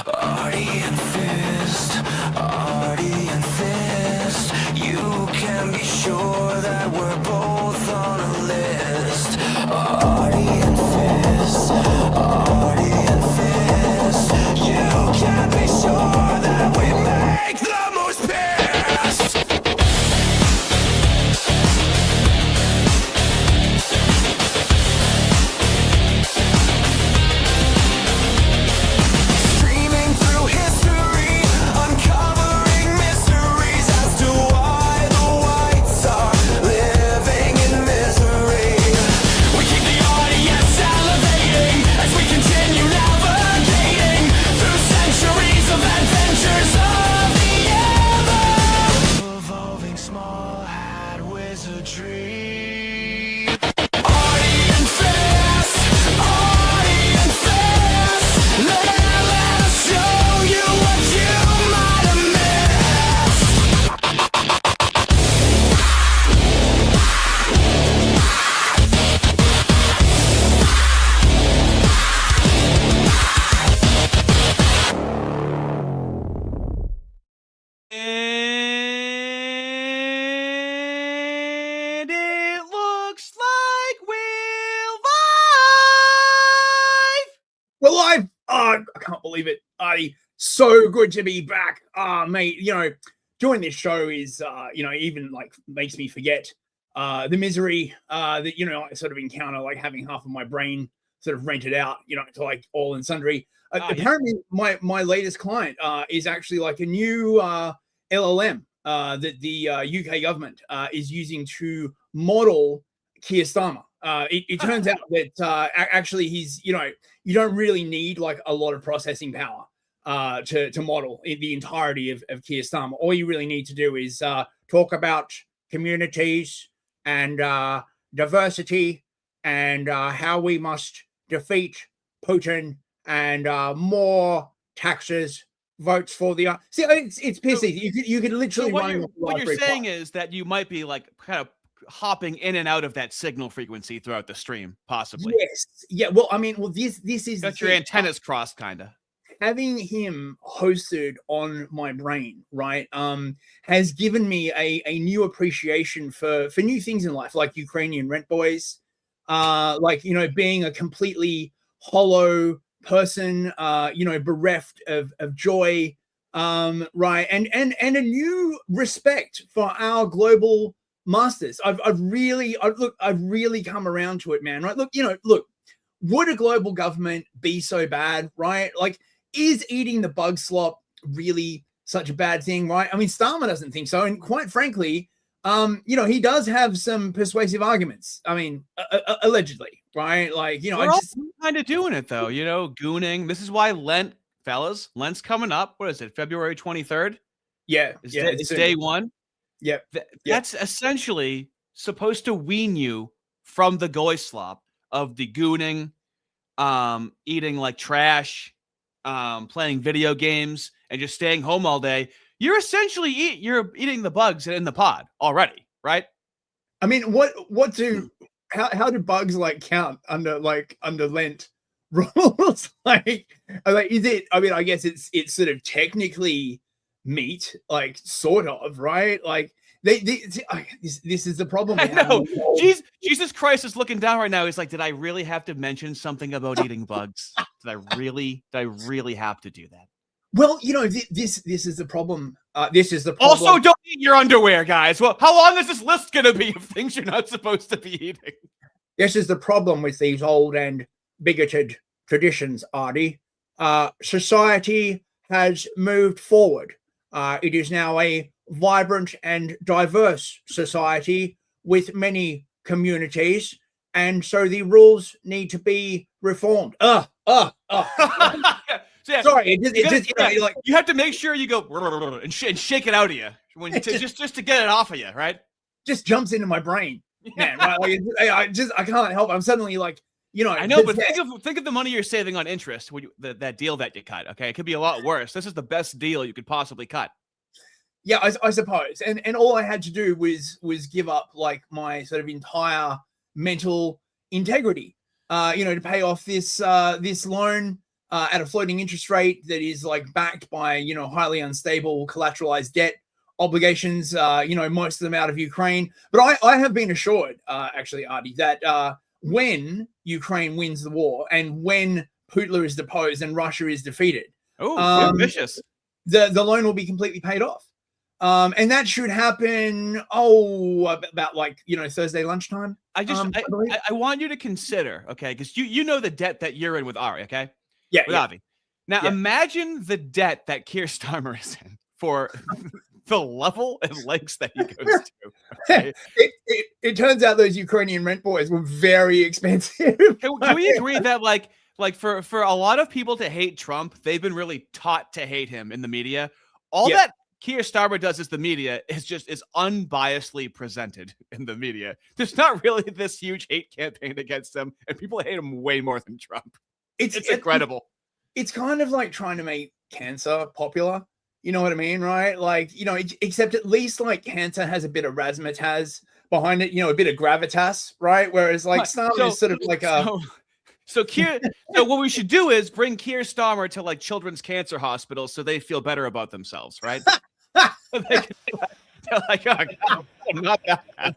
Artie and Fist, Artie and Fist. You can be sure that we're both on a list. Artie and Fist, Artie and Fist. You can be sure that we make the most pissed. Streaming through history, uncovering mysteries as to why the whites are living in misery. We keep the audience salivating as we continue navigating through centuries of adventures of the ever-evolving small hat wizardry. Artie and Fist, Artie and Fist. Let us show you what you might have missed. And it looks like we're live. We're live. I can't believe it, Artie. So good to be back. Mate, doing this show is, even like makes me forget the misery that, I sort of encounter, like having half of my brain sort of rented out, to like all and sundry. Yeah. Apparently my latest client is actually like a new LLM that the UK government is using to model Keir Starmer. It turns out that actually he's, you don't really need like a lot of processing power to model the entirety of Keir Starmer. All you really need to do is talk about communities and diversity and how we must defeat Putin and more taxes, votes for the. See, it's pissy. You could literally run. What you're saying is that you might be like kind of hopping in and out of that signal frequency throughout the stream, possibly. Yes. Yeah. Well, I mean, this is Got the your thing. antennas crossed, kind of. Having him hosted on my brain, right, has given me a new appreciation for new things in life, like Ukrainian rent boys, like, being a completely hollow person, bereft of joy, right, and a new respect for our global masters. I've really come around to it, man. Right? Look, would a global government be so bad, right? Like, is eating the bug slop really such a bad thing, right? I mean, Starmer doesn't think so, and quite frankly, he does have some persuasive arguments. I mean, allegedly, right? Like, We're all kind of doing it though, gooning. This is why Lent, fellas, Lent's coming up. What is it, February 23rd? Yeah, It's day one. Yep. That's essentially supposed to wean you from the goy slop of the gooning, eating like trash, playing video games, and just staying home all day. You're essentially you're eating the bugs in the pod already, right? I mean, how do bugs like count under Lent rules? like is it? I mean, I guess it's sort of technically meat, like sort of, right? Like this is the problem. I know. Jesus Christ is looking down right now. He's like, did I really have to mention something about eating bugs? Did I really have to do that? Well, this is the problem. This is the problem. Also, don't eat your underwear, guys. Well, how long is this list going to be of things you're not supposed to be eating? This is the problem with these old and bigoted traditions, Artie. Society has moved forward. It is now a vibrant and diverse society with many communities, and so the rules need to be reformed. So yeah, sorry, you have to make sure you go and shake it out of you just to get it off of you, right? Just jumps into my brain, man. Right? Like, I can't help. I'm suddenly like, I know, but think of the money you're saving on interest. That deal that you cut. Okay, it could be a lot worse. This is the best deal you could possibly cut. Yeah, I suppose. And all I had to do was give up like my sort of entire mental integrity, to pay off this loan at a floating interest rate that is like backed by, you know, highly unstable collateralized debt obligations, you know, most of them out of Ukraine. But I have been assured, actually, Artie, that when Ukraine wins the war and when Putin is deposed and Russia is defeated, ambitious. The loan will be completely paid off. And that should happen, about like, you know, Thursday lunchtime. I want you to consider, okay, because you know the debt that you're in with Ari, okay? Yeah. With Avi. Now, imagine the debt that Keir Starmer is in for the level and lengths that he goes to. Okay? It turns out those Ukrainian rent boys were very expensive. Can we agree that like for a lot of people to hate Trump, they've been really taught to hate him in the media. All that Keir Starmer does as the media is unbiasedly presented in the media. There's not really this huge hate campaign against him, and people hate him way more than Trump. It's incredible. It's kind of like trying to make cancer popular. You know what I mean, right? Like, you know, except at least like cancer has a bit of razzmatazz behind it, you know, a bit of gravitas, right? Whereas like Starmer is sort of like So what we should do is bring Keir Starmer to like children's cancer hospitals so they feel better about themselves, right? They're like, oh, God, I'm not that bad.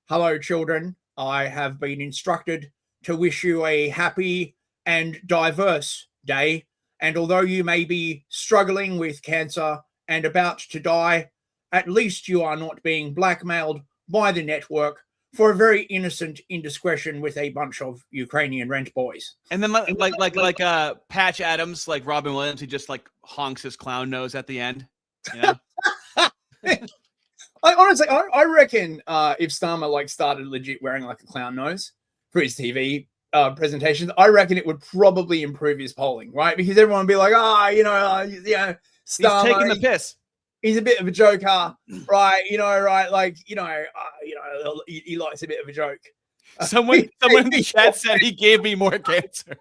Hello, children. I have been instructed to wish you a happy and diverse day. And although you may be struggling with cancer and about to die, at least you are not being blackmailed by the network for a very innocent indiscretion with a bunch of Ukrainian rent boys. And then like Patch Adams, like Robin Williams, he just like honks his clown nose at the end. You know? I reckon if Starmer like started legit wearing like a clown nose for his TV presentations, I reckon it would probably improve his polling, right? Because everyone would be like, Starmer, he's taking the piss. He's a bit of a joker, right? Right? Like, he likes a bit of a joke. Someone in the chat said he gave me more cancer.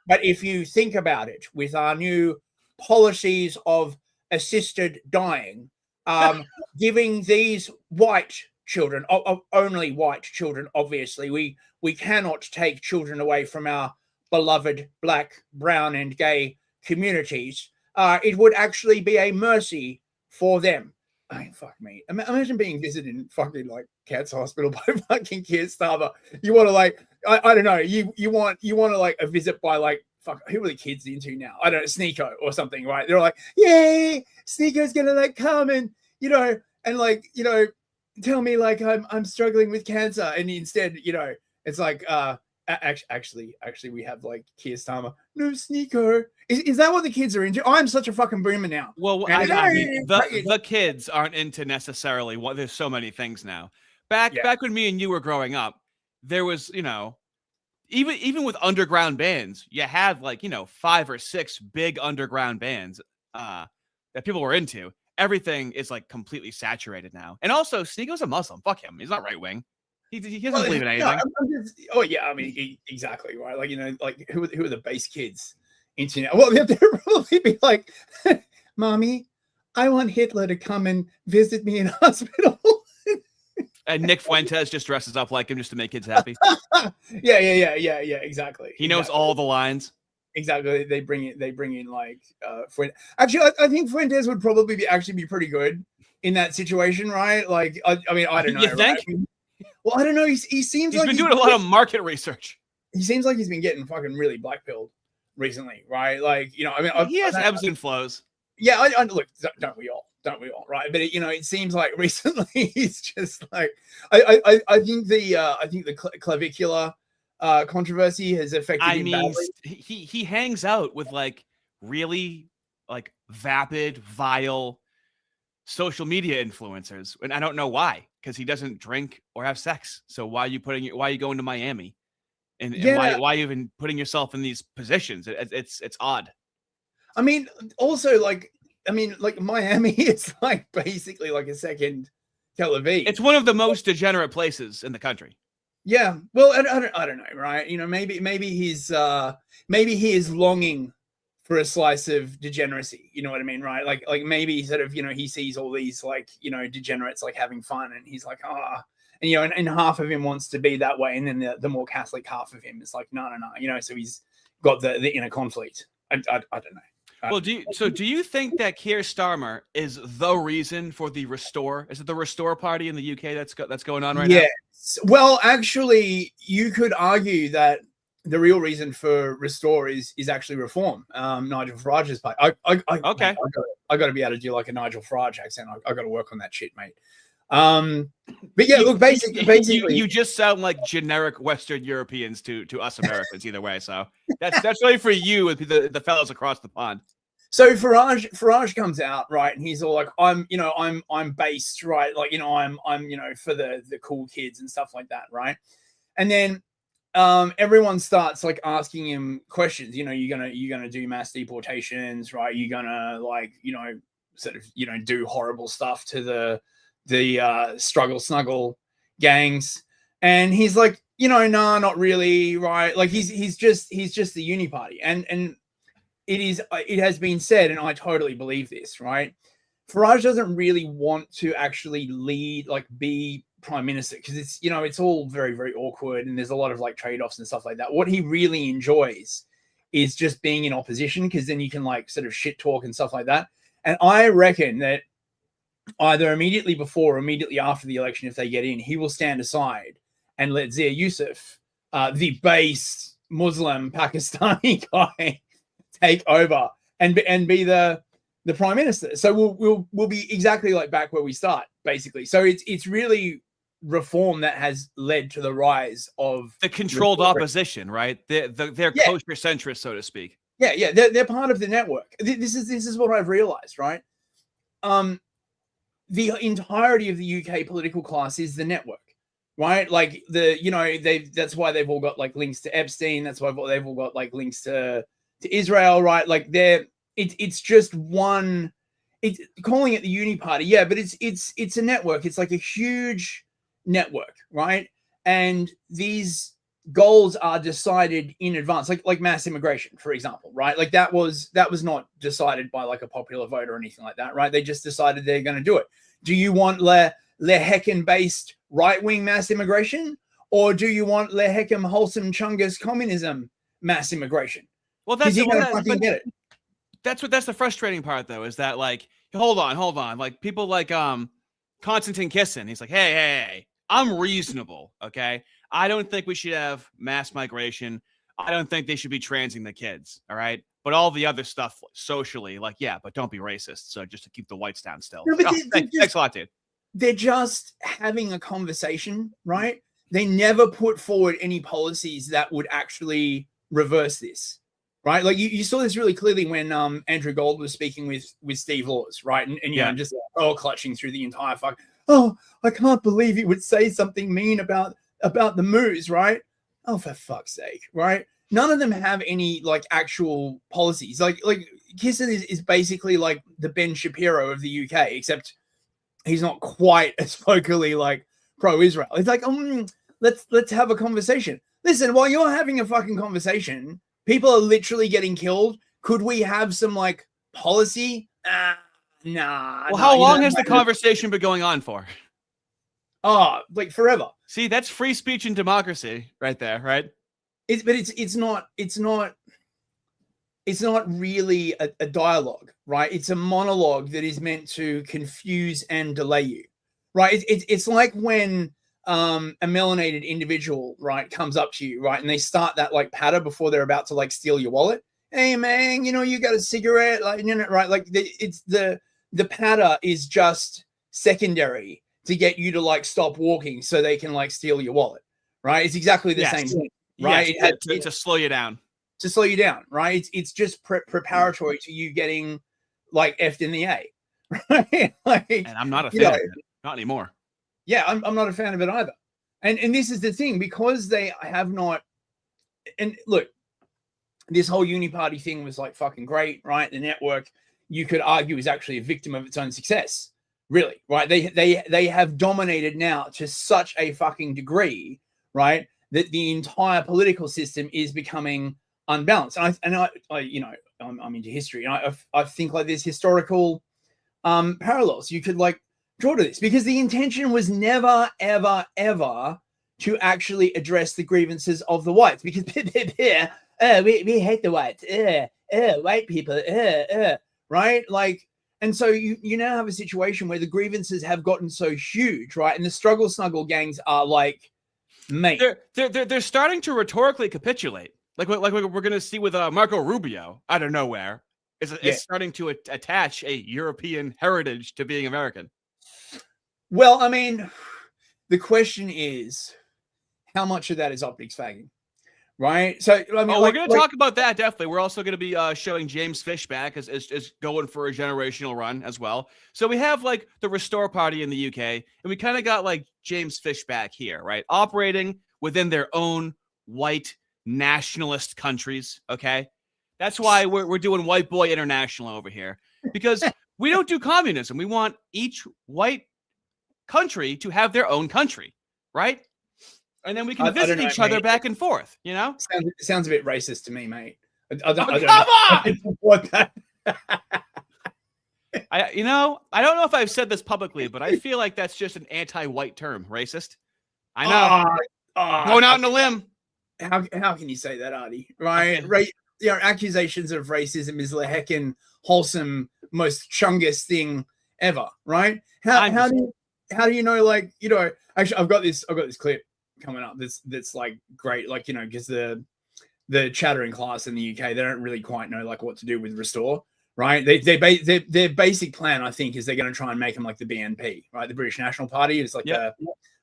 But if you think about it, with our new policies of assisted dying, giving these white children, only white children, obviously, we cannot take children away from our beloved black, brown, and gay communities. It would actually be a mercy for them. I mean, fuck me. Imagine being visited in fucking like Cat's Hospital by fucking Keir Starmer. You want to like, I don't know. You want to like a visit by like, fuck, who are the kids into now? I don't know, Sneeko or something, right? They're like, yay, Sneeko's gonna like come and like tell me like I'm struggling with cancer, and instead it's like actually we have like Keir Starmer. No, Sneeko. Is that what the kids are into? I'm such a fucking boomer now. Well, the kids aren't into necessarily what. There's so many things now. Back when me and you were growing up, there was even with underground bands, you had like 5 or 6 big underground bands that people were into. Everything is like completely saturated now. And also, Sneeko's a Muslim. Fuck him. He's not right wing. He doesn't believe in anything. I mean, exactly, right? Like, like who are the base kids into now? Well, they'll probably be like, Mommy, I want Hitler to come and visit me in hospital. And Nick Fuentes just dresses up like him just to make kids happy. Yeah, exactly. He knows all the lines. Exactly. They bring in like Fuentes. Actually, I think Fuentes would probably be pretty good in that situation, right? Like, I mean, I don't know. You think? Right? Well, I don't know. He seems like he's been doing a lot of market research. He seems like he's been getting fucking really blackpilled recently, right? Like, I mean, he has ebbs and flows. Yeah, I look, don't we all, right? But it seems like recently he's just like, I think the clavicular controversy has affected him badly. He hangs out with like really like vapid, vile social media influencers, and I don't know why, because he doesn't drink or have sex. So why are you going to Miami, and why even putting yourself in these positions? It's odd. I mean, also like Miami is like basically like a second Tel Aviv. It's one of the most degenerate places in the country. Yeah, well, I don't know, right? Maybe he is longing for a slice of degeneracy. You know what I mean, right? Like maybe sort of he sees all these like degenerates like having fun, and he's like, and you know, and half of him wants to be that way, and then the more Catholic half of him is like, no, you know, so he's got the inner conflict. I don't know. Well, do you think that Keir Starmer is the reason for the Restore? Is it the Restore Party in the UK that's going on right now? Yes. Well, actually, you could argue that the real reason for Restore is actually Reform. Nigel Farage's party. Okay. I got to be able to do like a Nigel Farage accent. I got to work on that shit, mate. But yeah, look, basically, you just sound like generic Western Europeans to us Americans either way. So that's really for you with the fellows across the pond. So Farage comes out, right, and he's all like, I'm based, right, like, you know, I'm you know, for the cool kids and stuff like that, right? And then everyone starts like asking him questions. You know, you're gonna do mass deportations, right? You're gonna, like, you know, sort of, you know, do horrible stuff to the struggle snuggle gangs. And he's like, you know, nah, not really, right? Like he's just the uni party. And it has been said, and I totally believe this, right? Farage doesn't really want to actually lead, like be prime minister, because it's, you know, it's all very, very awkward, and there's a lot of like trade-offs and stuff like that. What he really enjoys is just being in opposition, because then you can like sort of shit talk and stuff like that. And I reckon that either immediately before or immediately after the election, if they get in, he will stand aside and let Zia Yusuf, the base Muslim Pakistani guy, take over and be the prime minister. So we'll be exactly like back where we start, basically. So it's really Reform that has led to the rise of the controlled opposition, right? They're kosher centrists, so to speak. Yeah, they're part of the network. This is what I've realized, right? The entirety of the UK political class is the network, right? Like that's why they've all got like links to Epstein. That's why they've all got like links to Israel, right? Like it's just one. It's calling it the uni party, yeah, but it's a network. It's like a huge network, right? And these goals are decided in advance, like mass immigration, for example, right? Like that was not decided by like a popular vote or anything like that, right? They just decided they're going to do it. Do you want Le Heckin based right-wing mass immigration, or do you le Heckin wholesome Chungus communism mass immigration? Well, that's the frustrating part, though, is that like, hold on, like people like Konstantin Kisin, he's like, hey, I'm reasonable, okay? I don't think we should have mass migration. I don't think they should be transing the kids, all right? But all the other stuff socially, like, yeah, but don't be racist. So just to keep the whites down still. No, Thanks a lot, dude. They're just having a conversation, right? They never put forward any policies that would actually reverse this, right? Like you saw this really clearly when Andrew Gold was speaking with Steve Laws, right? And you know, just clutching through the entire fuck. Oh, I can't believe he would say something mean about the moose, right? Oh, for fuck's sake, right? None of them have any like actual policies. Like Kissen is basically like the Ben Shapiro of the UK, except he's not quite as vocally like pro-Israel. It's like, let's have a conversation. Listen, while you're having a fucking conversation, people are literally getting killed. Could we have some like policy? Nah. Well, how long has the conversation been going on for? Oh, like forever. See, that's free speech and democracy right there, right? It's not really a dialogue, right? It's a monologue that is meant to confuse and delay you, right? It's like when a melanated individual, right, comes up to you, right, and they start that like patter before they're about to like steal your wallet. Hey man, you know, you got a cigarette, like, you know, right? Like it's the patter is just secondary to get you to like stop walking so they can like steal your wallet, right? It's exactly the same thing, right? Yes, to slow you down. To slow you down, right? It's just preparatory to you getting like effed in the A, right? Like, and I'm not a fan of it. Not anymore. Yeah, I'm not a fan of it either. And this is the thing, because they have not. And look, this whole uni party thing was like fucking great, right? The network, you could argue, is actually a victim of its own success, really, right? They have dominated now to such a fucking degree, right, that the entire political system is becoming unbalanced. And I you know, I'm into history, and I think like there's historical parallels. You could like draw to this, because the intention was never, ever, ever to actually address the grievances of the whites, because we hate the whites, white people, right? Like, and so you now have a situation where the grievances have gotten so huge, right? And the struggle snuggle gangs are like, mate, they're starting to rhetorically capitulate, like we're going to see with Marco Rubio out of nowhere. It's starting to attach a European heritage to being American. Well, I mean, the question is, how much of that is optics fagging, right? So, I mean, we're going to talk about that, definitely. We're also going to be showing James Fishbach as going for a generational run as well. So we have like the Restore Party in the UK, and we kind of got like James Fishbach here, right? Operating within their own white nationalist countries, okay? That's why we're doing White Boy International over here, because we don't do communism. We want each white country to have their own country, right? And then we can visit each other back and forth, you know? Sounds a bit racist to me, mate. Come on! What that? I don't know if I've said this publicly, but I feel like that's just an anti-white term, racist. I know. Going out on a limb. How can you say that, Artie? Right? Right. Accusations of racism is the heckin' wholesome, most chungus thing ever, right? How do you know, like, actually I've got this clip coming up that's like great, like, because the chattering class in the UK, they don't really quite know like what to do with Restore, right? Their basic plan, I think, is they're going to try and make them like the BNP, right? The British National Party. It's like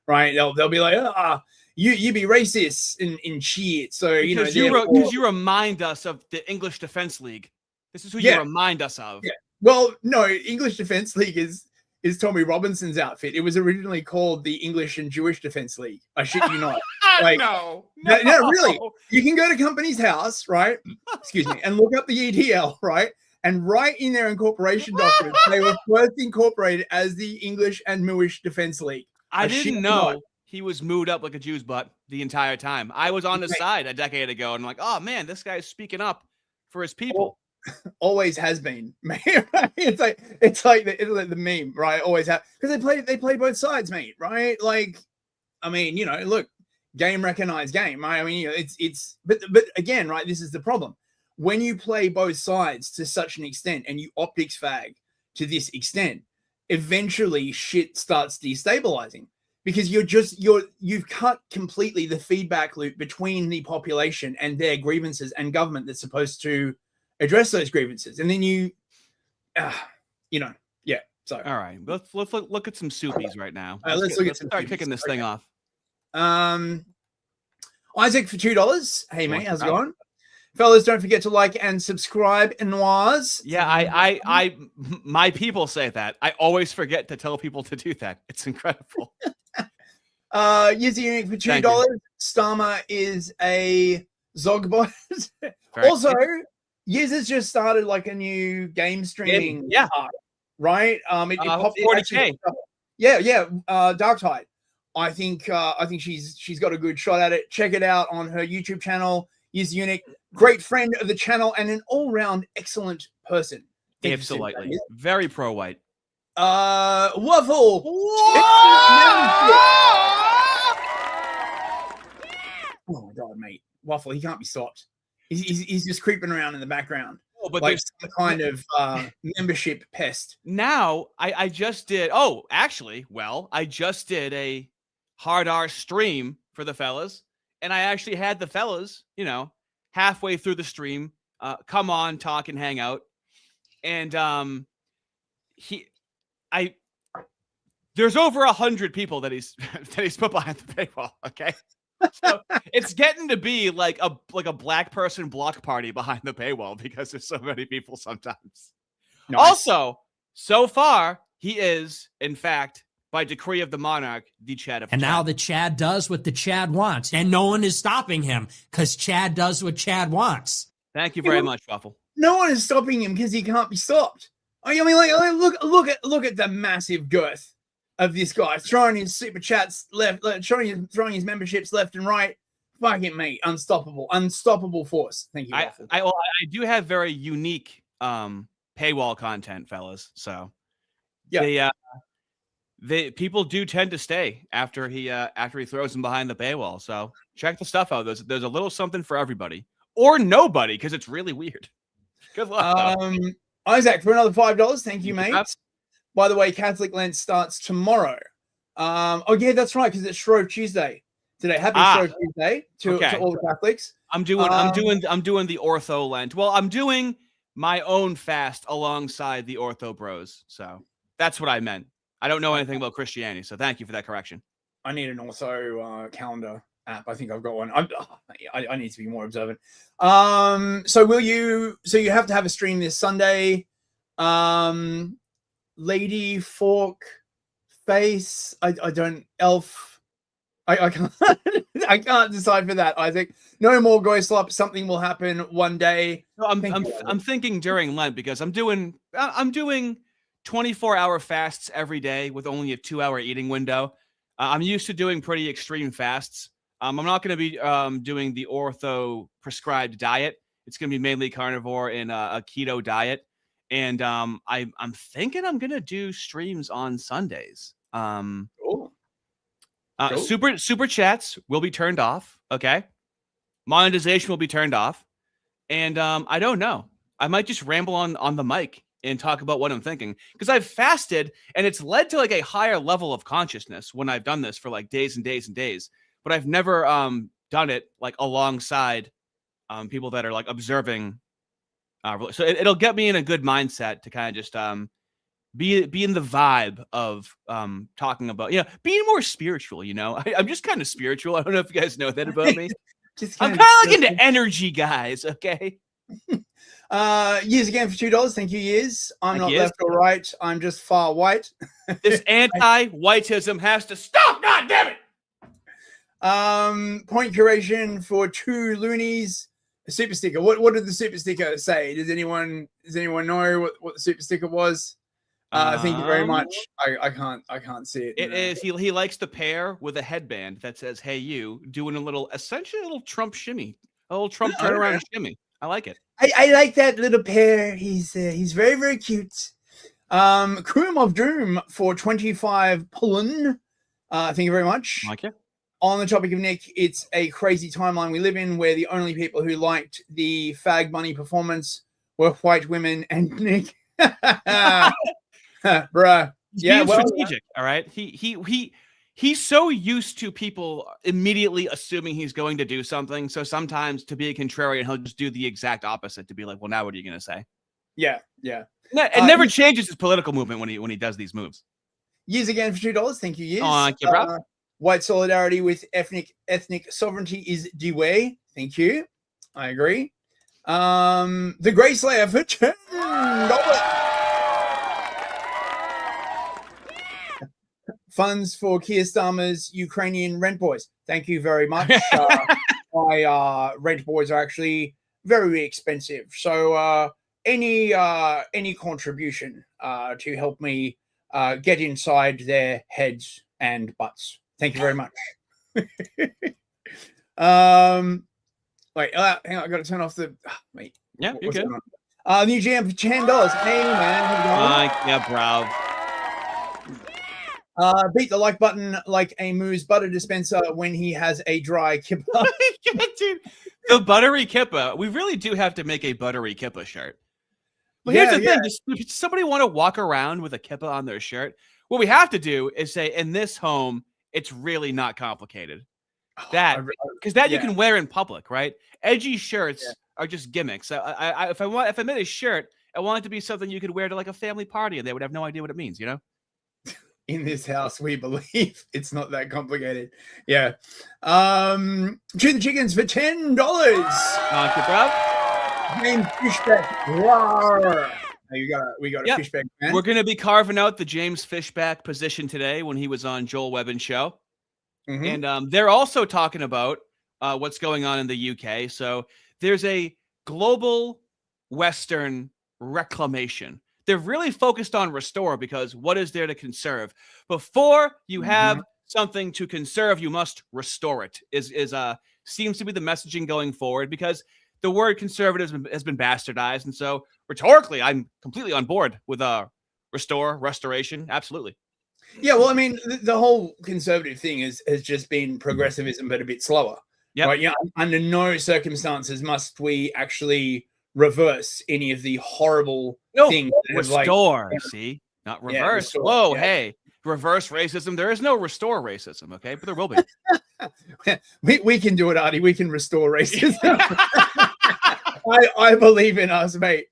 right. They'll be like, you be racist in shit. So because you remind us of the English Defence League. This is who you remind us of. Yeah. Well, no, English Defence League is Tommy Robinson's outfit. It was originally called the English and Jewish Defence League. I shit you not. Like, no, really. You can go to Company's House, right? Excuse me, and look up the EDL, right? And right in their incorporation documents, they were first incorporated as the English and Jewish Defence League. I didn't know he was mooed up like a Jew's butt the entire time. I was on his side a decade ago, and I'm like, oh man, this guy's speaking up for his people. Always has been, man. It's like the meme, right? Always have, because they play both sides, mate, right? Like, I mean, look, game recognized game, right? I mean, but again, right, this is the problem. When you play both sides to such an extent and you optics fag to this extent, eventually shit starts destabilizing, because you've cut completely the feedback loop between the population and their grievances and government that's supposed to address those grievances. And then so all right, let's look at some soupies right now. Let's start kicking this thing off. Isaac for $2. Hey mate, how's it going? Fellas, don't forget to like and subscribe. Noirs. Yeah, I my people say that. I always forget to tell people to do that. It's incredible. Yizzy Unique for $2. Starmer is a Zogbot. Also, Yiz has just started like a new game streaming art, right? It popped 40K. Dark Tide. I think she's got a good shot at it. Check it out on her YouTube channel. Yiz Unique, great friend of the channel and an all-round excellent person. Absolutely. Very pro-white. Waffle. Oh my god, mate. Waffle, he can't be stopped. He's just creeping around in the background. Oh, but like some kind of membership pest. Now, I just did I just did a hard R stream for the fellas, and I actually had the fellas, halfway through the stream, come on, talk and hang out. And there's over 100 people that he's put behind the paywall, okay? So it's getting to be like a black person block party behind the paywall because there's so many people sometimes. Nice. Also, so far, he is, in fact, by decree of the monarch, the Chad of And now the Chad does what the Chad wants, and no one is stopping him because Chad does what Chad wants. Thank you very much, Waffle. No one is stopping him because he can't be stopped. I mean, like look at the massive girth of this guy, throwing his super chats left, throwing his memberships left and right. Fuck it, mate. Unstoppable force. Thank you. I do have very unique paywall content, fellas. So people do tend to stay after he throws them behind the paywall. So check the stuff out. There's a little something for everybody or nobody because it's really weird. Good luck, though. Isaac, for another $5. Thank you, mate. Yep. By the way, Catholic Lent starts tomorrow. Oh yeah, that's right, because it's Shrove Tuesday today. Happy Shrove Tuesday to all the Catholics. I'm doing the Ortho Lent. Well, I'm doing my own fast alongside the Ortho Bros. So that's what I meant. I don't know anything about Christianity, so thank you for that correction. I need an Ortho calendar app. I think I've got one. I need to be more observant. So you have to have a stream this Sunday. Lady Fork Face. I don't elf. I can't I can't decide for that, Isaac. No more Go Slop. Something will happen one day. No, I'm thinking during Lent because I'm doing 24-hour fasts every day with only a 2-hour eating window. I'm used to doing pretty extreme fasts. I'm not going to be doing the ortho prescribed diet. It's going to be mainly carnivore and a keto diet. And I'm thinking I'm going to do streams on Sundays. Cool. Super chats will be turned off. Okay. Monetization will be turned off. And I don't know. I might just ramble on the mic and talk about what I'm thinking because I've fasted and it's led to like a higher level of consciousness when I've done this for like days and days and days. But I've never done it like alongside people that are like observing. So it'll get me in a good mindset to kind of just be in the vibe of talking about, being more spiritual, I'm just kind of spiritual. I don't know if you guys know that about me. I'm kind of like into energy guys. Okay. Years again for $2. Thank you, Years. I'm not left or right. I'm just far white. This anti-whiteism has to stop. God damn it. Point curation for 2 loonies. A super sticker. What did the super sticker say? Does anyone know what the super sticker was? Thank you very much. I can't see it. It is he likes the pair with a headband that says "Hey you," doing essentially a little Trump shimmy, a little Trump turnaround shimmy. I like it. I like that little pair. He's very, very cute. Cream of Doom for 25 Pullen. Thank you very much. Like it. On the topic of Nick, it's a crazy timeline we live in where the only people who liked the Fag Bunny performance were white women and Nick. Bruh. He's strategic, all right? He's so used to people immediately assuming he's going to do something. So sometimes to be a contrarian, he'll just do the exact opposite to be like, well, now what are you going to say? Yeah. It never changes his political movement when he does these moves. Years again for $2. Thank you, Years. Thank you, bro. White solidarity with ethnic sovereignty is the way. Thank you. I agree. The Grey Slayer for $10. Funds for Keir Starmer's Ukrainian rent boys. Thank you very much. My rent boys are actually very expensive. So any contribution to help me get inside their heads and butts. Thank you very much. Wait, hang on. I got to turn off the. Wait. Yeah, you're good. New GM for $10. Hey man, yeah, bro. Beat the like button like a Moose butter dispenser when he has a dry kippa. Dude, the buttery kippa. We really do have to make a buttery kippa shirt. But here's the thing: does somebody want to walk around with a kippa on their shirt? What we have to do is say, in this home, it's really not complicated. Because you can wear in public, right? Edgy shirts are just gimmicks. If I made a shirt, I want it to be something you could wear to like a family party, and they would have no idea what it means, In this house, we believe it's not that complicated. Yeah. To the chickens for $10. Thank you, bro. Name Fishbach. Rawr. We got a Fishbach man. We're gonna be carving out the James Fishbach position today when he was on Joel Webbin's show. Mm-hmm. And they're also talking about what's going on in the UK. So there's a global Western reclamation. They're really focused on restore because what is there to conserve? Before you have something to conserve, you must restore it. Seems to be the messaging going forward because the word conservatism has been bastardized, and so rhetorically, I'm completely on board with restoration. Absolutely. Yeah, well, I mean, the whole conservative thing has just been progressivism, but a bit slower. Yep. Right? Yeah. Under no circumstances must we actually reverse any of the horrible things. That have, Restore. See, not Yeah, reverse. restore, Whoa, yeah. hey, reverse racism. There is no restore racism, okay? But there will be. we can do it, Artie. We can restore racism. I believe in us, mate.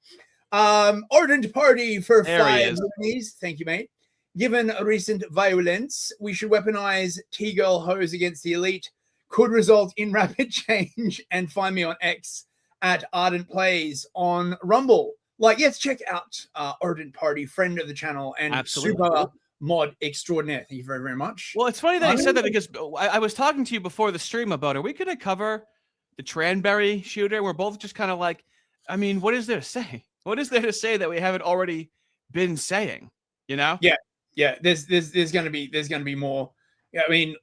Ardent party for There he 5 is. nominees. Thank you, mate. Given recent violence, we should weaponize T-girl hoes against the elite. Could result in rapid change. And find me on X at Ardent Plays on Rumble. Like, yes, check out Ardent Party, friend of the channel and Absolutely. super mod extraordinaire. Thank you very, very much. Well, it's funny that you said that because I was talking to you before the stream about, are we going to cover the Tranberry shooter? We're both just kind of like, I mean, what is there to say? What is there to say that we haven't already been saying? You know? Yeah. There's gonna be more. Yeah, I mean,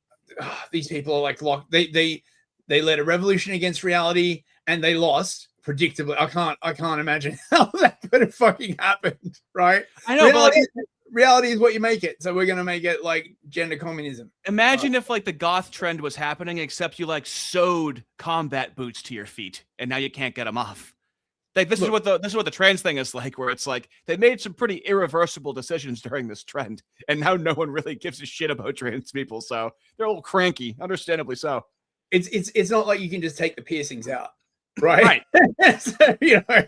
these people are like locked. They led a revolution against reality and they lost predictably. I can't imagine how that could have fucking happened, right? I know, but like, reality is what you make it. So we're gonna make it like gender communism. imagine if like the goth trend was happening, except you like sewed combat boots to your feet, and now you can't get them off. Like this is what the trans thing is like, where it's like they made some pretty irreversible decisions during this trend, and now no one really gives a shit about trans people, so they're a little cranky, understandably so. It's not like you can just take the piercings out, right? Right. So, you know,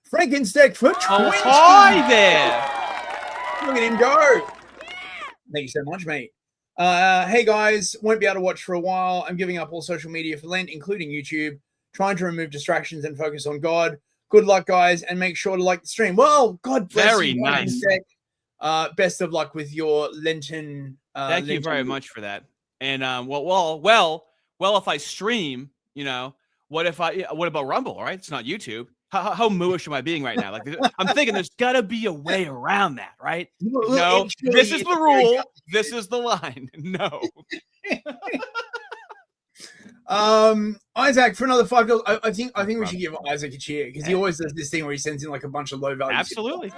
Frankensteak for 20. Oh, hi there. Look at him go. Thank you so much, mate. Hey guys, won't be able to watch for a while. I'm giving up all social media for Lent, including YouTube, trying to remove distractions and focus on God. Good luck, guys, and make sure to like the stream. Well, God bless Very you. nice. Best of luck with your Lenten. Thank you very much for that. And well, if I stream, you know, what about Rumble? Right, it's not YouTube. How mooish am I being right now? Like, I'm thinking there's got to be a way around that, right? No, this is the rule. This is the line. No. Isaac, for another $5, I think we should give Isaac a cheer because he always does this thing where he sends in like a bunch of low value. Absolutely.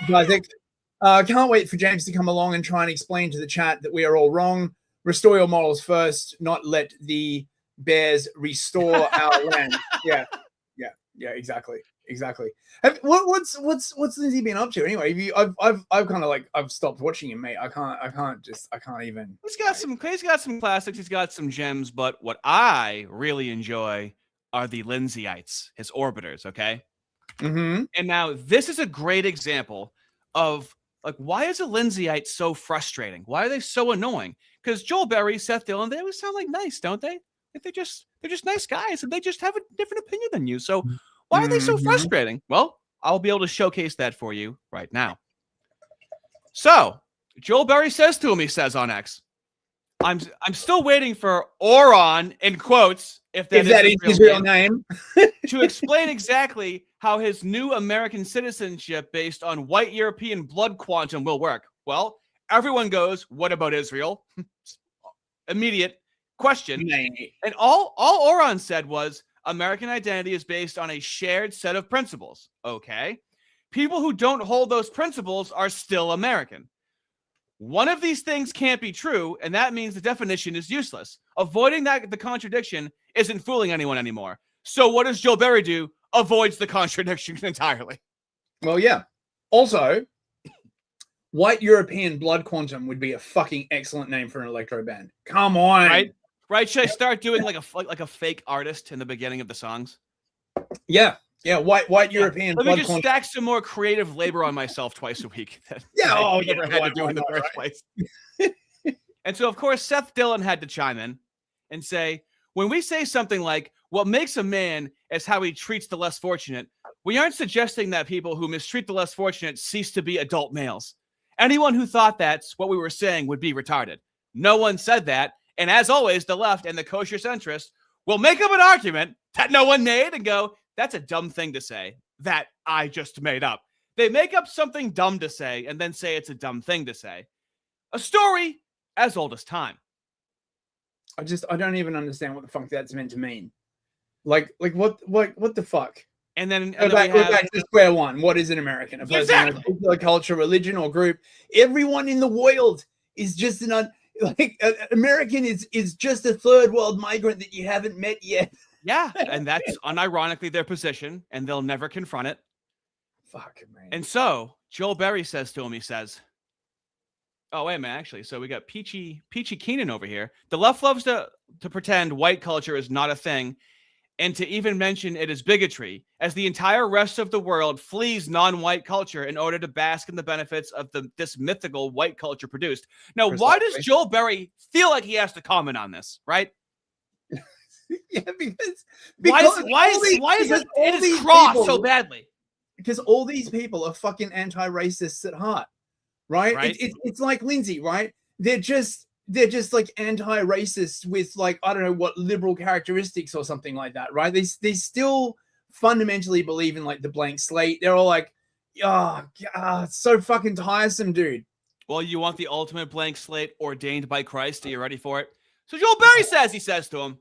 Isaac, can't wait for James to come along and try and explain to the chat that we are all wrong. Restore your morals first, not let the bears restore our land. Yeah, exactly. What's Lindsay been up to anyway? I've kind of like I've stopped watching him, mate. I can't even. He's got some classics. He's got some gems, but what I really enjoy are the Lindsay-ites, his orbiters. Okay. Mm-hmm. And now this is a great example of like, why is a Lindsayite so frustrating? Why are they so annoying? Because Joel Berry, Seth Dillon, they always sound like nice, don't they? Like they're just nice guys, and they just have a different opinion than you. So why are they so frustrating? Well, I'll be able to showcase that for you right now. So Joel Berry says to him, he says on X, I'm still waiting for Oron, in quotes, if that is his real name, to explain exactly how his new American citizenship based on white European blood quantum will work. Well, everyone goes, what about Israel? Immediate question. And all Oron said was, American identity is based on a shared set of principles. Okay. People who don't hold those principles are still American. One of these things can't be true, and that means the definition is useless. Avoiding the contradiction isn't fooling anyone anymore. So what does Joe Berry do? Avoids the contradiction entirely. Well, yeah. Also, white European blood quantum would be a fucking excellent name for an electro band. Come on. Right? Should I start doing like a fake artist in the beginning of the songs? Yeah. White European Let blood me just quantum. stack some more creative labor on myself twice a week. That I never had to do in the first place. And so, of course, Seth Dillon had to chime in and say, when we say something like, what makes a man is how he treats the less fortunate, we aren't suggesting that people who mistreat the less fortunate cease to be adult males. Anyone who thought that's what we were saying would be retarded. No one said that. And as always, the left and the kosher centrists will make up an argument that no one made and go, that's a dumb thing to say that I just made up. They make up something dumb to say and then say it's a dumb thing to say. A story as old as time. I don't even understand what the fuck that's meant to mean. Like what the fuck? And then, We're back to square one. What is an American? A person Exactly. of a particular culture, religion, or group. Everyone in the world is just American is just a third world migrant that you haven't met yet. Yeah, and that's unironically their position, and they'll never confront it. Fuck, man. And so Joel Berry says to him, he says, oh, wait a minute, actually. So we got Peachy Keenan over here. The left loves to pretend white culture is not a thing and to even mention it is bigotry, as the entire rest of the world flees non-white culture in order to bask in the benefits of this mythical white culture produced. Now, why does Joel Berry feel like he has to comment on this, right? Yeah, because why is it crossed so badly? Because all these people are fucking anti-racists at heart, right? It's like Lindsay, right? They're just like anti-racists with like, I don't know what, liberal characteristics or something like that, right? They still fundamentally believe in like the blank slate. They're all like, oh, God, it's so fucking tiresome, dude. Well, you want the ultimate blank slate ordained by Christ? Are you ready for it? So Joel Berry says to him,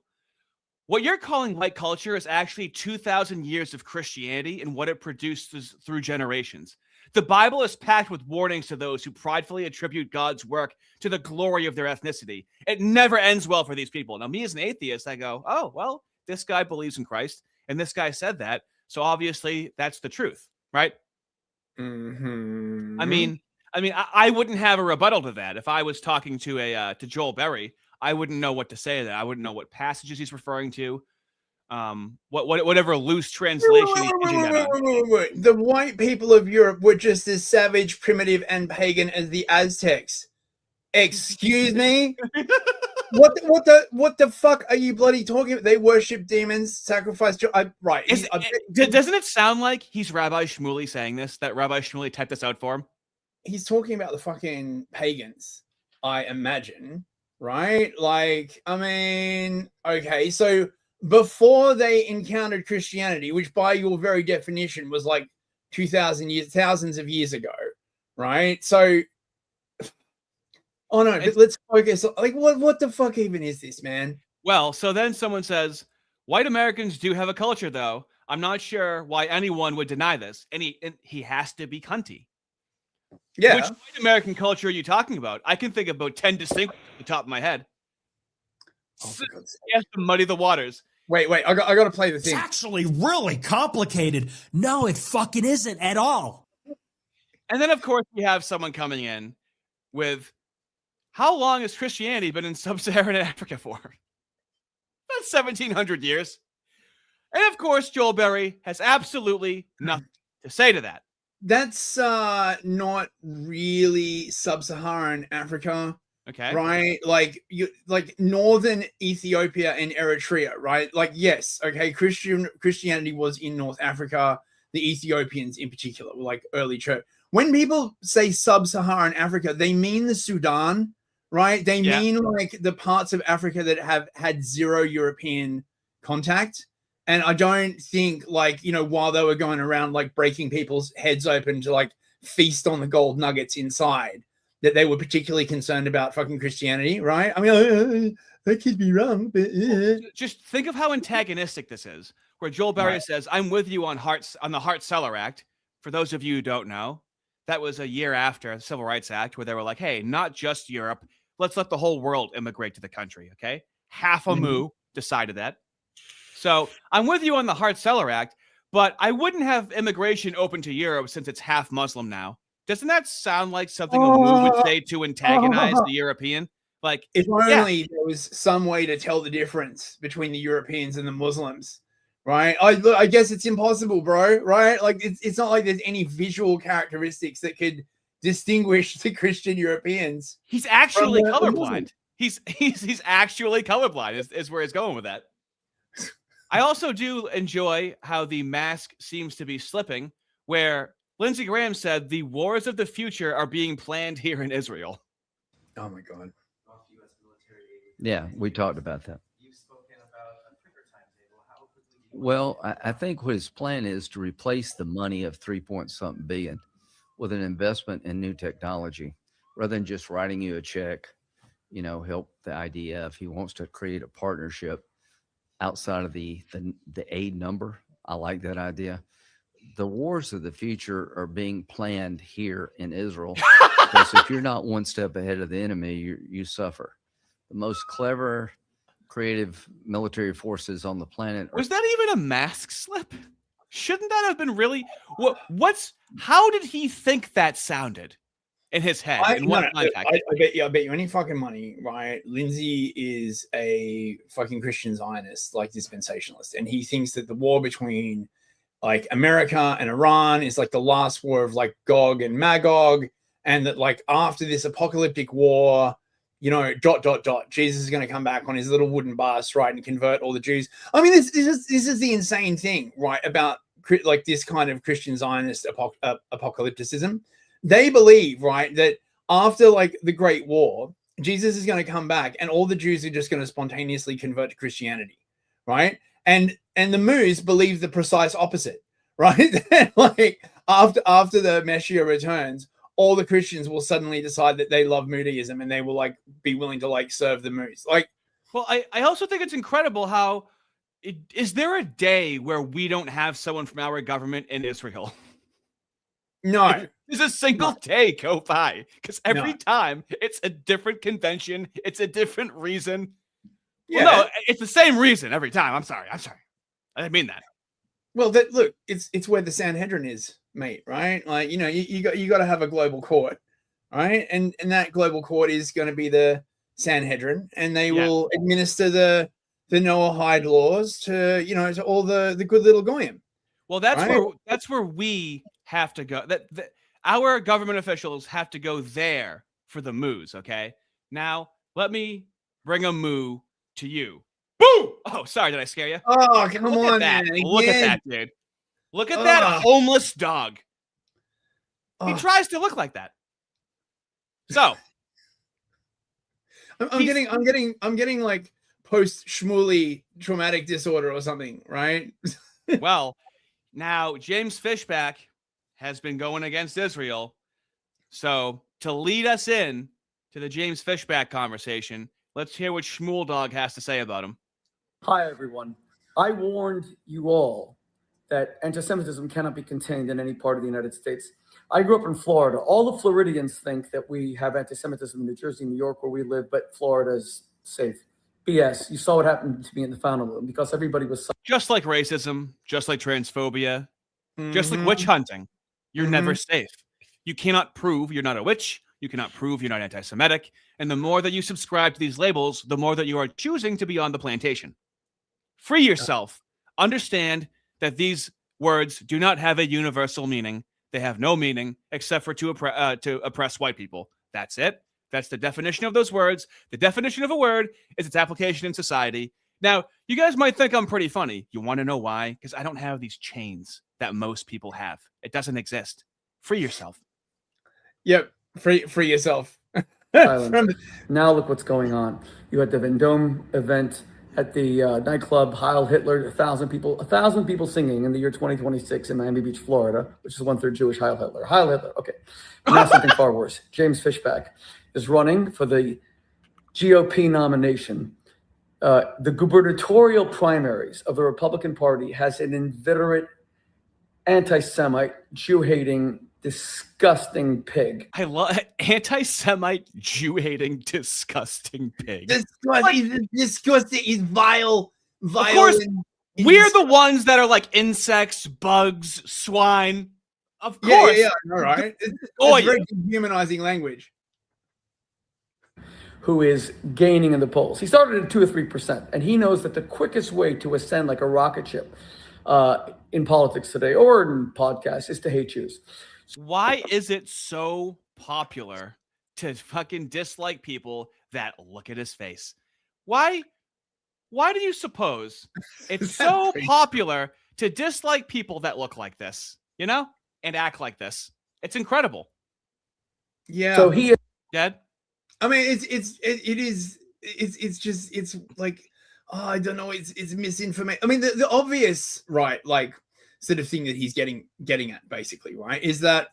what you're calling white culture is actually 2,000 years of Christianity and what it produces through generations. The Bible is packed with warnings to those who pridefully attribute God's work to the glory of their ethnicity. It never ends well for these people. Now, me as an atheist, I go, oh, well, this guy believes in Christ, and this guy said that, so obviously that's the truth, right? Mm-hmm. I mean, I wouldn't have a rebuttal to that. If I was talking to Joel Berry, I wouldn't know what to say to that. I wouldn't know what passages he's referring to. Whatever loose translation he's using that on. The white people of Europe were just as savage, primitive, and pagan as the Aztecs. Excuse me? What the fuck are you bloody talking about? They worship demons, sacrifice. Right. Doesn't it sound like he's Rabbi Shmuley saying this? That Rabbi Shmuley typed this out for him? He's talking about the fucking pagans, I imagine. Right? Like, I mean, okay, so before they encountered Christianity, which by your very definition was like 2,000 years, thousands of years ago, right? So, oh no, let's focus. Like, what the fuck even is this, man? Well, so then someone says, white Americans do have a culture, though. I'm not sure why anyone would deny this. And he has to be cunty. Yeah. Which white American culture are you talking about? I can think of about 10 distinct off the top of my head. Oh, he has to muddy the waters. Wait, I got to play the thing. It's actually really complicated. No, it fucking isn't at all. And then, of course, we have someone coming in with, how long has Christianity been in sub-Saharan Africa for? That's 1,700 years. And, of course, Joel Berry has absolutely nothing to say to that. That's not really sub-Saharan Africa. Okay. Right? Like northern Ethiopia and Eritrea, right? Like, yes, okay, Christianity was in North Africa, the Ethiopians in particular were like early church. When people say sub-Saharan Africa, they mean the Sudan, right? They mean like the parts of Africa that have had zero European contact. And I don't think, like, you know, while they were going around like breaking people's heads open to like feast on the gold nuggets inside, that they were particularly concerned about fucking Christianity, right? I mean, I could be wrong, but just think of how antagonistic this is. Where Joel Berry says, "I'm with you on the Hart-Celler Act." For those of you who don't know, that was a year after the Civil Rights Act, where they were like, "Hey, not just Europe, let's let the whole world immigrate to the country." Okay, half a moo decided that. So I'm with you on the Hart-Celler Act, but I wouldn't have immigration open to Europe since it's half Muslim now. Doesn't that sound like something a moo would say to antagonize the European? Like, if only there was some way to tell the difference between the Europeans and the Muslims, right? I guess it's impossible, bro, right? Like, it's not like there's any visual characteristics that could distinguish the Christian Europeans. He's actually colorblind. He's actually colorblind is where he's going with that. I also do enjoy how the mask seems to be slipping, where Lindsey Graham said the wars of the future are being planned here in Israel. Oh my God. Yeah, we talked about that. Well, I think what his plan is to replace the money of 3-point-something billion with an investment in new technology, rather than just writing you a check, you know, help the IDF. He wants to create a partnership outside of the aid number. I like that idea. The wars of the future are being planned here in Israel because if you're not one step ahead of the enemy, you suffer. The most clever, creative military forces on the planet are. Was that even a mask slip? Shouldn't that have been really? How did he think that sounded in his head? In what context? I bet you any fucking money, right? Lindsay is a fucking Christian Zionist, like dispensationalist, and he thinks that the war between like America and Iran is like the last war of like Gog and Magog, and that like after this apocalyptic war, you know, ... Jesus is going to come back on his little wooden bus, right, and convert all the Jews. I mean, this is the insane thing, right, about like this kind of Christian Zionist apocalypticism. They believe, right, that after like the Great War, Jesus is going to come back, and all the Jews are just going to spontaneously convert to Christianity, right? And the Moos believe the precise opposite, right? Like after the Messiah returns, all the Christians will suddenly decide that they love Moodyism and they will like be willing to like serve the Moos. Like, well, I also think it's incredible how is there a day where we don't have someone from our government in Israel? No, there's a single day go by because every time it's a different convention, it's a different reason. Yeah, well, no, it's the same reason every time. I'm sorry. I didn't mean that. Well, look, it's where the Sanhedrin is, mate. Right? Like, you know, you got to have a global court, right? And that global court is going to be the Sanhedrin, and they will administer the Noahide laws to, you know, to all the good little goyim. Well, that's where we have to go. That our government officials have to go there for the moos. Okay, now let me bring a moo to you. Boo! Oh, sorry, did I scare you? Oh, come on, man. Man. Look at that, dude. Look at that homeless dog. He tries to look like that. So I'm getting like post Shmuley traumatic disorder or something, right? Well, now James Fishbach has been going against Israel. So to lead us in to the James Fishbach conversation, let's hear what Shmuel Dog has to say about him. Hi, everyone. I warned you all that anti-Semitism cannot be contained in any part of the United States. I grew up in Florida. All the Floridians think that we have anti-Semitism in New Jersey, New York, where we live, but Florida is safe. BS. You saw what happened to me in the fountain room because everybody was... Just like racism, just like transphobia, just like witch hunting, you're never safe. You cannot prove you're not a witch. You cannot prove you're not anti-Semitic. And the more that you subscribe to these labels, the more that you are choosing to be on the plantation. Free yourself. Understand that these words do not have a universal meaning. They have no meaning except for to oppress white people. That's it. That's the definition of those words. The definition of a word is its application in society. Now, you guys might think I'm pretty funny. You want to know why? Because I don't have these chains that most people have. It doesn't exist. Free yourself. Yep. Free yourself. Now look what's going on. You had the Vendome event at the nightclub Heil Hitler, 1,000 people singing in the year 2026 in Miami Beach, Florida, which is 1/3 Jewish. Heil Hitler. Heil Hitler. Okay. Now something far worse. James Fishbach is running for the GOP nomination. The gubernatorial primaries of the Republican Party has an inveterate anti-Semite, Jew-hating, disgusting pig. I love anti-Semite, Jew-hating, disgusting pig. He's disgusting. He's vile. Of course, we're the ones that are like insects, bugs, swine. Of course. Yeah. All right. It's very dehumanizing language. Who is gaining in the polls. He started at 2 or 3%, and he knows that the quickest way to ascend like a rocket ship in politics today or in podcasts is to hate Jews. Why is it so popular to fucking dislike people that look at his face? Why do you suppose it's so popular to dislike people that look like this, you know, and act like this? It's incredible. Yeah. So he is dead. I mean, it's just like, I don't know. It's misinformation. I mean, the obvious, right, like sort of thing that he's getting at basically, right, is that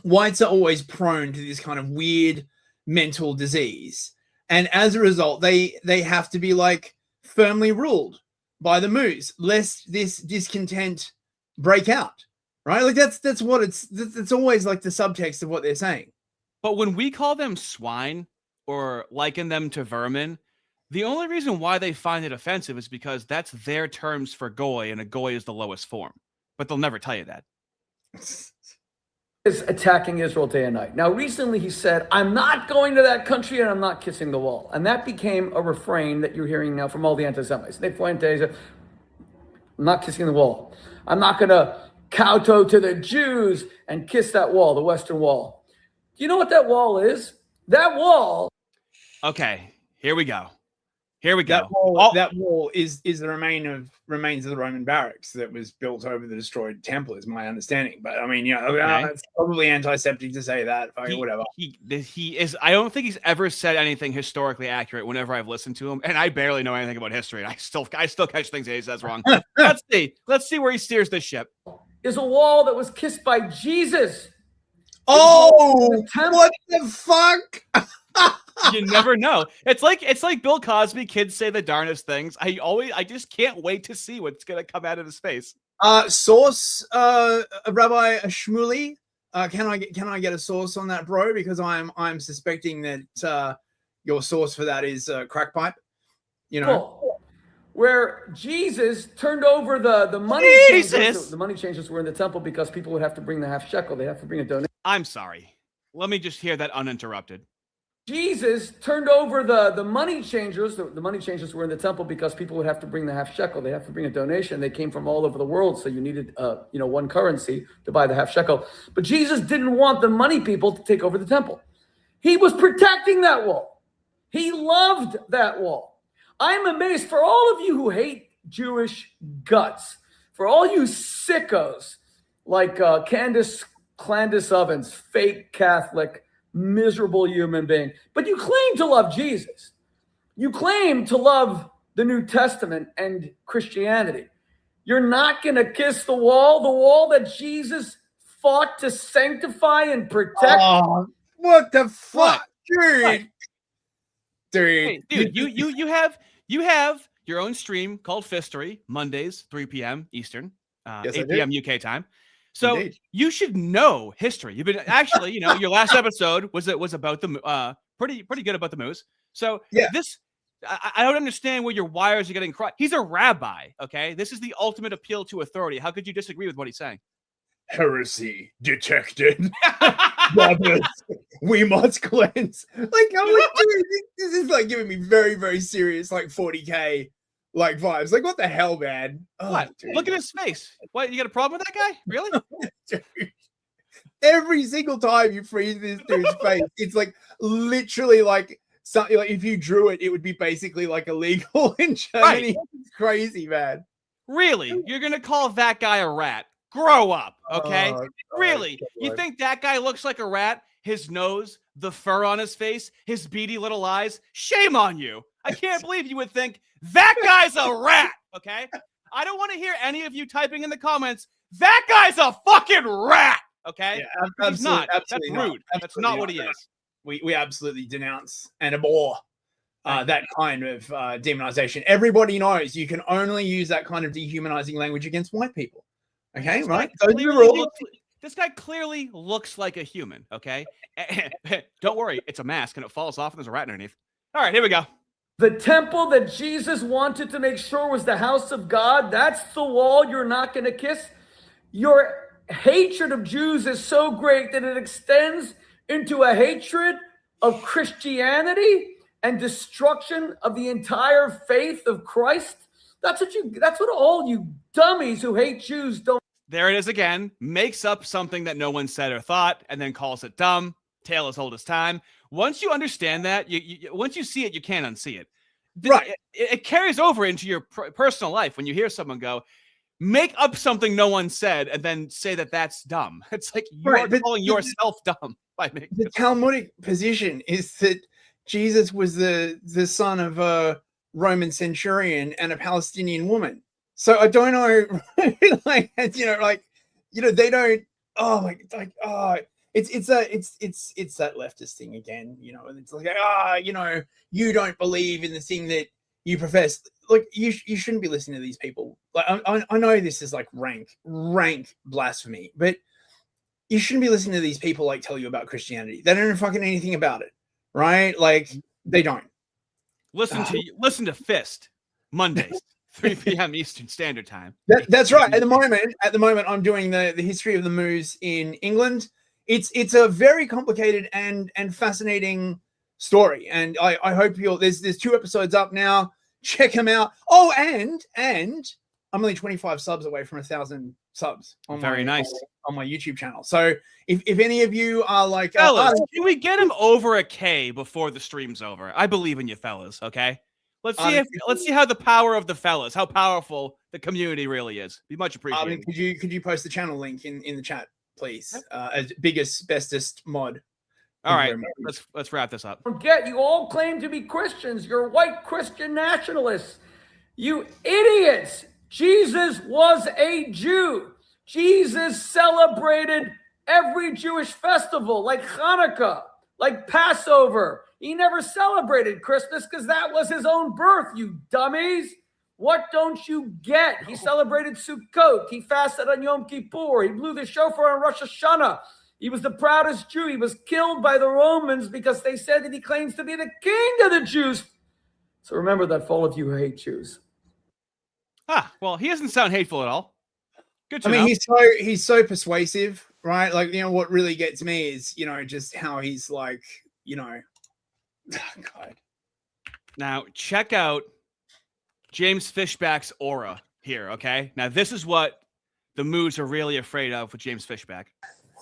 whites are always prone to this kind of weird mental disease. And as a result, they have to be like firmly ruled by the moose, lest this discontent break out. Right? Like that's what it's always like the subtext of what they're saying. But when we call them swine or liken them to vermin, the only reason why they find it offensive is because that's their terms for goy, and a goy is the lowest form. But they'll never tell you that. Is attacking Israel day and night. Now, recently he said, I'm not going to that country and I'm not kissing the wall. And that became a refrain that you're hearing now from all the anti-Semites. Fuentes, I'm not kissing the wall. I'm not going to kowtow to the Jews and kiss that wall, the Western Wall. Do you know what that wall is? That wall. Okay, here we go. Here we go. That wall is the remains of the Roman barracks that was built over the destroyed temple, is my understanding. But I mean, it's probably antiseptic to say that. Whatever. He is. I don't think he's ever said anything historically accurate whenever I've listened to him, and I barely know anything about history. I still catch things that he says wrong. Let's see where he steers this ship. Is a wall that was kissed by Jesus. Oh, what the fuck? You never know. It's like Bill Cosby. Kids say the darndest things. I just can't wait to see what's gonna come out of his face. Source, Rabbi Shmuley. Can I get a source on that, bro? Because I'm suspecting that your source for that is crack pipe. You know. Where Jesus turned over the money changers. The money changers were in the temple because people would have to bring the half shekel. They have to bring a donation. I'm sorry. Let me just hear that uninterrupted. Jesus turned over the money changers. The money changers were in the temple because people would have to bring the half shekel. They have to bring a donation. They came from all over the world, so you needed one currency to buy the half shekel. But Jesus didn't want the money people to take over the temple. He was protecting that wall. He loved that wall. I'm amazed for all of you who hate Jewish guts, for all you sickos like Candace Ovens, fake Catholic, miserable human being. But you claim to love Jesus. You claim to love the New Testament and Christianity. You're not going to kiss the wall that Jesus fought to sanctify and protect. Oh, what the fuck, dude? What? Dude, you have your own stream called Fistory, Mondays, 3 p.m. Eastern, 8 p.m. UK time. So Indeed. You should know history. You've been actually, your last episode was about the pretty good about the moose. So yeah, I don't understand where your wires are getting crossed. He's a rabbi, okay? This is the ultimate appeal to authority. How could you disagree with what he's saying? Heresy detected. Brothers, we must cleanse. Like, I'm like, dude, this is like giving me very, very serious, like 40K like vibes. Like, what the hell, man? What? Look at his face. What? You got a problem with that guy? Really? Dude, every single time you freeze this dude's face, it's like literally like something. Like if you drew it, it would be basically like illegal in Germany. Right. It's crazy, man. Really? You're gonna call that guy a rat? Grow up, okay? Oh, really? God. You think that guy looks like a rat? His nose, the fur on his face, his beady little eyes? Shame on you. I can't believe you would think that guy's a rat, okay? I don't want to hear any of you typing in the comments, that guy's a fucking rat, okay? Yeah, he's not. That's rude. Absolutely That's not what he is. We absolutely denounce and abhor that kind of demonization. Everybody knows you can only use that kind of dehumanizing language against white people. Okay, this right? This guy clearly looks like a human, okay? Don't worry, it's a mask and it falls off and there's a rat underneath. All right, here we go. The temple that Jesus wanted to make sure was the house of God, that's the wall you're not going to kiss. Your hatred of Jews is so great that it extends into a hatred of Christianity and destruction of the entire faith of Christ. That's what all you dummies who hate Jews don't. There it is again. Makes up something that no one said or thought and then calls it dumb. Tale as old as time. Once you understand that, once you see it, you can't unsee it. Right. It carries over into your personal life when you hear someone go, make up something no one said and then say that that's dumb. It's like you're calling yourself dumb. By making the Talmudic position is that Jesus was the son of a Roman centurion and a Palestinian woman. So I don't know, they don't. Oh my, it's that leftist thing again. And it's like, you don't believe in the thing that you profess. look, you shouldn't be listening to these people. Like, I know this is like rank blasphemy, but you shouldn't be listening to these people like tell you about Christianity. They don't know fucking anything about it, right? Like, they don't. Listen to Fist Mondays, 3 p.m. Eastern Standard Time. That's right. At the moment, I'm doing the history of the moves in England. It's a very complicated and fascinating story, and I hope there's 2 episodes up now. Check them out. Oh, and I'm only 25 subs away from 1,000 subs on my YouTube channel. So if any of you are like, fellas, can we get him over a K before the stream's over? I believe in you, fellas. Okay, let's see how the power of the fellas, how powerful the community really is. Be much appreciated. Could you post the channel link in the chat, please? As biggest, bestest mod. All right, let's wrap this up. Forget, you all claim to be Christians. You're white Christian nationalists. You idiots. Jesus was a Jew. Jesus celebrated every Jewish festival, like Hanukkah, like Passover. He never celebrated Christmas because that was his own birth, you dummies. What don't you get? He celebrated Sukkot. He fasted on Yom Kippur. He blew the shofar on Rosh Hashanah. He was the proudest Jew. He was killed by the Romans because they said that he claims to be the king of the Jews. So remember that for all of you who hate Jews. Well, he doesn't sound hateful at all. Good to know. I mean, he's so persuasive, right? Like, what really gets me is, just how he's like, God. Now, check out James Fishbach's aura here, okay? Now, this is what the moves are really afraid of with James Fishbach.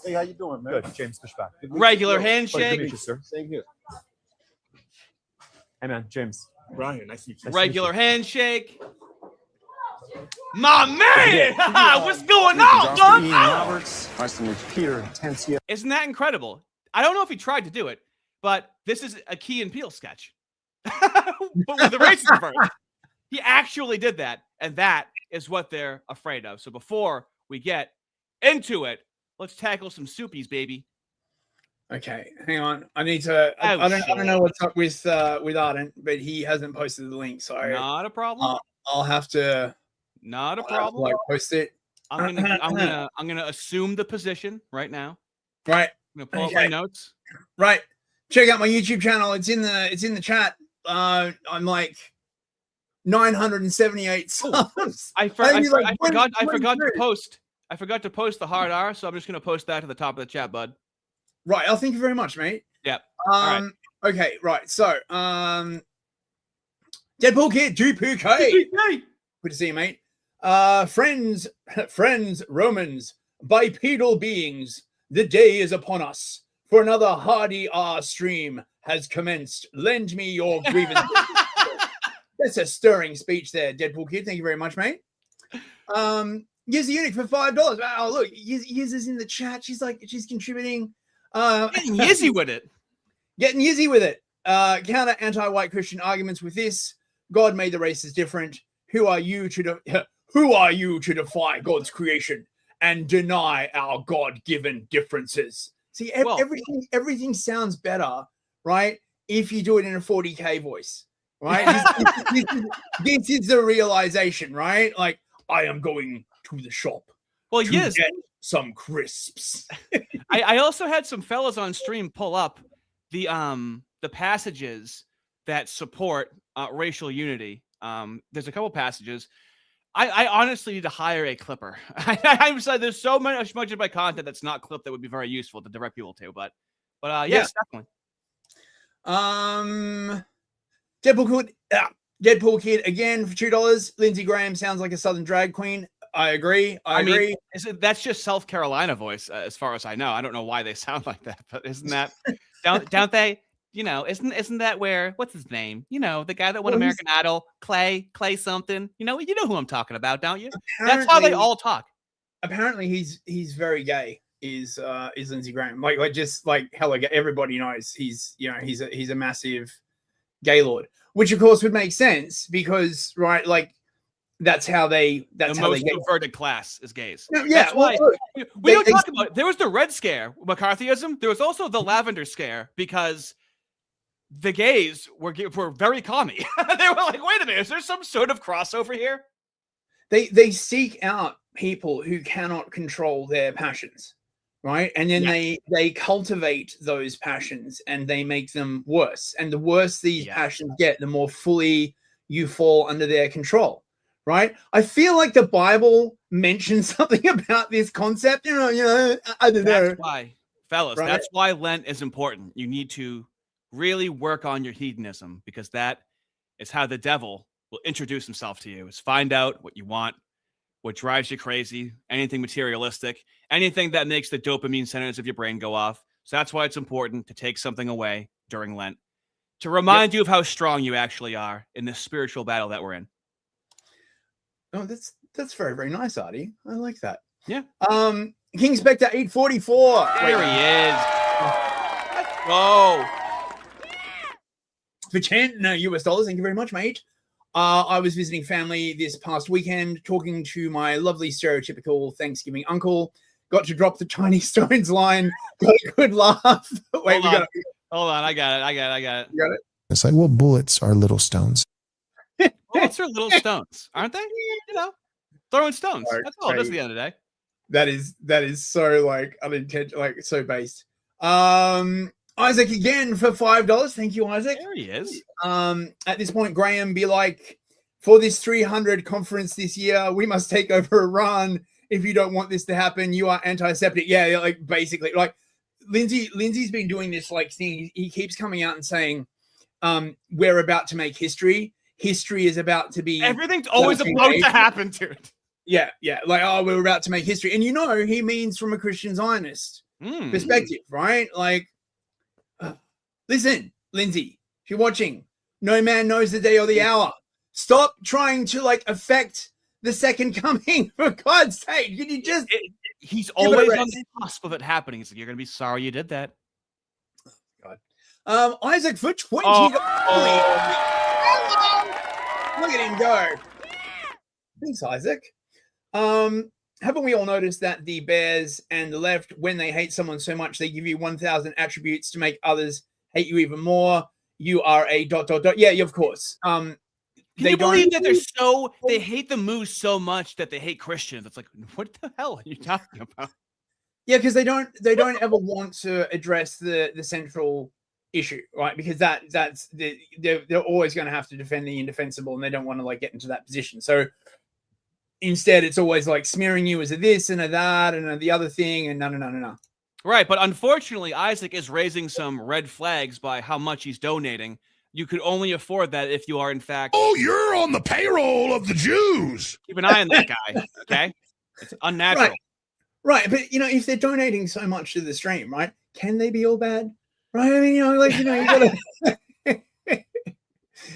Hey, how you doing, man? Good, James Fishbach. Regular handshake. Good to meet you, sir. Same here. Hey, man, James. Brian, nice to meet you. Regular handshake. My man! What's going on, Doug? Roberts. Nice to meet you. Peter Tensia. Isn't that incredible? I don't know if he tried to do it, but this is a Key and Peele sketch. But with the racist version. He actually did that, and that is what they're afraid of. So before we get into it, let's tackle some soupies, baby. Okay, hang on. I need to. I don't know what's up with Arden, but he hasn't posted the link, so not a problem. I'll have to. Not a problem. Post it. I'm gonna assume the position right now. Right. I'm gonna pull up my notes. Right. Check out my YouTube channel. It's in the chat. I'm like 978 subs. I forgot to post. I forgot to post the hard R, so I'm just gonna post that to the top of the chat, bud. Right. Oh, thank you very much, mate. Yep. Okay. Right. So, Deadpool Kid, GPK. Good to see you, mate. Friends, Romans, bipedal beings, the day is upon us. For another Hardy R stream has commenced. Lend me your grievances. That's a stirring speech there, Deadpool Kid. Thank you very much, mate. Yiz the Eunuch for $5. Oh, look, Yiz is in the chat. She's contributing. Getting yizzy with it. Getting yizzy with it. Counter anti-white Christian arguments with this. God made the races different. Who are you to defy God's creation and deny our God-given differences? See, everything sounds better, right? If you do it in a 40K voice, right? This is the realization, right? Like, I am going to the shop. Well, to yes. Get some crisps. I also had some fellas on stream pull up the passages that support racial unity. There's a couple passages. I honestly need to hire a clipper. I'm sorry, there's so much of my content that's not clipped that would be very useful to direct people to. But yes, definitely. Deadpool Kid again for $2. Lindsey Graham sounds like a Southern drag queen. I agree. I agree. That's just South Carolina voice, as far as I know. I don't know why they sound like that, but isn't that don't they? Isn't that where, what's his name? The guy that won American Idol, Clay something. You know who I'm talking about, don't you? That's how they all talk. Apparently, he's very gay. Is Lindsey Graham like just like hella gay? Everybody knows he's a massive gay lord, which of course would make sense because that's how they get perverted class is gays. Yeah, that's why we don't talk about it. There was the Red Scare, McCarthyism. There was also the Lavender Scare because the gays were very commie. They were like, wait a minute, is there some sort of crossover here? They seek out people who cannot control their passions, right? And then they cultivate those passions and they make them worse. And the worse these passions get, the more fully you fall under their control, right? I feel like the Bible mentions something about this concept. I don't know. That's why, fellas, Right? that's why Lent is important. You need to really work on your hedonism, because that is how the devil will introduce himself to you, is find out what you want, what drives you crazy, anything materialistic, anything that makes the dopamine centers of your brain go off. So that's why it's important to take something away during Lent, to remind you of how strong you actually are in this spiritual battle that we're in. Oh, that's very, very nice, Artie. I like that. Yeah. King Spectre 844. There he is. Let's go. For 10 US dollars, thank you very much, mate. I was visiting family this past weekend, talking to my lovely stereotypical Thanksgiving uncle. Got to drop the Chinese stones line. Got a good laugh. Wait, Hold on. I got it. You got it? It's like, well, bullets are little stones. Bullets are little stones, aren't they? Throwing stones. That's all it is at the end of the day. That is so like unintentional, like so based. Isaac again for $5. Thank you, Isaac. There he is. At this point, Graham, be like, for this 300 conference this year, we must take over Iran. If you don't want this to happen, you are anti-septic. Yeah, like basically, like Lindsay's been doing this like thing. He keeps coming out and saying, we're about to make history. History is about to be. Everything's always about to happen to it. Yeah. Like, oh, we're about to make history. And he means from a Christian Zionist perspective, right? Like, listen, Lindsay, if you're watching, no man knows the day or the hour. Stop trying to like affect the second coming, for God's sake. Can you just he's always on the cusp of it happening. He's like, you're gonna be sorry you did that. God. Isaac for 20. Look at him go. Thanks, Isaac. Haven't we all noticed that the bears and the left, when they hate someone so much, they give you 1,000 attributes to make others hate you even more? You are a ... Yeah, of course. Can you believe that they hate the moose so much that they hate Christians? It's like, what the hell are you talking about? Yeah, because they don't ever want to address the central issue, right? Because they're always going to have to defend the indefensible, and they don't want to like get into that position. So instead, it's always like smearing you as a this and a that and a the other thing, and no. Right, but unfortunately, Isaac is raising some red flags by how much he's donating. You could only afford that if you are, in fact... Oh, you're on the payroll of the Jews. Keep an eye on that guy, okay? It's unnatural. Right, but, if they're donating so much to the stream, right, can they be all bad? Right? I mean, you gotta...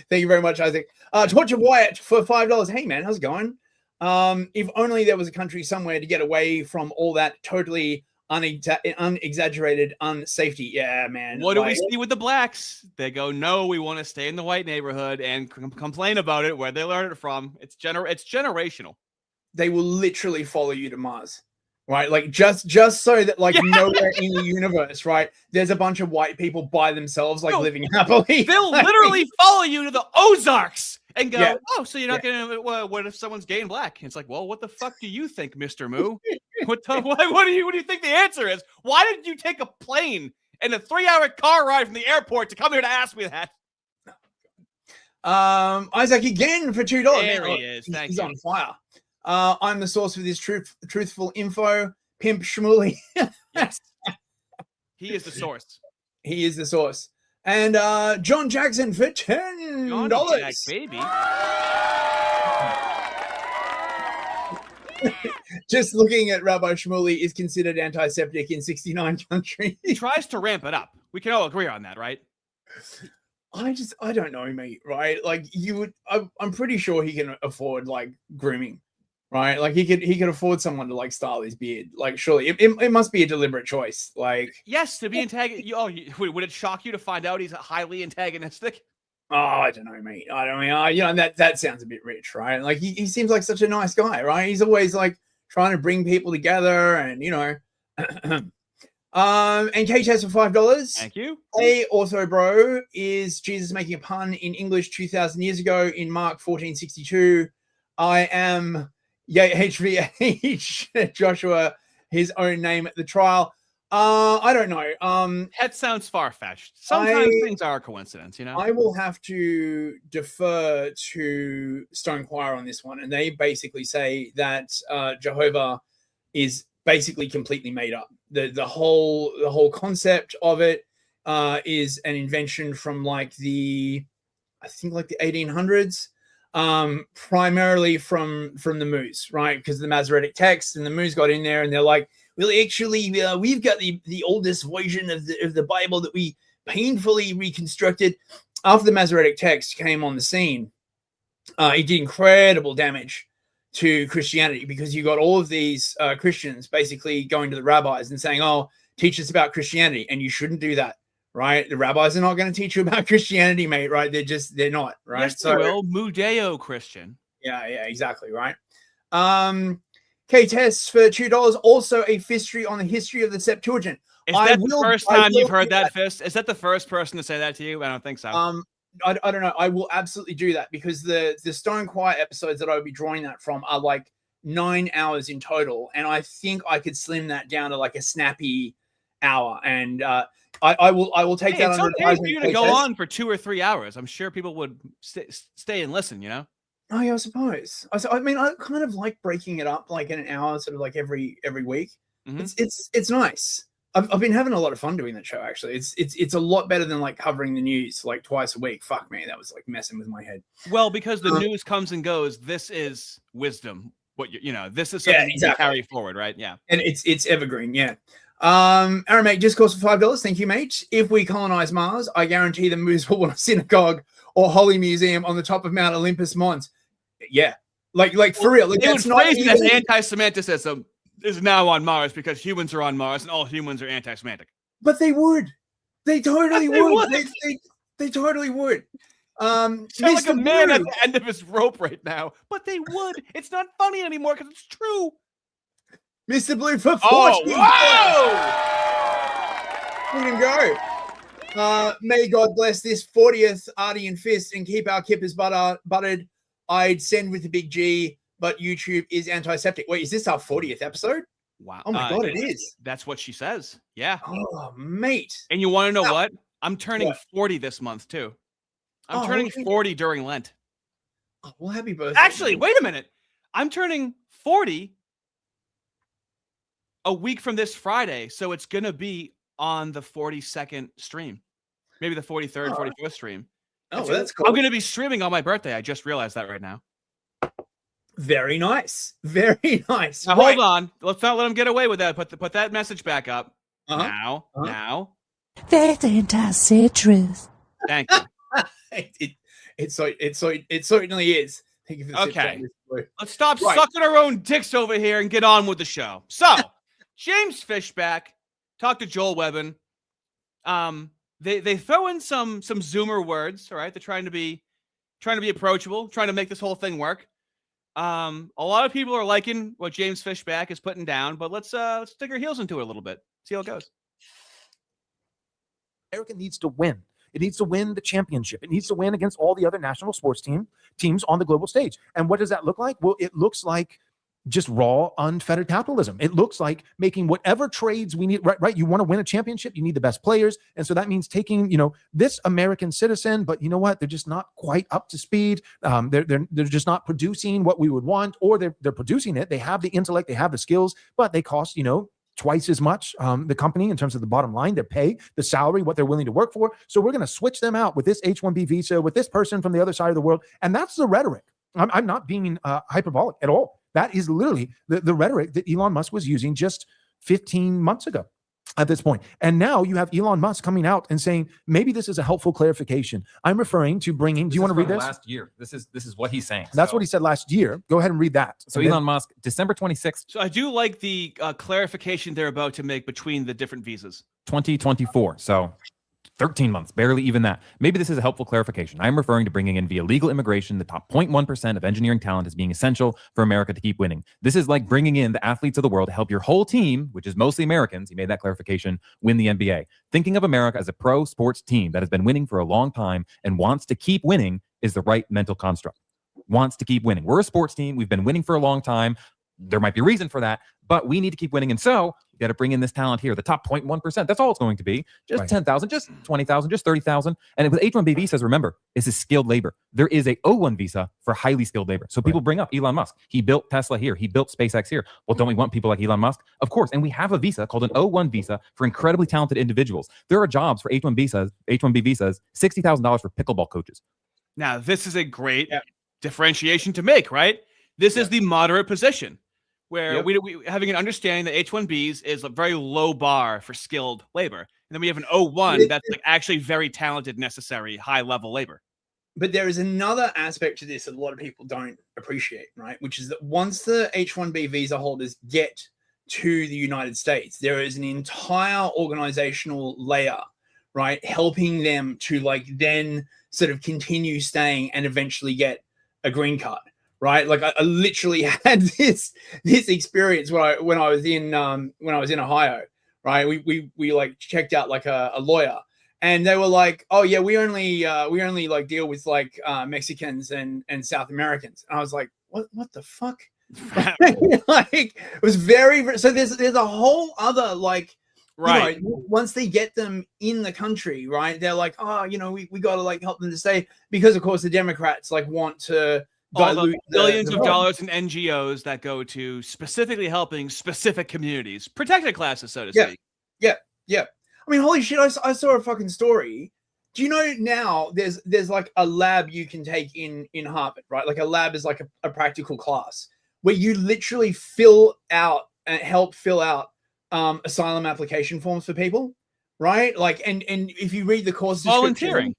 Thank you very much, Isaac. Torture Wyatt for $5. Hey, man, how's it going? If only there was a country somewhere to get away from all that totally unexaggerated unsafety. Yeah, man. What do we see with the blacks? They go, no, we want to stay in the white neighborhood and complain about it, where they learn it from. It's generational. They will literally follow you to Mars, right? Like just so that like nowhere in the universe, right? There's a bunch of white people by themselves, like living happily. They'll literally follow you to the Ozarks and go, oh, so you're not gonna? What if someone's gay and black? And it's like, well, what the fuck do you think, Mr. Moo? What do you think the answer is? Why did you take a plane and a 3-hour car ride from the airport to come here to ask me that? Isaac again for $2. There he is. He's on fire. I'm the source for this truthful info. Pimp Shmuley. Yes, he is the source. He is the source. And John Jackson for $10. Jack, baby. Just looking at Rabbi Shmuley is considered antiseptic in 69 countries. He tries to ramp it up. We can all agree on that, right? I don't know, mate. Right? Like I'm pretty sure he can afford like grooming, right? Like he could afford someone to like style his beard. Like surely it must be a deliberate choice. Like yes, to be antagonistic. Would it shock you to find out he's highly antagonistic? Oh, I don't know, mate. I don't mean, that sounds a bit rich, right? Like he seems like such a nice guy, right? He's always like trying to bring people together, and And K-Test for $5. Thank you. Hey, Ortho Bro, is Jesus making a pun in English 2,000 years ago in Mark 1462? I am HVH Joshua, his own name at the trial. I don't know. That sounds far-fetched. Sometimes things are a coincidence, you know? I will have to defer to Stone Choir on this one. And they basically say that Jehovah is basically completely made up. The whole concept of it is an invention from like the 1800s, primarily from the Moors, right? Because the Masoretic text and the Moors got in there and they're like, well, actually, we've got the oldest version of the Bible that we painfully reconstructed. After the Masoretic text came on the scene, it did incredible damage to Christianity, because you got all of these Christians basically going to the rabbis and saying, oh, teach us about Christianity. And you shouldn't do that, right? The rabbis are not going to teach you about Christianity, mate, right? They're not, right? Yes, they will. Mudeo-Christian. Yeah, exactly, right? K-Tests for $2. Also a history on the history of the Septuagint. Is that the first time you've heard that, Fist? Is that the first person to say that to you? I don't think so. I don't know. I will absolutely do that, because the Stone Choir episodes that I would be drawing that from are like 9 hours in total, and I think I could slim that down to like a snappy hour. And I will take that under advisement. It's okay for you to go on for 2 or 3 hours. I'm sure people would stay and listen. You know. Oh yeah, I suppose. I mean, I kind of like breaking it up like in an hour, sort of like every week. Mm-hmm. It's nice. I've been having a lot of fun doing that show, actually. It's a lot better than like covering the news like twice a week. Fuck me, that was like messing with my head. Well, because the news comes and goes, this is wisdom. What you know, this is something you can carry forward, right? Yeah, and it's evergreen. Yeah. Aaron, mate, just cost for $5. Thank you, mate. If we colonize Mars, I guarantee the Moose will want a synagogue or holy museum on the top of Mount Olympus Mons. Yeah, like for real. Like, that's not even as anti-Semitism is now on Mars, because humans are on Mars and all humans are anti-Semitic. But they would. They totally would. They totally would. Sound like a man at the end of his rope right now. But they would. It's not funny anymore because it's true. Mr. Blue for $14. Let him go. May God bless this 40th Artie and Fist and keep our kippers buttered. I'd send with the big G, but YouTube is antiseptic. Wait, is this our 40th episode? Wow. Oh my God, it is. That's what she says. Yeah. Oh, mate. And you want to know what? I'm turning 40 this month too. I'm turning 40 during Lent. Oh, well, happy birthday. Actually, wait a minute. I'm turning 40 a week from this Friday, so it's going to be on the 42nd stream. Maybe the 43rd, 44th stream. Oh, well, that's cool. I'm going to be streaming on my birthday. I just realized that right now. Very nice. Very nice. Now, hold on. Let's not let him get away with that. Put that message back up. Now. That anti truth. Thank you. It certainly is. Thank you for the okay. Let's stop sucking our own dicks over here and get on with the show. So, James Fishbach talked to Joel Webbin. They throw in some Zoomer words. All right, they're trying to be approachable, trying to make this whole thing work. A lot of people are liking what James Fishbach is putting down, but let's stick our heels into it a little bit. See how it goes. America needs to win. It needs to win the championship. It needs to win against all the other national sports teams on the global stage. And what does that look like? Well, it looks like just raw, unfettered capitalism. It looks like making whatever trades we need, right? You want to win a championship, you need the best players. And so that means taking, this American citizen, but you know what? They're just not quite up to speed. They're just not producing what we would want, or they're producing it. They have the intellect, they have the skills, but they cost, twice as much, the company in terms of the bottom line, their pay, the salary, what they're willing to work for. So we're going to switch them out with this H-1B visa, with this person from the other side of the world. And that's the rhetoric. I'm not being hyperbolic at all. That is literally the rhetoric that Elon Musk was using just 15 months ago at this point. And now you have Elon Musk coming out and saying, maybe this is a helpful clarification. I'm referring to bringing, do you want to read this? Last year. This is what he's saying. That's what he said last year. Go ahead and read that. So Elon Musk, December 26th. So I do like the clarification they're about to make between the different visas. 2024. So 13 months, barely even that. Maybe this is a helpful clarification. I'm referring to bringing in via legal immigration the top 0.1% of engineering talent as being essential for America to keep winning. This is like bringing in the athletes of the world to help your whole team, which is mostly Americans, he made that clarification, win the NBA. Thinking of America as a pro sports team that has been winning for a long time and wants to keep winning is the right mental construct. Wants to keep winning. We're a sports team. We've been winning for a long time. There might be a reason for that, but we need to keep winning. And so you got to bring in this talent here, the top 0.1%. That's all it's going to be. Just 10,000, just 20,000, just 30,000. And with H-1B visas, remember, this is skilled labor. There is a O-1 visa for highly skilled labor. So people bring up Elon Musk. He built Tesla here. He built SpaceX here. Well, don't we want people like Elon Musk? Of course. And we have a visa called an O-1 visa for incredibly talented individuals. There are jobs for H-1B visas, $60,000 for pickleball coaches. Now, this is a great differentiation to make, right? This is the moderate position, where we having an understanding that H-1Bs is a very low bar for skilled labor. And then we have an O-1 that's like actually very talented, necessary, high-level labor. But there is another aspect to this that a lot of people don't appreciate, right? Which is that once the H-1B visa holders get to the United States, there is an entire organizational layer, right? Helping them to like then sort of continue staying and eventually get a green card. Right, like I literally had this experience when I was in Ohio. Right, we like checked out like a lawyer, and they were like, "Oh yeah, we only like deal with like Mexicans and South Americans." And I was like, "What the fuck?" Like it was very so. There's a whole other like. Right. You know, once they get them in the country, right, they're like, "Oh, you know, we got to like help them to stay," because of course the Democrats like want to. All the billions of dollars in NGOs that go to specifically helping specific communities, protected classes, so to speak. Yeah. I mean, holy shit! I saw a fucking story. Do you know now there's like a lab you can take in Harvard, right? Like a lab is like a practical class where you literally fill out and help fill out asylum application forms for people, right? Like, and if you read the course volunteering.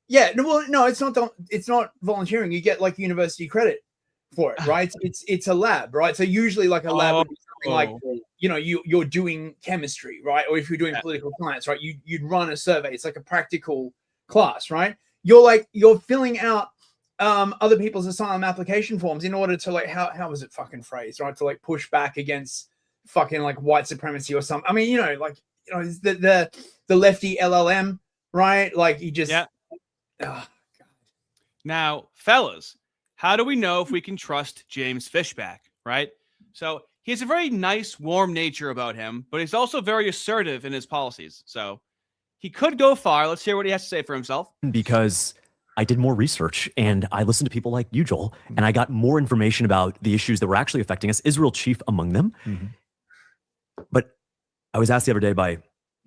Yeah, no, it's not volunteering. You get like university credit for it, right? It's a lab, right? So usually like a lab would be something like, you know, you're doing chemistry, right? Or if you're doing political science, right? You'd run a survey. It's like a practical class, right? You're filling out other people's asylum application forms in order to like how was it fucking phrased, right? To like push back against fucking like white supremacy or something. I mean, you know, like the lefty LLM, right? Like you just Oh, God. Now, fellas, how do we know if we can trust James Fishbach, right? So he has a very nice, warm nature about him, but he's also very assertive in his policies. So he could go far. Let's hear what he has to say for himself. Because I did more research and I listened to people like you, Joel, and I got more information about the issues that were actually affecting us, Israel chief among them. But I was asked the other day by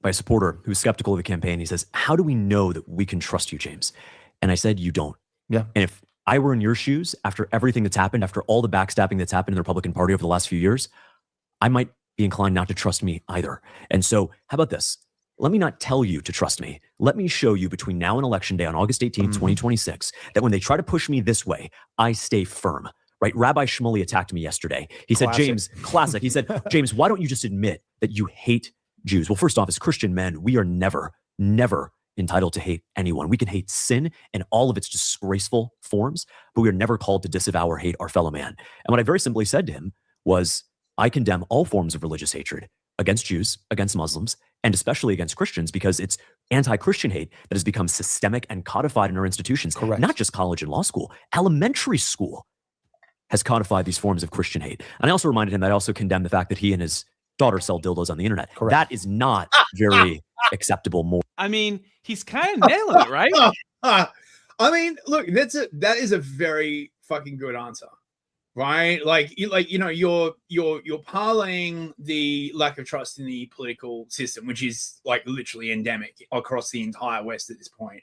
a supporter who was skeptical of the campaign. He says, "How do we know that we can trust you, James?" And I said, "You don't." Yeah. And if I were in your shoes after everything that's happened, after all the backstabbing that's happened in the Republican Party over the last few years, I might be inclined not to trust me either. And so how about this? Let me not tell you to trust me. Let me show you between now and Election Day on August 18th, 2026, that when they try to push me this way, I stay firm. Right? Rabbi Shmuley attacked me yesterday. He said, "James," classic. He said, "James, why don't you just admit that you hate Jews?" Well, first off, as Christian men, we are never entitled to hate anyone. We can hate sin and all of its disgraceful forms, but we are never called to disavow or hate our fellow man. And what I very simply said to him was, I condemn all forms of religious hatred against Jews, against Muslims, and especially against Christians, because it's anti-Christian hate that has become systemic and codified in our institutions. Correct. Not just college and law school, elementary school has codified these forms of Christian hate. And I also reminded him that I also condemn the fact that he and his daughter sell dildos on the internet. Correct. That is not very acceptable. I mean, he's kind of nailing it, right? I mean, look, that is a very fucking good answer, right? Like you know, you're parlaying the lack of trust in the political system, which is like literally endemic across the entire West at this point.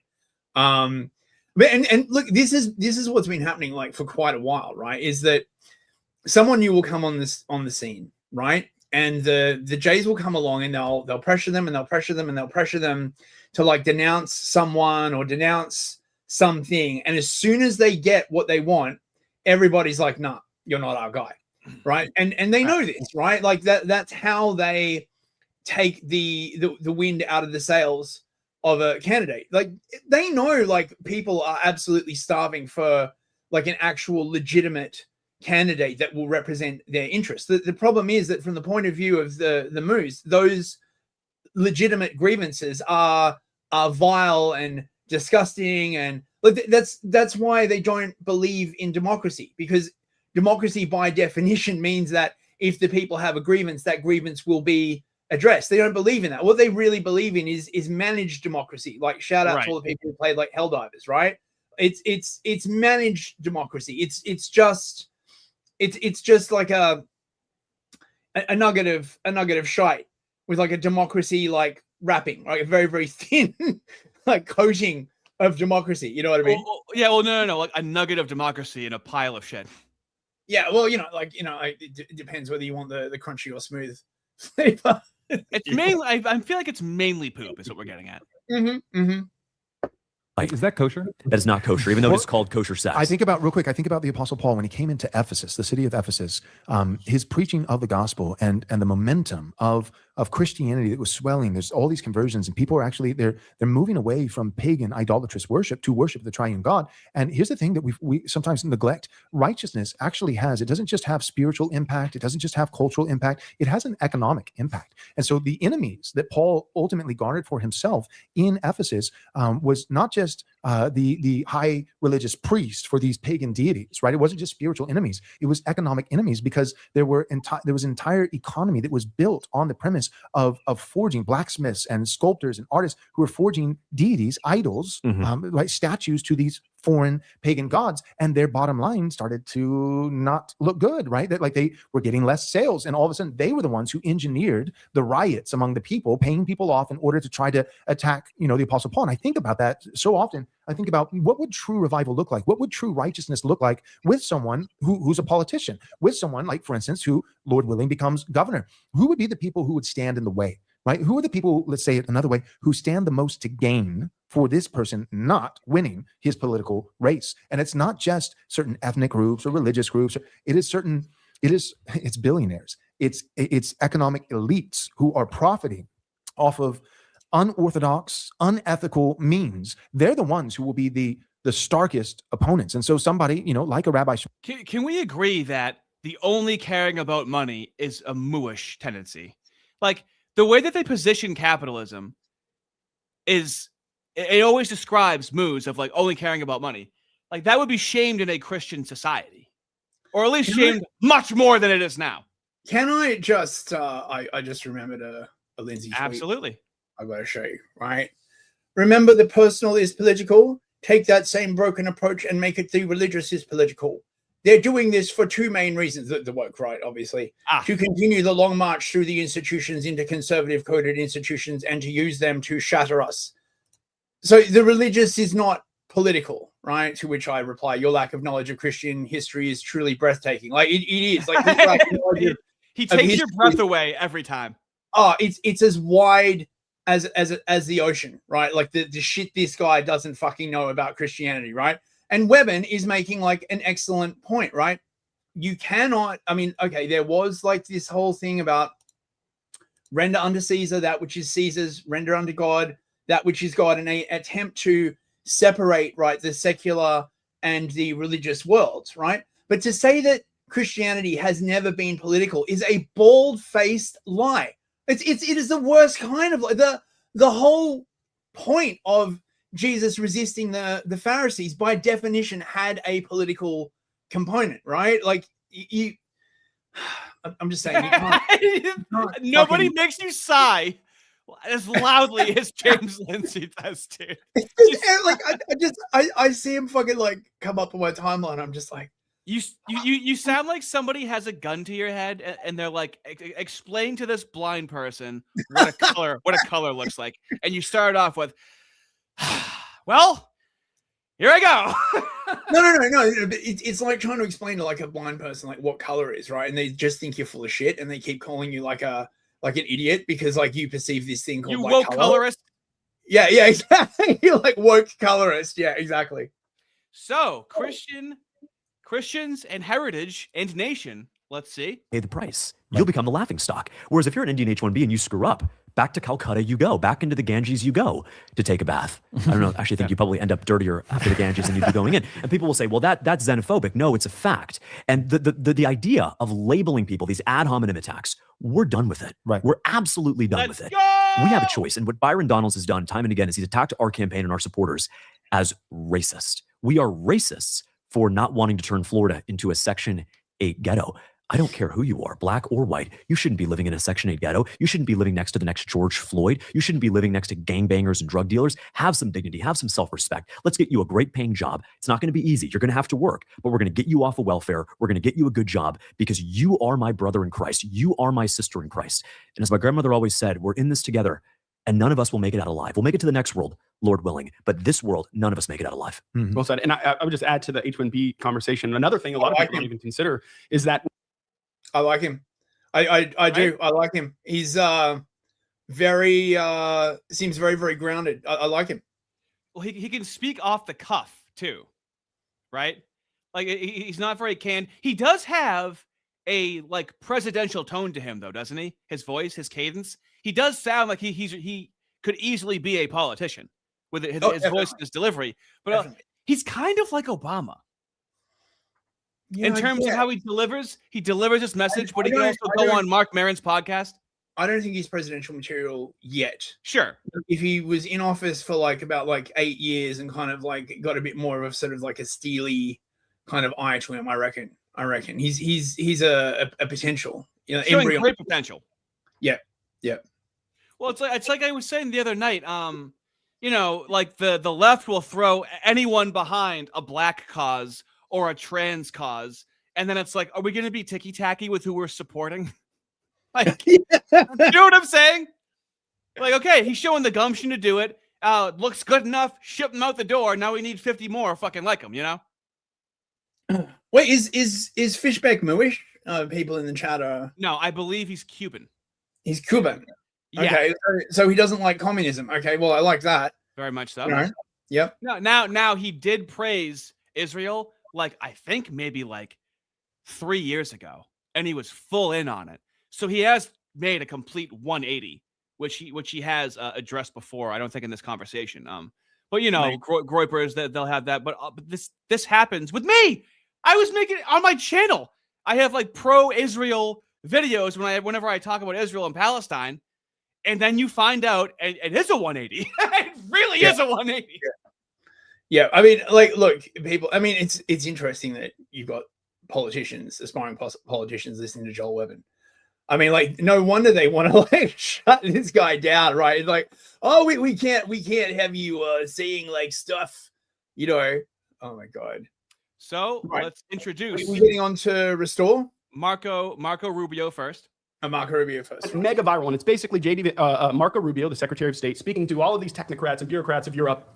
But and look, this is what's been happening like for quite a while, right? Is that someone new will come on the scene, right? And the Jays will come along and they'll pressure them and they'll pressure them and they'll pressure them to like denounce someone or denounce something. And as soon as they get what they want, everybody's like, "Nah, you're not our guy," right? And they know this, right? Like that's how they take the wind out of the sails of a candidate. Like they know like people are absolutely starving for like an actual legitimate candidate that will represent their interests. The problem is that from the point of view of the Moos, those legitimate grievances are vile and disgusting, and like that's why they don't believe in democracy, because democracy by definition means that if the people have a grievance, that grievance will be addressed. They don't believe in that. What they really believe in is managed democracy. Like shout out to all the people who played like Helldivers, right? It's managed democracy. It's just like a nugget of shite with like a democracy like wrapping, like a very, very thin like coating of democracy. You know what I mean? Well, no, like a nugget of democracy in a pile of shit. Yeah, well, it depends whether you want the crunchy or smooth flavor. It's mainly, I feel like it's mainly poop is what we're getting at. Like, is that kosher? That is not kosher, even though it's called kosher sex. I think about the Apostle Paul when he came into Ephesus, the city of Ephesus, his preaching of the gospel and the momentum of Christianity that was swelling. There's all these conversions, and people are actually they're moving away from pagan idolatrous worship to worship the triune God. And here's the thing that we sometimes neglect: righteousness actually it doesn't just have spiritual impact, it doesn't just have cultural impact, it has an economic impact. And so the enemies that Paul ultimately garnered for himself in Ephesus was not just the high religious priest for these pagan deities, right? It wasn't just spiritual enemies; it was economic enemies, because there was an entire economy that was built on the premise of forging blacksmiths and sculptors and artists who were forging deities, idols, like statues to these foreign pagan gods, and their bottom line started to not look good, right? That like they were getting less sales, and all of a sudden they were the ones who engineered the riots among the people, paying people off in order to try to attack, the Apostle Paul. And I think about that so often. I think about what would true revival look like? What would true righteousness look like with someone who's a politician, with someone like, for instance, who, Lord willing, becomes governor? Who would be the people who would stand in the way? Right? Who are the people, let's say it another way, who stand the most to gain for this person not winning his political race? And it's not just certain ethnic groups or religious groups. It's billionaires. It's economic elites who are profiting off of unorthodox, unethical means. They're the ones who will be the starkest opponents. And so somebody, like a rabbi. Can we agree that the only caring about money is a mooish tendency? Like, the way that they position capitalism is, it always describes moves of like only caring about money. Like that would be shamed in a Christian society, or at least shamed much more than it is now. Can I just, I just remembered a Lindsay tweet. Absolutely. I gotta show you, right? Remember, the personal is political. Take that same broken approach and make it the religious is political. They're doing this for two main reasons, the woke right, obviously, to continue the long march through the institutions into conservative coded institutions and to use them to shatter us. So the religious is not political, right? To which I reply, your lack of knowledge of Christian history is truly breathtaking. Like it is. Like he takes your breath away every time. Oh, it's as wide as the ocean, right? Like the shit this guy doesn't fucking know about Christianity, right? And Webben is making like an excellent point, right? You cannot, okay, there was like this whole thing about render unto Caesar that which is Caesar's, render unto God that which is God, and they attempt to separate, right, the secular and the religious worlds, right? But to say that Christianity has never been political is a bald-faced lie. It is the worst kind of like the whole point of Jesus resisting the Pharisees by definition had a political component, right? Like I'm just saying, nobody makes you sigh as loudly as James Lindsay does, dude. I see him fucking like come up on my timeline. I'm just like, you sound like somebody has a gun to your head and they're like, explain to this blind person what a color looks like, and you start off with, well, here I go. No. It's like trying to explain to like a blind person like what color is, right? And they just think you're full of shit, and they keep calling you like an idiot because like you perceive this thing called you like woke color. colorist. Yeah, exactly. You're like woke colorist. Yeah, exactly. So Christians and heritage and nation, Let's see. Pay the price. You'll become the laughing stock. Whereas if you're an Indian H-1B and you screw up, back to Calcutta you go, back into the Ganges you go to take a bath. I don't know. I actually think you probably end up dirtier after the Ganges than you'd be going in. And people will say, well, that's xenophobic. No, it's a fact. And the idea of labeling people, these ad hominem attacks, we're done with it. Right. We're absolutely done with it. We have a choice. And what Byron Donalds has done time and again is he's attacked our campaign and our supporters as racist. We are racists for not wanting to turn Florida into a Section 8 ghetto. I don't care who you are, black or white. You shouldn't be living in a Section 8 ghetto. You shouldn't be living next to the next George Floyd. You shouldn't be living next to gangbangers and drug dealers. Have some dignity, have some self-respect. Let's get you a great paying job. It's not going to be easy. You're going to have to work, but we're going to get you off of welfare. We're going to get you a good job because you are my brother in Christ. You are my sister in Christ. And as my grandmother always said, we're in this together and none of us will make it out alive. We'll make it to the next world, Lord willing. But this world, none of us make it out alive. Well said. And I would just add to the H-1B conversation. Another thing a lot of people don't even consider is that I like him. I do. I like him. He's very seems very, very grounded. I like him. Well, he can speak off the cuff too, right? Like he's not very canned. He does have a like presidential tone to him, though, doesn't he? His voice, his cadence. He does sound like he could easily be a politician with his voice and his delivery. But he's kind of like Obama. Yeah, in terms of how he delivers his message, but he can also go on Mark Maron's podcast. I don't think he's presidential material yet. Sure. If he was in office for about 8 years and kind of like got a bit more of a sort of like a steely kind of eye to him, I reckon he's a potential. Showing great potential. Yeah. Well, it's like I was saying the other night. Like the left will throw anyone behind a black cause or a trans cause, and then it's like, are we going to be ticky tacky with who we're supporting? Like, you know what I'm saying? Like, okay, he's showing the gumption to do it. Looks good enough. Ship him out the door. Now we need 50 more. Fucking like him, you know? Wait, is Fishbach Mooish? People in the chat are. No, I believe he's Cuban. He's Cuban. Yeah. Okay, so he doesn't like communism. Okay, well, I like that. Very much so. Yep. Now he did praise Israel, like I think maybe like 3 years ago, and he was full in on it. So he has made a complete 180, which he has addressed before. I don't think in this conversation. But Groypers that they'll have that. But this happens with me. I was making it on my channel. I have like pro-Israel videos whenever I talk about Israel and Palestine, and then you find out it is a 180. It really is a 180. Yeah, I mean, like, look, people. I mean, it's interesting that you've got politicians, aspiring politicians, listening to Joel Webben. I mean, like, no wonder they want to like shut this guy down, right? It's like, oh, we can't have you saying like stuff, you know. Oh my god. So let's introduce. We're getting on to Restore. Marco Rubio first. Marco Rubio first. Mega viral, and it's basically Marco Rubio, the Secretary of State, speaking to all of these technocrats and bureaucrats of Europe.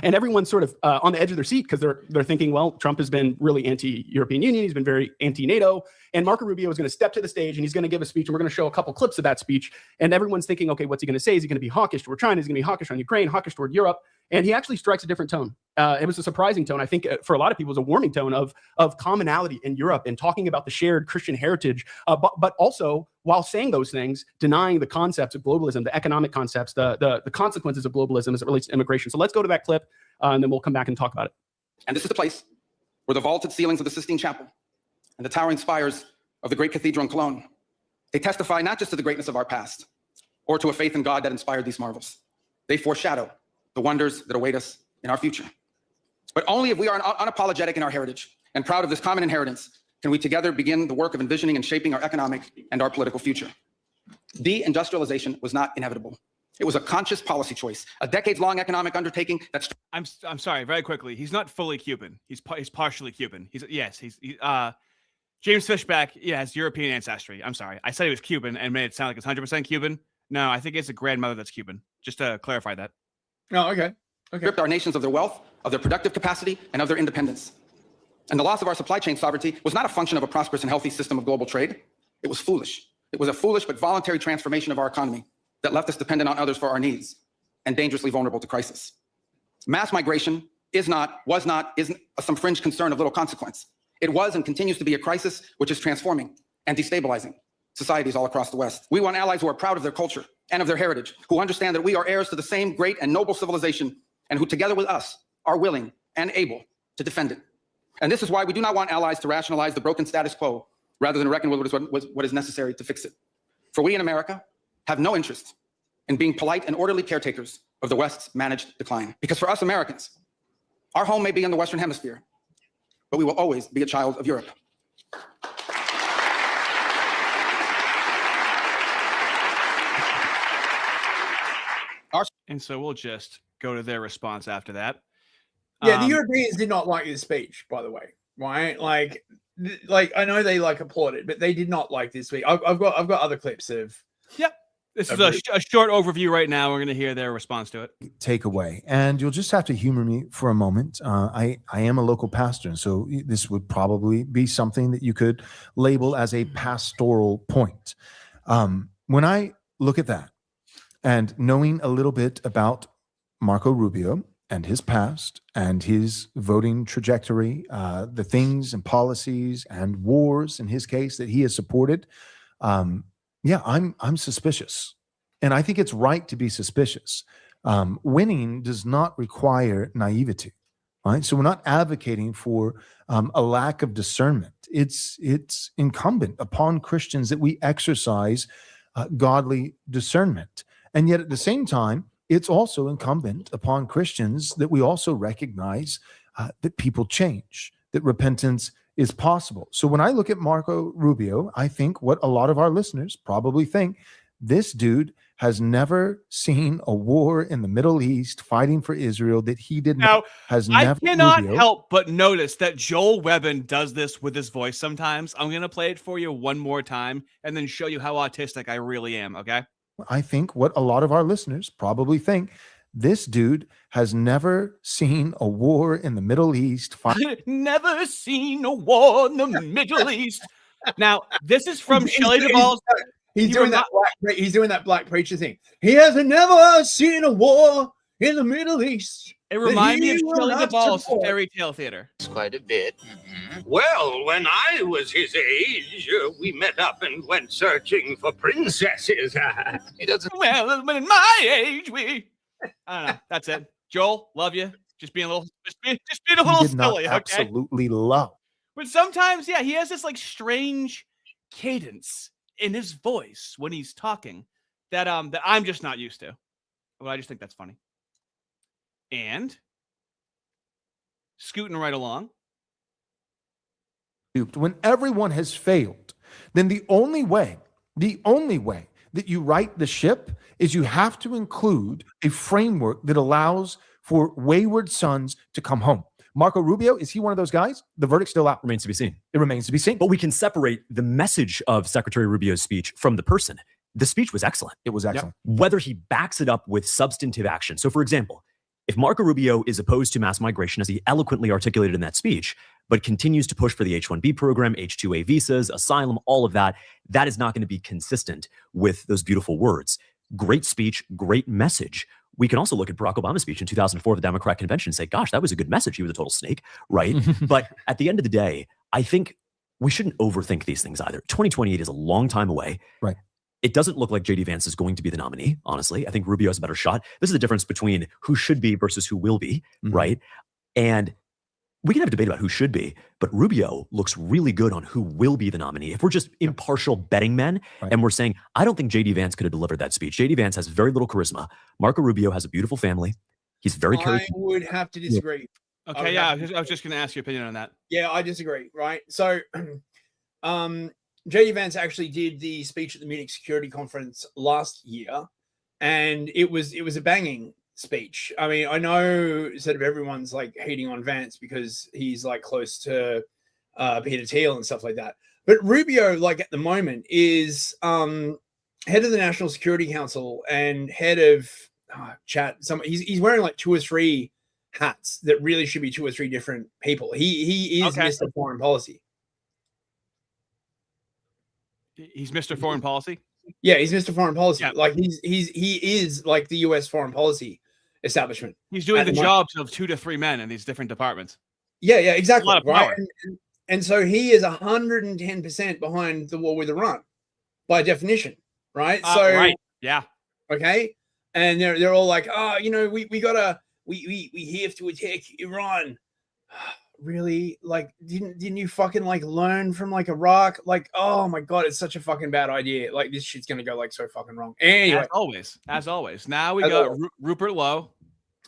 And everyone's sort of on the edge of their seat because they're thinking, well, Trump has been really anti-European Union. He's been very anti-NATO. And Marco Rubio is going to step to the stage and he's going to give a speech. And we're going to show a couple clips of that speech. And everyone's thinking, okay, what's he going to say? Is he going to be hawkish toward China? Is he going to be hawkish on Ukraine, hawkish toward Europe? And he actually strikes a different tone. It was a surprising tone. I think for a lot of people, it was a warming tone of commonality in Europe and talking about the shared Christian heritage, but also while saying those things, denying the concepts of globalism, the economic concepts, the consequences of globalism as it relates to immigration. So let's go to that clip and then we'll come back and talk about it. And this is the place where the vaulted ceilings of the Sistine Chapel and the towering spires of the great cathedral in Cologne, they testify not just to the greatness of our past or to a faith in God that inspired these marvels. They foreshadow the wonders that await us in our future. But only if we are unapologetic in our heritage and proud of this common inheritance can we together begin the work of envisioning and shaping our economic and our political future. Deindustrialization was not inevitable. It was a conscious policy choice, a decades-long economic undertaking that's... I'm sorry, very quickly. He's not fully Cuban. He's partially Cuban. He's James Fishbach, has European ancestry. I'm sorry. I said he was Cuban and made it sound like it's 100% Cuban. No, I think it's a grandmother that's Cuban. Just to clarify that. Oh, okay. Stripped our nations of their wealth, of their productive capacity, and of their independence. And the loss of our supply chain sovereignty was not a function of a prosperous and healthy system of global trade. It was foolish. It was a foolish but voluntary transformation of our economy that left us dependent on others for our needs and dangerously vulnerable to crisis. Mass migration isn't some fringe concern of little consequence. It was and continues to be a crisis which is transforming and destabilizing societies all across the West. We want allies who are proud of their culture and of their heritage, who understand that we are heirs to the same great and noble civilization, and who together with us are willing and able to defend it. And this is why we do not want allies to rationalize the broken status quo rather than reckon with what is necessary to fix it. For we in America have no interest in being polite and orderly caretakers of the West's managed decline. Because for us Americans, our home may be in the Western Hemisphere, but we will always be a child of Europe. And so we'll just go to their response after that. Yeah, the Europeans did not like his speech, by the way, right? Like I know they like applauded, but they did not like this speech. I've got other clips of. Yep, this is a short overview right now. We're going to hear their response to it. Takeaway, and you'll just have to humor me for a moment. I am a local pastor, and so this would probably be something that you could label as a pastoral point. When I look at that, and knowing a little bit about Marco Rubio and his past and his voting trajectory, the things and policies and wars in his case that he has supported, I'm suspicious. And I think it's right to be suspicious. Winning does not require naivety, right? So we're not advocating for a lack of discernment. It's incumbent upon Christians that we exercise godly discernment. And yet at the same time, it's also incumbent upon Christians that we also recognize that people change, that repentance is possible. So when I look at Marco Rubio, I think what a lot of our listeners probably think, this dude has never seen a war in the Middle East fighting for Israel that he did not. I cannot help but notice that Joel Webbin does this with his voice sometimes. I'm going to play it for you one more time and then show you how autistic I really am, okay? I think what a lot of our listeners probably think, this dude has never seen a war in the Middle East. Never seen a war in the Middle East. Now, this is from Shelley Duvall's. He's doing that black preacher thing. He has never seen a war in the Middle East. It reminds me of Shelley Duvall's fairy tale theater. It's quite a bit. Well, when I was his age, we met up and went searching for princesses. He doesn't. Well, in my age, I don't know. That's it. Joel, love you. Just being a little, just being a little silly. Okay? Absolutely love. But sometimes, yeah, he has this like strange cadence in his voice when he's talking that I'm just not used to. But I just think that's funny. And scooting right along. When everyone has failed, then the only way that you right the ship is you have to include a framework that allows for wayward sons to come home. Marco Rubio, is he one of those guys? The verdict's still out. Remains to be seen. It remains to be seen. But we can separate the message of Secretary Rubio's speech from the person. The speech was excellent. It was excellent. Yep. Whether he backs it up with substantive action. So, for example, if Marco Rubio is opposed to mass migration, as he eloquently articulated in that speech, but continues to push for the H-1B program, H-2A visas, asylum, all of that, that is not going to be consistent with those beautiful words. Great speech, great message. We can also look at Barack Obama's speech in 2004 at the Democrat convention and say, gosh, that was a good message. He was a total snake, right? But at the end of the day, I think we shouldn't overthink these things either. 2028 is a long time away. Right. It doesn't look like J.D. Vance is going to be the nominee, honestly. I think Rubio has a better shot. This is the difference between who should be versus who will be, right? And we can have a debate about who should be, but Rubio looks really good on who will be the nominee. If we're just impartial betting men and we're saying, I don't think J.D. Vance could have delivered that speech. J.D. Vance has very little charisma. Marco Rubio has a beautiful family. He's very charismatic. I would have to disagree. Okay, I was just going to ask your opinion on that. Yeah, I disagree, right? So, J.D. Vance actually did the speech at the Munich Security Conference last year, and it was a banging speech. I mean, I know sort of everyone's like hating on Vance because he's like close to Peter Thiel and stuff like that. But Rubio, like at the moment, is head of the National Security Council and head of he's wearing like 2 or 3 hats that really should be 2 or 3 different people. He is Mr. Foreign Policy. He's Mr. Foreign Policy. Yeah, he's Mr. Foreign Policy. Yeah. Like he is like the U.S. foreign policy establishment. He's doing the jobs of 2 to 3 men in these different departments. Yeah, exactly. A lot of power. Right? And so he is 110% behind the war with Iran by definition, right? Right. Yeah. Okay. And they're all like, oh, you know, we have to attack Iran. Really? Like, didn't you fucking like learn from like Iraq? Like, oh my God, it's such a fucking bad idea. Like, this shit's gonna go like so fucking wrong. Anyway. As always. Now we got Rupert Lowe.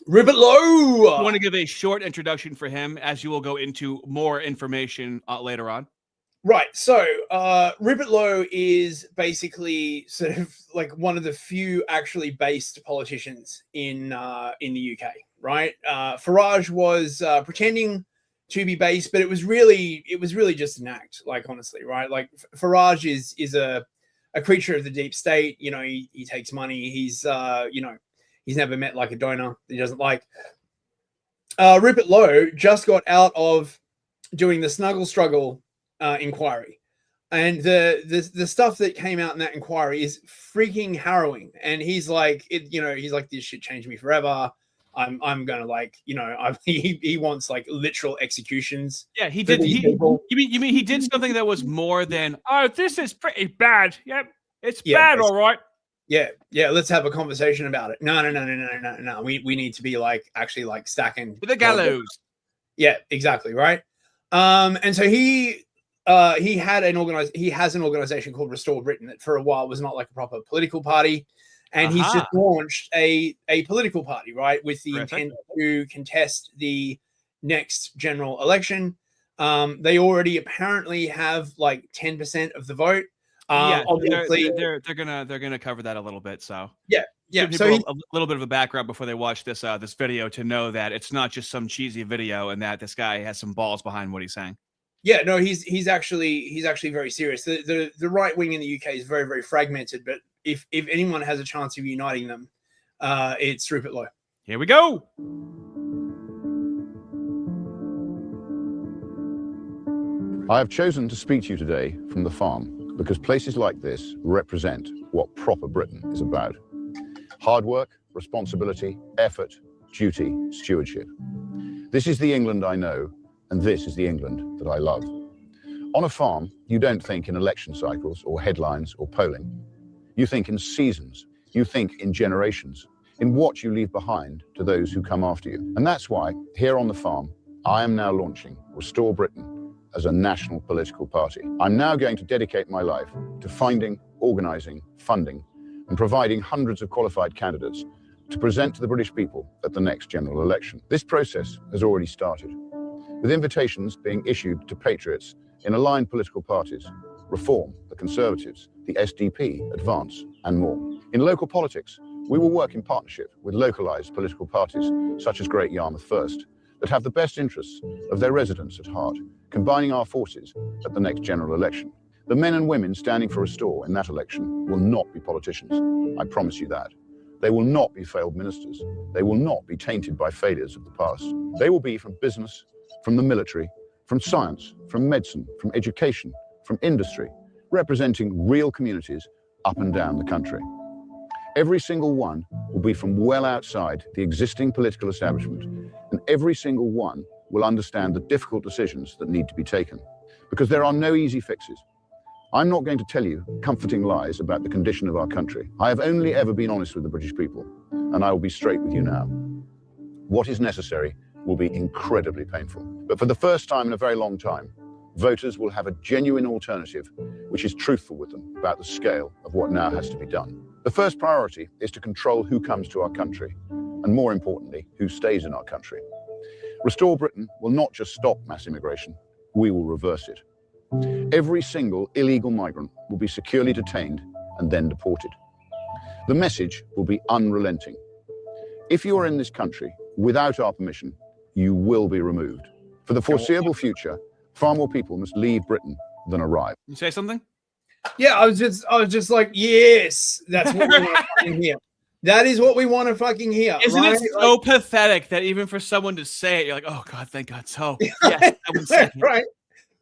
Rupert Lowe. I want to give a short introduction for him, as you will go into more information later on. Right. So Rupert Lowe is basically sort of like one of the few actually based politicians in the UK. Right. Farage was pretending to be based, but it was really just an act. Like, honestly, right? Like Farage is a creature of the deep state. You know, he takes money. He's he's never met like a donor that he doesn't like. Rupert Lowe just got out of doing the Snuggle Struggle inquiry, and the stuff that came out in that inquiry is freaking harrowing. And he's like, he's like, this shit changed me forever. I'm gonna like, he wants like literal executions. Yeah, he did. You mean he did something that was more than, oh, this is pretty bad. Yep, it's bad, all right. Yeah, let's have a conversation about it. No. We need to be like actually like stacking the gallows. Yeah, exactly, right. And so he has an organization called Restore Britain that for a while was not like a proper political party. And he's just launched a political party, right, with the intent to contest the next general election. They already apparently have like 10% of the vote. Obviously, they're gonna cover that a little bit. So yeah. So a little bit of a background before they watch this this video to know that it's not just some cheesy video and that this guy has some balls behind what he's saying. Yeah, no, he's actually very serious. The right wing in the UK is very, very fragmented, but if anyone has a chance of uniting them, it's Rupert Lowe. Here we go. I have chosen to speak to you today from the farm because places like this represent what proper Britain is about. Hard work, responsibility, effort, duty, stewardship. This is the England I know, and this is the England that I love. On a farm, you don't think in election cycles or headlines or polling. You think in seasons. You think in generations, in what you leave behind to those who come after you. And that's why, here on the farm, I am now launching Restore Britain as a national political party. I'm now going to dedicate my life to finding, organising, funding, and providing hundreds of qualified candidates to present to the British people at the next general election. This process has already started, with invitations being issued to patriots in aligned political parties, Reform, the Conservatives, the SDP, Advance, and more. In local politics, we will work in partnership with localised political parties, such as Great Yarmouth First, that have the best interests of their residents at heart, combining our forces at the next general election. The men and women standing for Restore in that election will not be politicians. I promise you that. They will not be failed ministers. They will not be tainted by failures of the past. They will be from business, from the military, from science, from medicine, from education, from industry, representing real communities up and down the country. Every single one will be from well outside the existing political establishment, and every single one will understand the difficult decisions that need to be taken, because there are no easy fixes. I'm not going to tell you comforting lies about the condition of our country. I have only ever been honest with the British people, and I will be straight with you now. What is necessary will be incredibly painful. But for the first time in a very long time, voters will have a genuine alternative which is truthful with them about the scale of what now has to be done. The first priority is to control who comes to our country, and more importantly, who stays in our country. Restore Britain will not just stop mass immigration, we will reverse it. Every single illegal migrant will be securely detained and then deported. The message will be unrelenting. If you are in this country without our permission, you will be removed. For the foreseeable future, far more people must leave Britain than arrive. You say something? Yeah, I was just like, yes, that's what we want to fucking hear. That is what we want to fucking hear. Isn't right? it so pathetic that even for someone to say it, you're like, oh God, thank God. So yes, I would say right.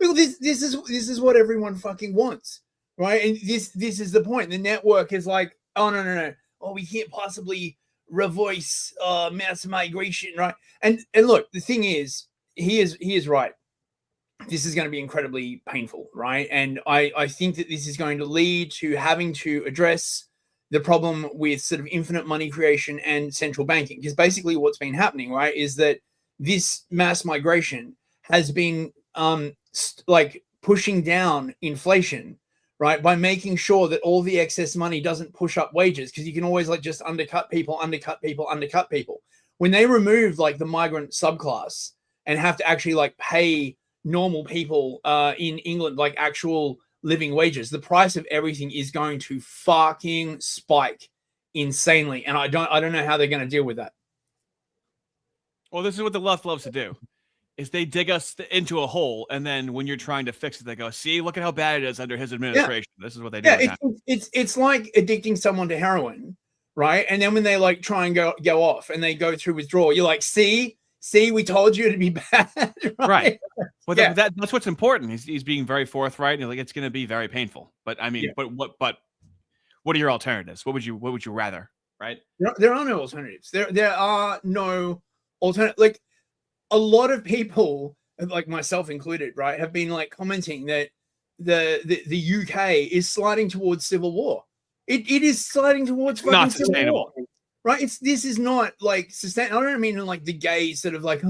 Well, this is what everyone fucking wants, right? And this is the point. The network is like, oh no. Oh, we can't possibly reverse mass migration, right? And look, the thing is, he is right. this is going to be incredibly painful, right? And I think that this is going to lead to having to address the problem with sort of infinite money creation and central banking. Because basically what's been happening, right, is that this mass migration has been like pushing down inflation, right, by making sure that all the excess money doesn't push up wages, because you can always like just undercut people. When they removed like the migrant subclass and have to actually like pay normal people in England like actual living wages, the price of everything is going to fucking spike insanely, and I don't know how they're going to deal with that. Well, this is what the left loves to do, is they dig us into a hole, and then when you're trying to fix it, they go, see, look at how bad it is under his administration. Yeah. This is what they do. Yeah, it's like addicting someone to heroin, right? And then when they like try and go off and they go through withdrawal, you're like, see, we told you it'd be bad. Right. But yeah. That's what's important. He's being very forthright, and like it's going to be very painful. But I mean, but what are your alternatives? What would you rather? Right? There are no alternatives. There are no alternative. Like a lot of people, like myself included, right, have been like commenting that the UK is sliding towards civil war. It is sliding towards fucking not civil sustainable. War. Right? This is not like sustain. I don't mean in like the gay sort of like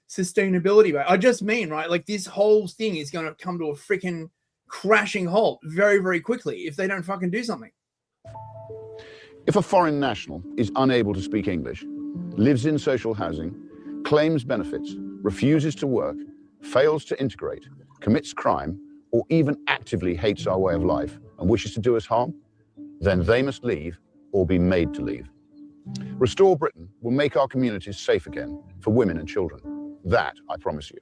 sustainability, right? I just mean, right, like this whole thing is going to come to a freaking crashing halt very, very quickly if they don't fucking do something. If a foreign national is unable to speak English, lives in social housing, claims benefits, refuses to work, fails to integrate, commits crime, or even actively hates our way of life and wishes to do us harm, then they must leave or be made to leave. Restore Britain will make our communities safe again for women and children. That, I promise you.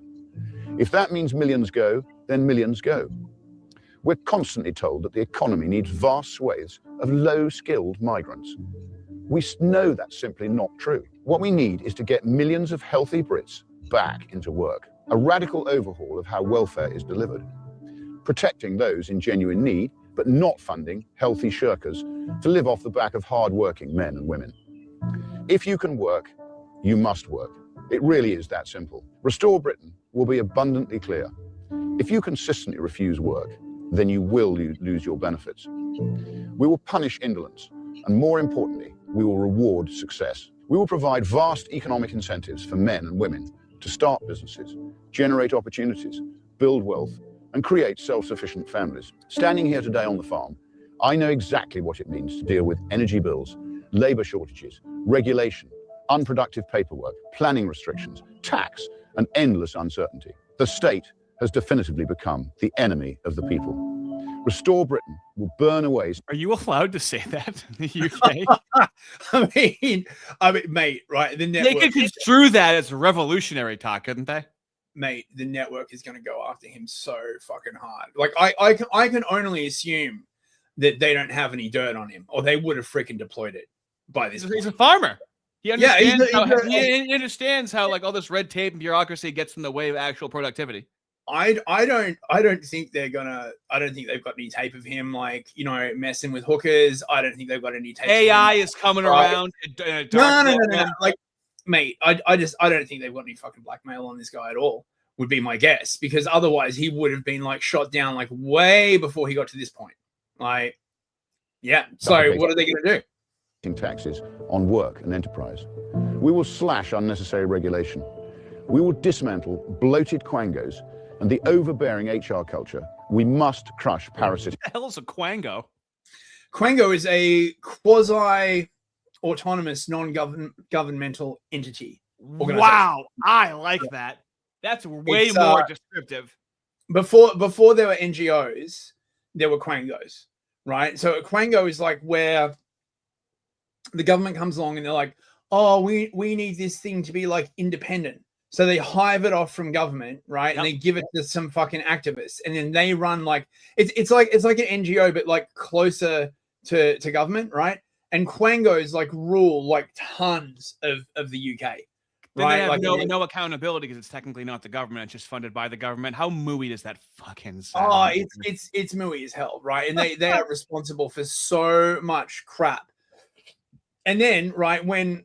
If that means millions go, then millions go. We're constantly told that the economy needs vast swathes of low-skilled migrants. We know that's simply not true. What we need is to get millions of healthy Brits back into work, a radical overhaul of how welfare is delivered, protecting those in genuine need, but not funding healthy shirkers to live off the back of hard-working men and women. If you can work, you must work. It really is that simple. Restore Britain will be abundantly clear. If you consistently refuse work, then you will lose your benefits. We will punish indolence, and more importantly, we will reward success. We will provide vast economic incentives for men and women to start businesses, generate opportunities, build wealth, and create self-sufficient families. Standing here today on the farm, I know exactly what it means to deal with energy bills, labor shortages, regulation, unproductive paperwork, planning restrictions, tax, and endless uncertainty. The state has definitively become the enemy of the people. Restore Britain will burn away. Are you allowed to say that in the UK? I mean, mate, right? The network, they could construe that as revolutionary talk, couldn't they? Mate, the network is going to go after him so fucking hard. Like, I can only assume that they don't have any dirt on him, or they would have freaking deployed it by this point. He's a farmer. He understands, he understands how like all this red tape and bureaucracy gets in the way of actual productivity. I don't think they've got any tape of him, like, you know, messing with hookers. I don't think they've got any tape. AI is coming around. No. Like, mate, I don't think they've got any fucking blackmail on this guy at all, would be my guess, because otherwise he would have been like shot down like way before he got to this point. Like, yeah. So what are they going to do? Taxes on work and enterprise. We will slash unnecessary regulation. We will dismantle bloated quangos and the overbearing HR culture. We must crush parasitic. What the hell is a quango? Quango is a quasi-autonomous, non-governmental entity. Wow, I like that. That's way more descriptive. Before there were NGOs, there were quangos, right? So a quango is like where the government comes along and they're like, oh, we need this thing to be like independent. So they hive it off from government, right? Yep. And they give it to some fucking activists, and then they run like it's like an NGO, but like closer to government, right? And quangos like rule like tons of the UK. Then right? They have like no accountability because it's technically not the government; it's just funded by the government. How mooey does that fucking sound? Oh, it's mooey as hell, right? And they are responsible for so much crap. And then, right, when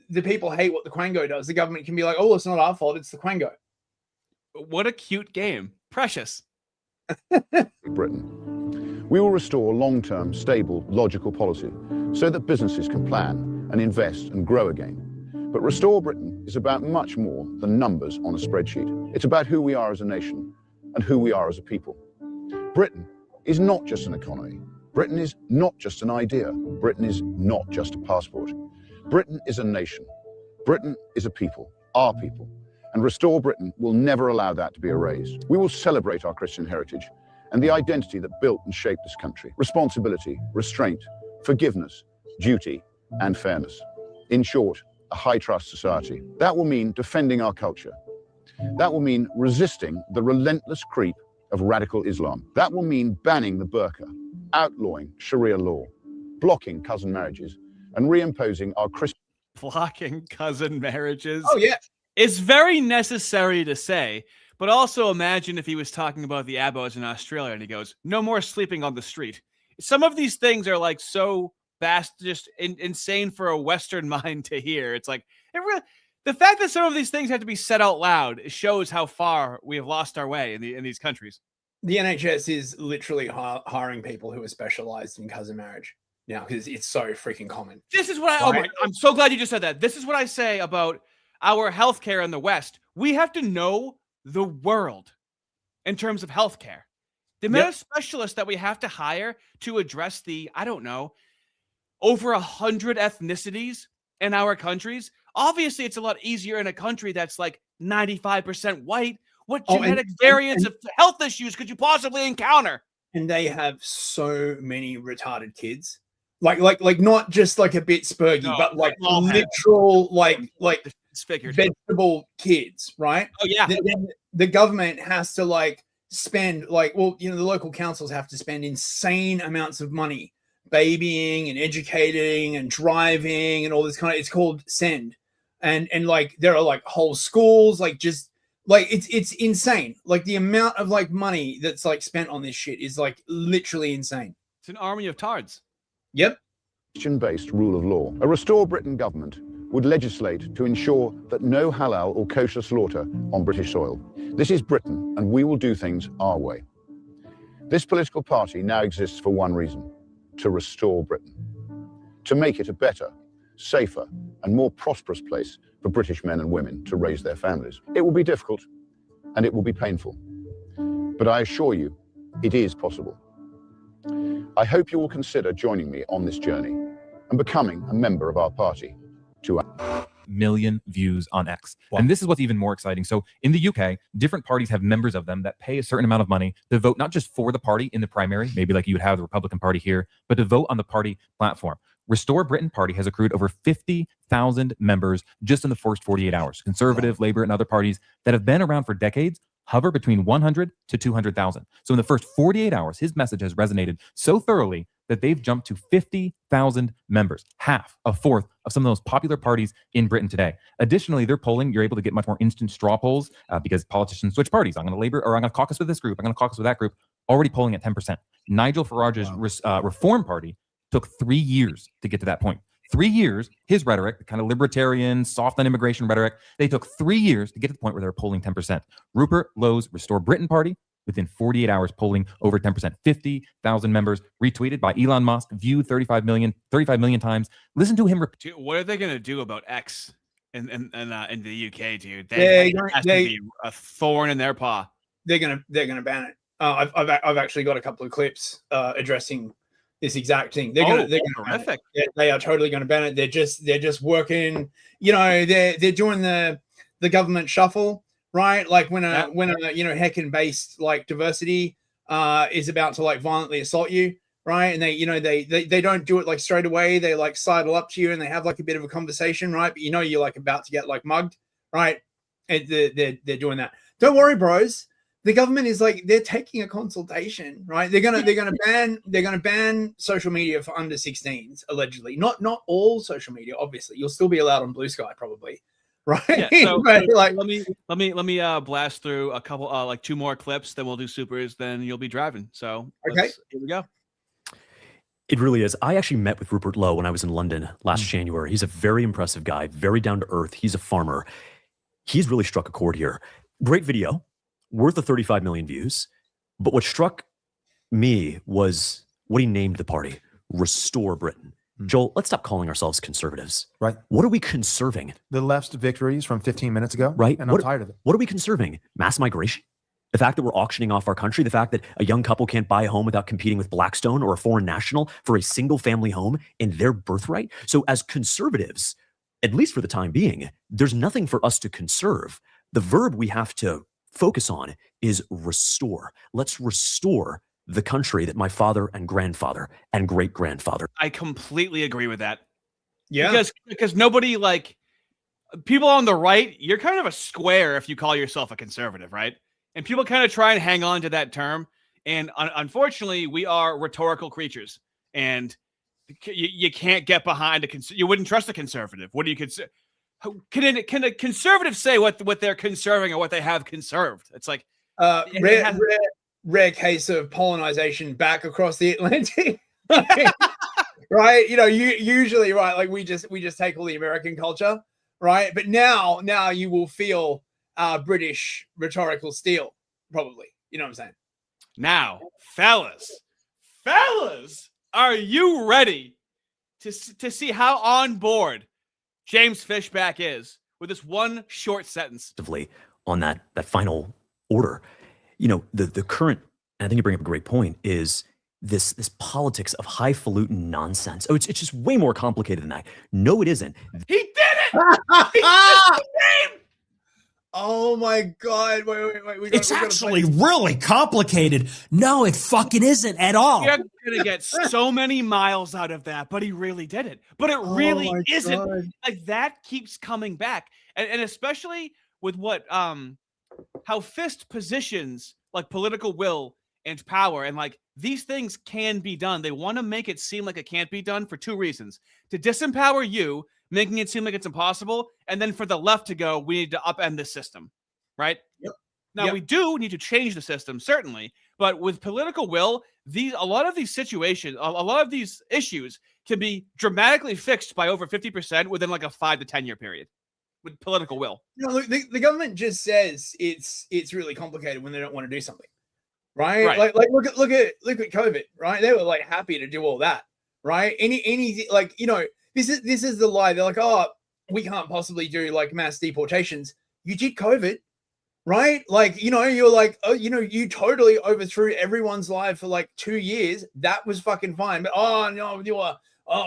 the people hate what the quango does, the government can be like, oh, it's not our fault, it's the quango. What a cute game. Precious. Britain. We will restore long-term, stable, logical policy so that businesses can plan and invest and grow again. But Restore Britain is about much more than numbers on a spreadsheet. It's about who we are as a nation and who we are as a people. Britain is not just an economy. Britain is not just an idea. Britain is not just a passport. Britain is a nation. Britain is a people, our people. And Restore Britain will never allow that to be erased. We will celebrate our Christian heritage and the identity that built and shaped this country. Responsibility, restraint, forgiveness, duty, and fairness. In short, a high-trust society. That will mean defending our culture. That will mean resisting the relentless creep of radical Islam. That will mean banning the burqa, outlawing Sharia law, blocking cousin marriages, and reimposing our Christian... Blocking cousin marriages. Oh, yeah. It's very necessary to say, but also imagine if he was talking about the Abos in Australia and he goes, no more sleeping on the street. Some of these things are like so vast, just insane for a Western mind to hear. It's like, the fact that some of these things have to be said out loud shows how far we have lost our way in these countries. The NHS is literally hiring people who are specialized in cousin marriage now because it's so freaking common. This is what I'm so glad you just said that. This is what I say about our healthcare in the West. We have to know the world in terms of healthcare. The amount of specialists that we have to hire to address the, I don't know, over 100 ethnicities in our countries. Obviously, it's a lot easier in a country that's like 95% white. What genetic variants of health issues could you possibly encounter? And they have so many retarded kids. Like not just like a bit spurgy, but like literal, like vegetable kids, right? Oh, yeah. The government has to like spend the local councils have to spend insane amounts of money babying and educating and driving and all this kind of, it's called send. And like, there are like whole schools, like just like, it's insane. Like the amount of like money that's like spent on this shit is like literally insane. It's an army of tards. Yep. Christian-based rule of law. A Restore Britain government would legislate to ensure that no halal or kosher slaughter on British soil. This is Britain, and we will do things our way. This political party now exists for one reason: to restore Britain, to make it a better, safer, and more prosperous place for British men and women to raise their families. It will be difficult, and it will be painful, but I assure you, it is possible. I hope you will consider joining me on this journey and becoming a member of our party. Million views on X. Wow. And this is what's even more exciting. So in the UK, different parties have members of them that pay a certain amount of money to vote, not just for the party in the primary, maybe like you would have the Republican Party here, but to vote on the party platform. Restore Britain Party has accrued over 50,000 members just in the first 48 hours. Conservative, Labour, and other parties that have been around for decades hover between 100 to 200,000. So in the first 48 hours, his message has resonated so thoroughly that they've jumped to 50,000 members, a fourth of some of the most popular parties in Britain today. Additionally, their polling, you're able to get much more instant straw polls because politicians switch parties. I'm going to Labour, or I'm going to caucus with this group. I'm going to caucus with that group. Already polling at 10%. Nigel Farage's Reform Party took 3 years to get to that point. 3 years, his rhetoric, the kind of libertarian, soft on immigration rhetoric, they took 3 years to get to the point where they're polling 10%. Rupert Lowe's Restore Britain Party, within 48 hours, polling over 10%. 50,000 members, retweeted by Elon Musk, viewed 35 million tames. Listen to him. Dude, what are they going to do about X in the UK, dude? It has to be a thorn in their paw. They're gonna ban it. I've actually got a couple of clips addressing this exact thing. They're gonna horrific. Yeah, they are totally gonna ban it. They're just working. They're doing the government shuffle, right? Like when a Heckin based like diversity is about to like violently assault you, right? And they don't do it like straight away. They like sidle up to you and they have like a bit of a conversation, right? But you're like about to get like mugged, right? And they're doing that. Don't worry, bros. The government is like, they're taking a consultation, right? They're gonna ban social media for under 16s, allegedly. Not all social media, obviously. You'll still be allowed on Blue Sky, probably, right? Yeah, so But, like, let me blast through a couple like 2 more clips, then we'll do supers, then you'll be driving. So okay, here we go. It really is. I actually met with Rupert Lowe when I was in London last January. He's a very impressive guy, very down to earth. He's a farmer. He's really struck a chord here. Great video. worth of 35 million views. But what struck me was what he named the party, Restore Britain. Joel, let's stop calling ourselves conservatives. Right. What are we conserving? The left's victories from 15 minutes ago. Right. And I'm tired of it. What are we conserving? Mass migration? The fact that we're auctioning off our country, the fact that a young couple can't buy a home without competing with Blackstone or a foreign national for a single family home in their birthright. So as conservatives, at least for the time being, there's nothing for us to conserve. The verb we have to focus on is restore. Let's restore the country that my father and grandfather and great-grandfather. I completely agree with that. Yeah. Because nobody, like, people on the right, you're kind of a square if you call yourself a conservative, right? And people kind of try and hang on to that term. And unfortunately, we are rhetorical creatures. And you can't get behind you wouldn't trust a conservative. What do you consider? Can a conservative say what they're conserving or what they have conserved? It's like rare case of pollinization back across the Atlantic. Right? You know, usually, right, like we just take all the American culture, right? But now you will feel British rhetorical steel, probably. You know what I'm saying? Now, fellas, are you ready to see how on board James Fishbach is with this one short sentence? On that final order, you know, the current, and I think you bring up a great point, is this politics of highfalutin nonsense. Oh, it's just way more complicated than that. No, it isn't. He did it! He just came! Oh my God. Wait. It's actually really complicated. No, it fucking isn't at all. You're going to get so many miles out of that, but he really did it. But it really isn't. God. Like, that keeps coming back. And especially with what, how Fist positions, like, political will and power. And, like, these things can be done. They want to make it seem like it can't be done for two reasons. To disempower you, making it seem like it's impossible, and then for the left to go, we need to upend this system, right? Yep. Now, we do need to change the system, certainly, but with political will, a lot of these situations, a lot of these issues can be dramatically fixed by over 50% within like a 5 to 10 year period with political will. You know, look, the government just says it's really complicated when they don't want to do something, right? Like look at COVID, right? They were like happy to do all that, right? Anything, like, you know. This is the lie. They're like, oh, we can't possibly do like mass deportations. You did COVID, right? Like, you know, you're like, oh, you know, you totally overthrew everyone's life for like 2 years. That was fucking fine. But oh no,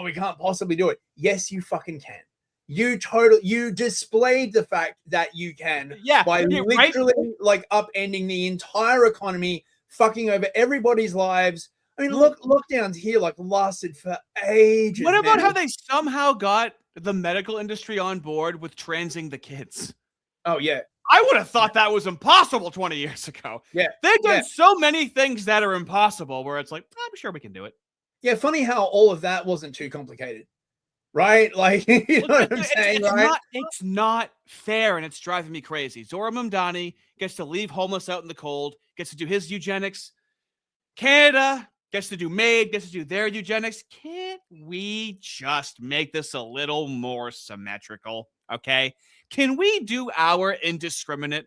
we can't possibly do it. Yes, you fucking can. You displayed the fact that you can by literally like upending the entire economy, fucking over everybody's lives. I mean, lockdowns here like lasted for ages. What about how they somehow got the medical industry on board with transing the kids? Oh, yeah. I would have thought that was impossible 20 years ago. Yeah. They've done so many things that are impossible where it's like, I'm sure we can do it. Yeah, funny how all of that wasn't too complicated. Right? Like, you know what I'm saying, right? It's not fair, and it's driving me crazy. Zora Mamdani gets to leave homeless out in the cold, gets to do his eugenics. Canada gets to do MAID, gets to do their eugenics. Can't we just make this a little more symmetrical, okay? Can we do our indiscriminate,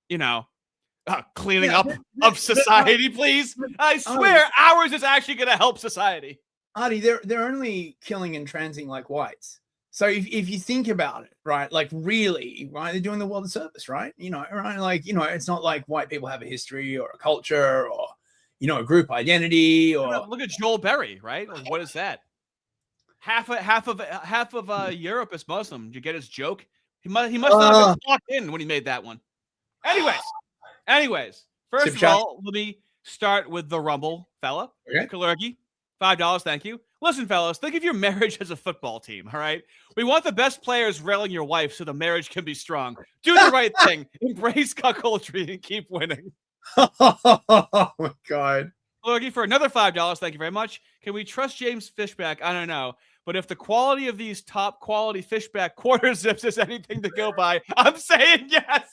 you know, cleaning up of society, please? I swear ours is actually going to help society. Artie, they're only killing and transing like whites. So if you think about it, right, like really, right, they're doing the world a service, right? You know, right? Like, you know, it's not like white people have a history or a culture or, you know, a group identity or look at Joel Berry, right? Like, what is that? Half of Europe is Muslim. Did you get his joke? He must not have been locked in when he made that one. Anyways, first of all, let me start with the Rumble fella. Okay. Kalergi, $5, thank you. Listen, fellas, think of your marriage as a football team, all right? We want the best players railing your wife so the marriage can be strong. Do the right thing. Embrace cuckoldry and keep winning. Oh my God. Looking for another $5. Thank you very much. Can we trust James Fishbach? I don't know. But if the quality of these top quality Fishbach quarter zips is anything to go by, I'm saying yes.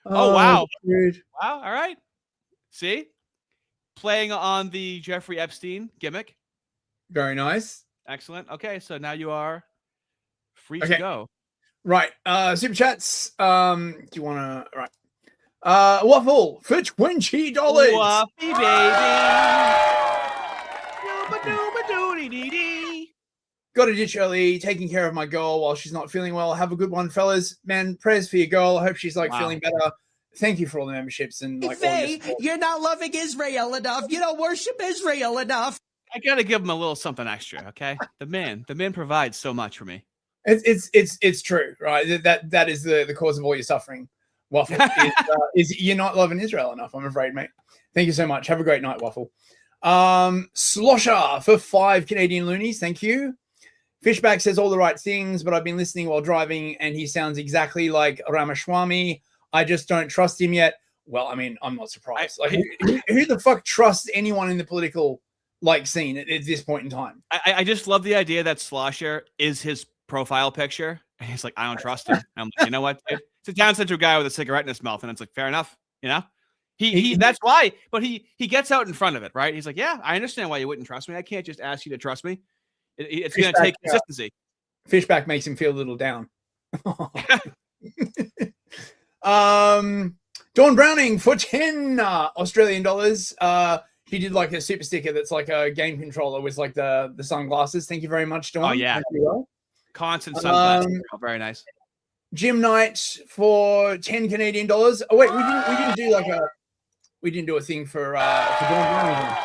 Oh, wow. Dude. Wow. All right. See? Playing on the Jeffrey Epstein gimmick. Very nice. Excellent. Okay. So now you are free to go. Right. Super chats. Do you want to? Right. Waffle for $20. Waffy baby. Got to ditch early, taking care of my girl while she's not feeling well. Have a good one, fellas. Man, prayers for your girl. I hope she's feeling better. Thank you for all the memberships and Faye, you're not loving Israel enough. You don't worship Israel enough. I gotta give him a little something extra, okay? The man provides so much for me. It's true, right? That is the cause of all your suffering. Waffle is you're not loving Israel enough. I'm afraid, mate. Thank you so much. Have a great night, Waffle. Slosher for 5 Canadian loonies. Thank you. Fishbach says all the right things, but I've been listening while driving, and he sounds exactly like Ramaswamy. I just don't trust him yet. Well, I mean, I'm not surprised. Who the fuck trusts anyone in the political scene at this point in time? I just love the idea that Slosher is his profile picture, and he's like, I don't trust him. And I'm like, you know what, dude? It's a Town Central guy with a cigarette in his mouth, and it's like, fair enough, you know. He that's why, but he gets out in front of it, right? He's like, yeah, I understand why you wouldn't trust me. I can't just ask you to trust me. It's going to take consistency. Fishbach makes him feel a little down. Dawn Browning for 10 Australian dollars. He did a super sticker that's like a game controller with the sunglasses. Thank you very much, Dawn. Oh yeah, well. Constant sunglasses. Very nice. Jim Knight for 10 Canadian dollars. Oh wait, we didn't do a thing for Dawn Browning.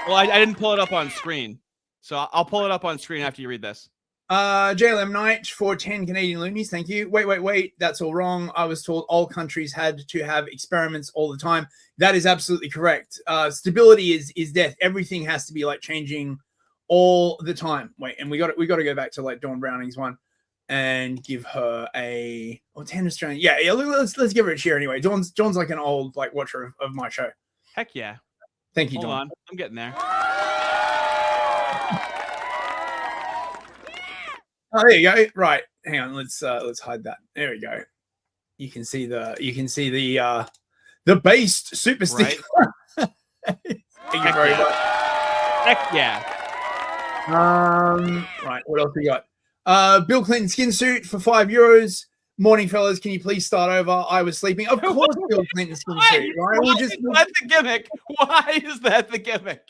Well, I didn't pull it up on screen. So I'll pull it up on screen after you read this. JLM Knight for 10 Canadian loonies. Thank you. Wait. That's all wrong. I was told all countries had to have experiments all the time. That is absolutely correct. Stability is death. Everything has to be changing all the time. Wait, and we got to go back to Dawn Browning's one and give her a 10 Australian. Yeah. Let's give her a cheer anyway. Dawn's like an old watcher of my show. Heck yeah. Thank you, Hold Dawn. on. I'm getting there. Oh, there you go. Right. Hang on. Let's hide that. There we go. You can see the based super sticker. Right. Thank you very much. Heck yeah. Right. What else we got? Bill Clinton skin suit for €5. Morning, fellas. Can you please start over? I was sleeping. Of course, Bill Clinton skin suit. Right. Why is that the gimmick? Why is that the gimmick?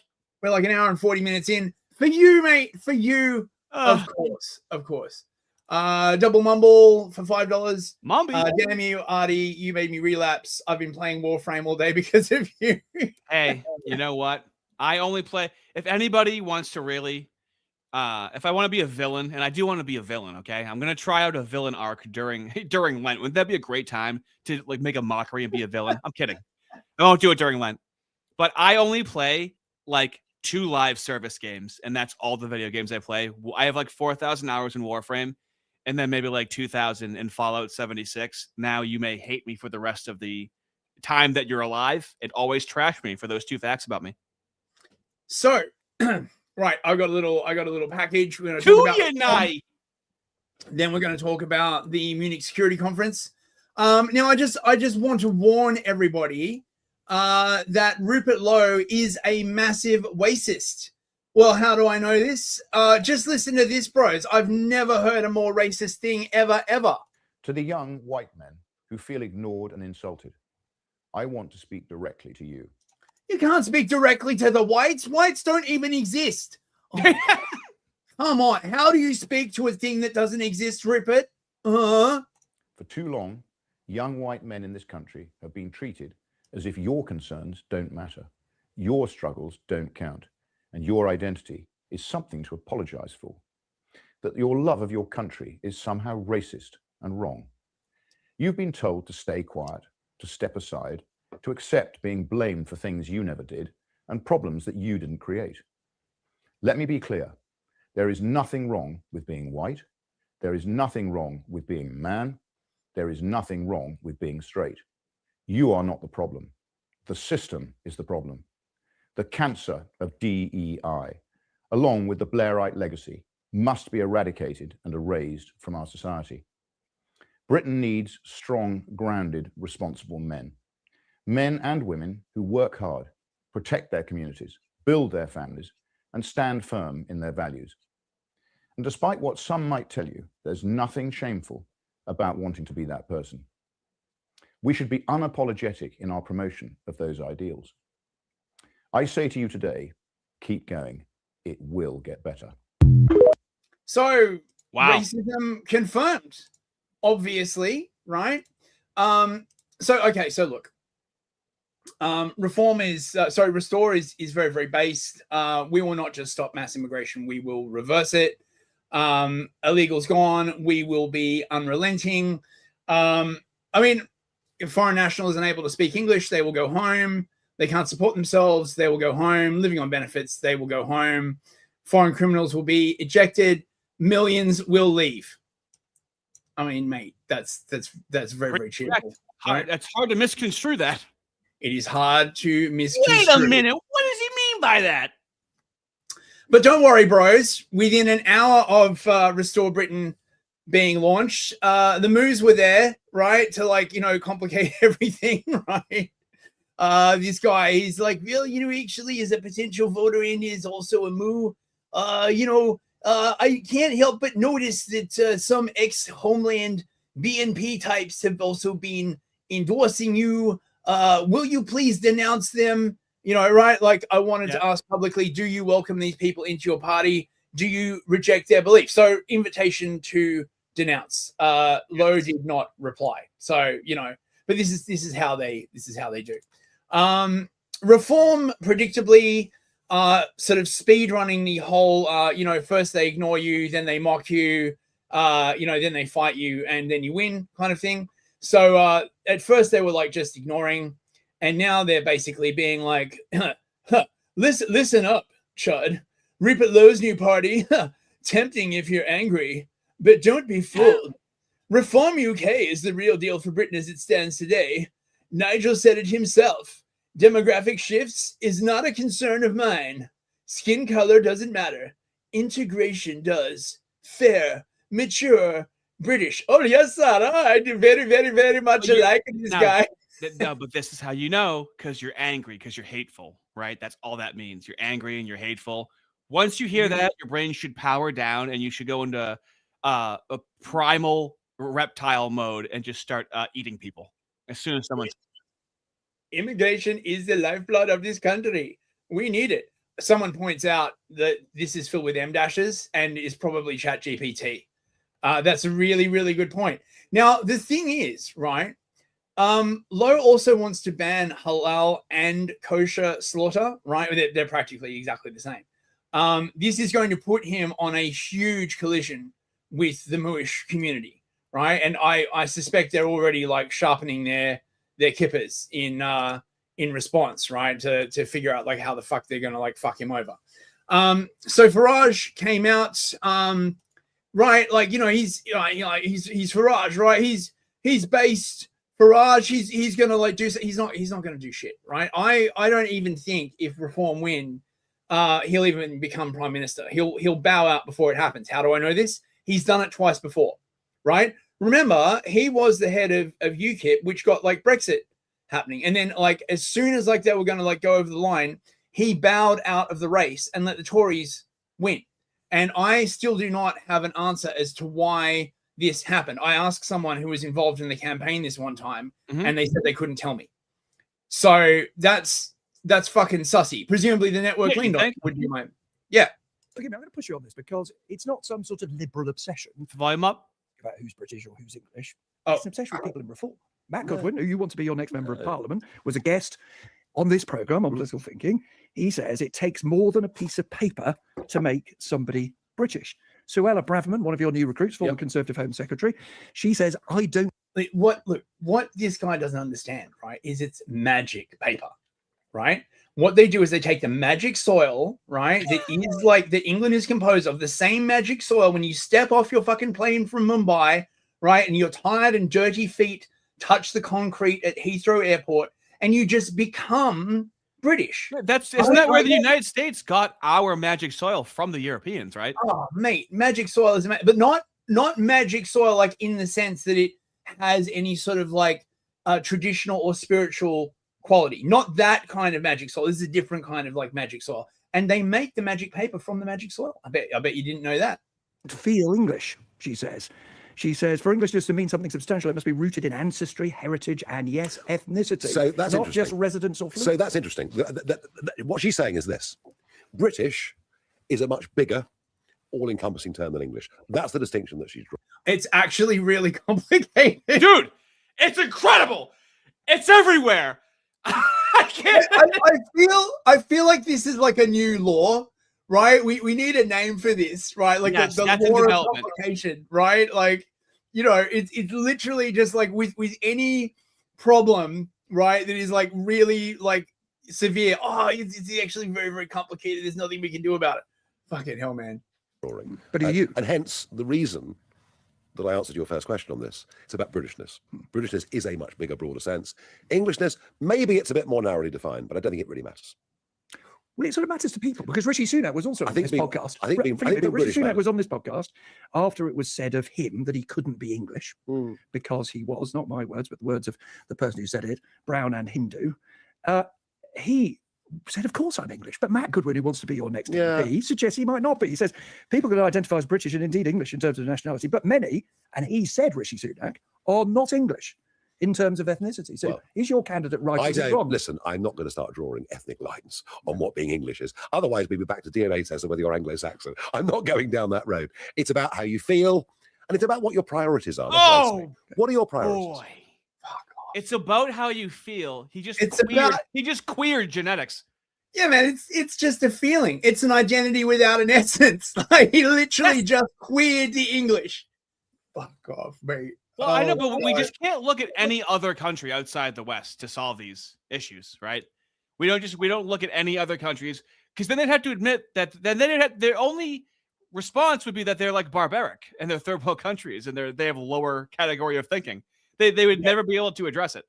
We're an hour and 40 minutes in. For you, mate. For you. Of course. Double mumble for $5. Mumby. Damn you, Artie. You made me relapse. I've been playing Warframe all day because of you. Hey, you know what? I only play if anybody wants to really if I want to be a villain, and I do want to be a villain, okay? I'm gonna try out a villain arc during Lent. Wouldn't that be a great time to make a mockery and be a villain? I'm kidding. I won't do it during Lent. But I only play 2 live service games, and that's all the video games I play. I have 4,000 hours in Warframe, and then maybe 2,000 in Fallout 76. Now you may hate me for the rest of the time that you're alive, and always trash me for those 2 facts about me. So, right, I got a little package. We're going to talk about night. Then we're going to talk about the Munich Security Conference. Now, I just want to warn everybody that Rupert Lowe is a massive racist. Well, how do I know this? Just listen to this, bros. I've never heard a more racist thing ever. To the young white men who feel ignored and insulted, I want to speak directly to you. You can't speak directly to the whites. Whites don't even exist. Oh, come on. How do you speak to a thing that doesn't exist, Rupert? For too long, young white men in this country have been treated as if your concerns don't matter, your struggles don't count, and your identity is something to apologize for. That your love of your country is somehow racist and wrong. You've been told to stay quiet, to step aside, to accept being blamed for things you never did and problems that you didn't create. Let me be clear. There is nothing wrong with being white. There is nothing wrong with being a man. There is nothing wrong with being straight. You are not the problem. The system is the problem. The cancer of DEI, along with the Blairite legacy, must be eradicated and erased from our society. Britain needs strong, grounded, responsible men. Men and women who work hard, protect their communities, build their families, and stand firm in their values. And despite what some might tell you, there's nothing shameful about wanting to be that person. We should be unapologetic in our promotion of those ideals. I say to you today, keep going. It will get better. So wow. Racism confirmed, obviously, right? So look, reform is restore is very, very based. We will not just stop mass immigration, we will reverse it. Illegals gone, we will be unrelenting. I mean, if foreign nationals are unable to speak English, they will go home. They can't support themselves, they will go home. Living on benefits, they will go home. Foreign criminals will be ejected. Millions will leave. I mean, mate, that's very, very cheerful. Right? That's hard to misconstrue that. It is hard to misconstrue. Wait a minute. What does he mean by that? But don't worry, bros. Within an hour of Restore Britain being launched, the moves were there, right? To complicate everything, right? This guy, he's like, well, actually is a potential voter in is also a move. I can't help but notice that some ex-Homeland BNP types have also been endorsing you. Will you please denounce them? Right? Like, I wanted to ask publicly, do you welcome these people into your party? Do you reject their beliefs? So, invitation to denounce. Lowe did not reply. So, but this is how they do. Reform, predictably, sort of speed running the whole, first they ignore you, then they mock you, then they fight you, and then you win kind of thing. So at first they were like just ignoring, and now they're basically being like, listen up, Chud. Rupert Lowe's new party, tempting if you're angry, but don't be fooled. Reform UK is the real deal for Britain as it stands today. Nigel said it himself. Demographic shifts is not a concern of mine. Skin color doesn't matter. Integration does. Fair, mature, British. Oh, yes, sir. I do very, very, very much like this guy. No, but this is how you know, because you're angry, because you're hateful, right? That's all that means. You're angry and you're hateful. Once you hear that, your brain should power down and you should go into a primal reptile mode and just start eating people as soon as someone's... Immigration is the lifeblood of this country. We need it. Someone points out that this is filled with M dashes and is probably ChatGPT. That's a really, really good point. Now, the thing is, right, Lowe also wants to ban halal and kosher slaughter, right? They're practically exactly the same. This is going to put him on a huge collision with the Muish community, right? And I suspect they're already like sharpening their kippers in response, right? To figure out like how the fuck they're gonna like fuck him over. So Farage came out, right? Like, he's Farage, right? He's based Farage. He's gonna like do. He's not gonna do shit, right? I don't even think if Reform win, he'll even become prime minister. He'll bow out before it happens. How do I know this? He's done it twice before, right? Remember, he was the head of UKIP, which got like Brexit happening. And then like as soon as like they were going to like go over the line, he bowed out of the race and let the Tories win. And I still do not have an answer as to why this happened. I asked someone who was involved in the campaign this one time and they said they couldn't tell me. So that's fucking sussy. Presumably the network leaned on would be my... Yeah. Okay, I'm going to push you on this because it's not some sort of liberal obsession. Volume up. About who's British or who's English. It's an obsession with people in reform. Matt Godwin, who you want to be your next member of parliament, was a guest on this program on Political Thinking. He says it takes more than a piece of paper to make somebody British. Suella Braverman, one of your new recruits, former Conservative Home Secretary, she says, I don't... What this guy doesn't understand, right, is it's magic paper, right? What they do is they take the magic soil, right, that is like that England is composed of, the same magic soil when you step off your fucking plane from Mumbai, right, and your tired and dirty feet touch the concrete at Heathrow Airport, and you just become British. Isn't that where the United States got our magic soil from the Europeans, right? Oh, mate, magic soil is, but not magic soil like in the sense that it has any sort of like traditional or spiritual quality. Not that kind of magic soil. This is a different kind of like magic soil, and they make the magic paper from the magic soil. I bet you didn't know that. feel English, she says. She says, for Englishness to mean something substantial, it must be rooted in ancestry, heritage, and yes, ethnicity. So that's not just residence or fluency. So that's interesting. What she's saying is this: British is a much bigger, all-encompassing term than English. That's the distinction that she's drawing. It's actually really complicated, dude. It's incredible. It's everywhere. I can't. I feel like this is like a new law, right? We need a name for this, right? Like Yes, the that's in law of development. complication, right? Like, you know, it's literally just like with any problem, right? That is like really like severe. Oh, it's actually very, very complicated. There's nothing we can do about it. Fucking hell, man. But and hence the reason that I answered your first question on this. It's about Britishness. Britishness is a much bigger, broader sense. Englishness, maybe it's a bit more narrowly defined, but I don't think it really matters. Well, it sort of matters to people because Rishi Sunak was also on this podcast. I think being Rishi British Sunak was on this podcast after it was said of him that he couldn't be English because he was, not my words, but the words of the person who said it, brown and Hindu. He said, of course I'm English, but Matt Goodwin, who wants to be your next MP, suggests he might not be. He says, people can identify as British and indeed English in terms of nationality, but many, and he said, Rishi Sunak, are not English in terms of ethnicity. So is your candidate right or is he wrong? Listen, I'm not going to start drawing ethnic lines on what being English is. Otherwise, we'll be back to DNA test of whether you're Anglo-Saxon. I'm not going down that road. It's about how you feel, and it's about what your priorities are. What are your priorities? Boy. It's about how you feel. He just queered genetics. Yeah, man, it's just a feeling. It's an identity without an essence. Like he literally just queered the English. Fuck off, mate. Well, I know, but we just can't look at any other country outside the West to solve these issues, right? We don't look at any other countries because then they'd have to admit that their only response would be that they're like barbaric and they're third world countries and they have a lower category of thinking. They would never be able to address it.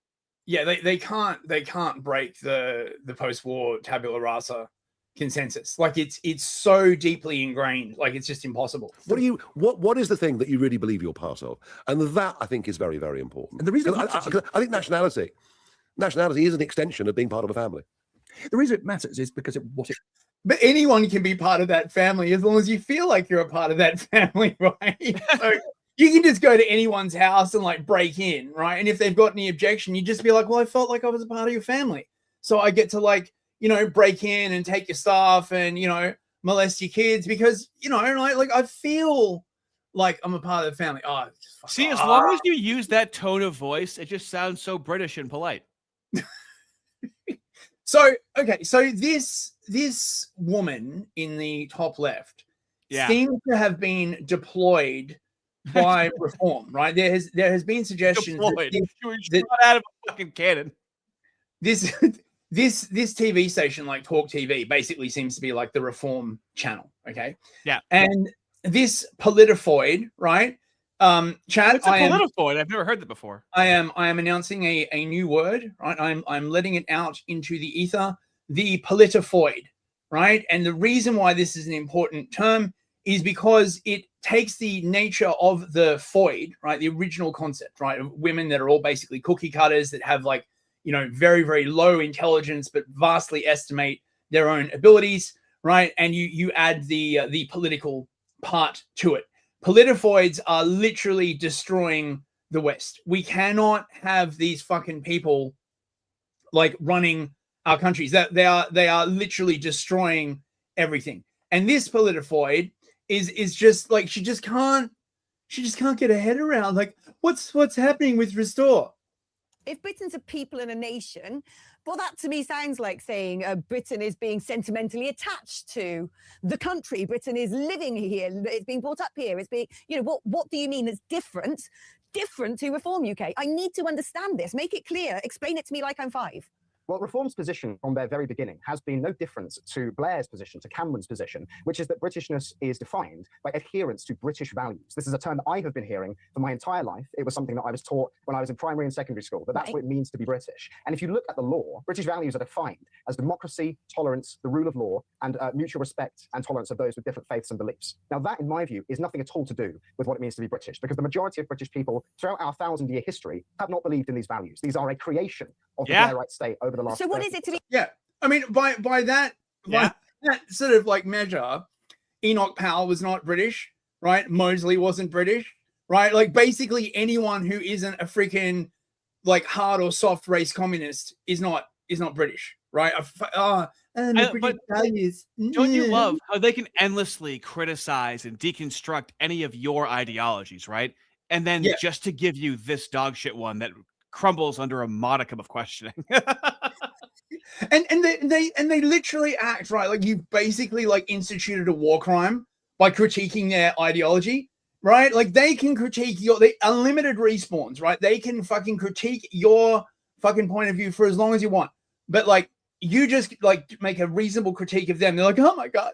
Yeah, they can't break the post-war tabula rasa consensus. Like it's so deeply ingrained, like it's just impossible. What is the thing that you really believe you're part of? And that I think is very, very important. And the reason I think nationality is an extension of being part of a family. The reason it matters is because but anyone can be part of that family as long as you feel like you're a part of that family, right? So you can just go to anyone's house and like break in, right? And if they've got any objection, you just be like, well, I felt like I was a part of your family. So I get to like, you know, break in and take your stuff and, you know, molest your kids because, you know, like I feel like I'm a part of the family. Oh, see, as long as you use that tone of voice, it just sounds so British and polite. So, okay. So this woman in the top left seems to have been deployed by Reform, right? There has been suggestions that out of a fucking cannon. This TV station, like Talk TV, basically seems to be like the Reform channel. Okay. Yeah. And this politifoid, right? Chad, it's a politifoid. I've never heard that before. I am announcing a new word, right? I'm letting it out into the ether. The politifoid, right? And the reason why this is an important term is because it takes the nature of the foid, right? The original concept, right? Of women that are all basically cookie cutters that have like, you know, very, very low intelligence, but vastly estimate their own abilities, right? And you add the political part to it. Politifoids are literally destroying the West. We cannot have these fucking people like running our countries. That they are literally destroying everything. And this politifoid is just like she just can't get her head around like what's happening with Restore. If Britain's a people and a nation, well, that to me sounds like saying Britain is being sentimentally attached to the country. Britain is living here. It's being brought up here. It's being, you know, what do you mean it's different to Reform UK? I need to understand this. Make it clear. Explain it to me like I'm 5. Well, Reform's position from their very beginning has been no different to Blair's position, to Cameron's position, which is that Britishness is defined by adherence to British values. This is a term that I have been hearing for my entire life. It was something that I was taught when I was in primary and secondary school, but that's what it means to be British. And if you look at the law, British values are defined as democracy, tolerance, the rule of law, and mutual respect and tolerance of those with different faiths and beliefs. Now, that, in my view, is nothing at all to do with what it means to be British, because the majority of British people throughout our 1,000-year history have not believed in these values. These are a creation of the Blairite state over the last. So what is it to be? Yeah, I mean, by that sort of like measure, Enoch Powell was not British, right? Mosley wasn't British, right? Like basically anyone who isn't a freaking like hard or soft race communist is not British, right? But don't you love how they can endlessly criticize and deconstruct any of your ideologies, right? And then just to give you this dog shit one that crumbles under a modicum of questioning. and they literally act right like you basically like instituted a war crime by critiquing their ideology, right? Like they can critique the unlimited respawns, right? They can fucking critique your fucking point of view for as long as you want, but like you just like make a reasonable critique of them. They're like, oh my god,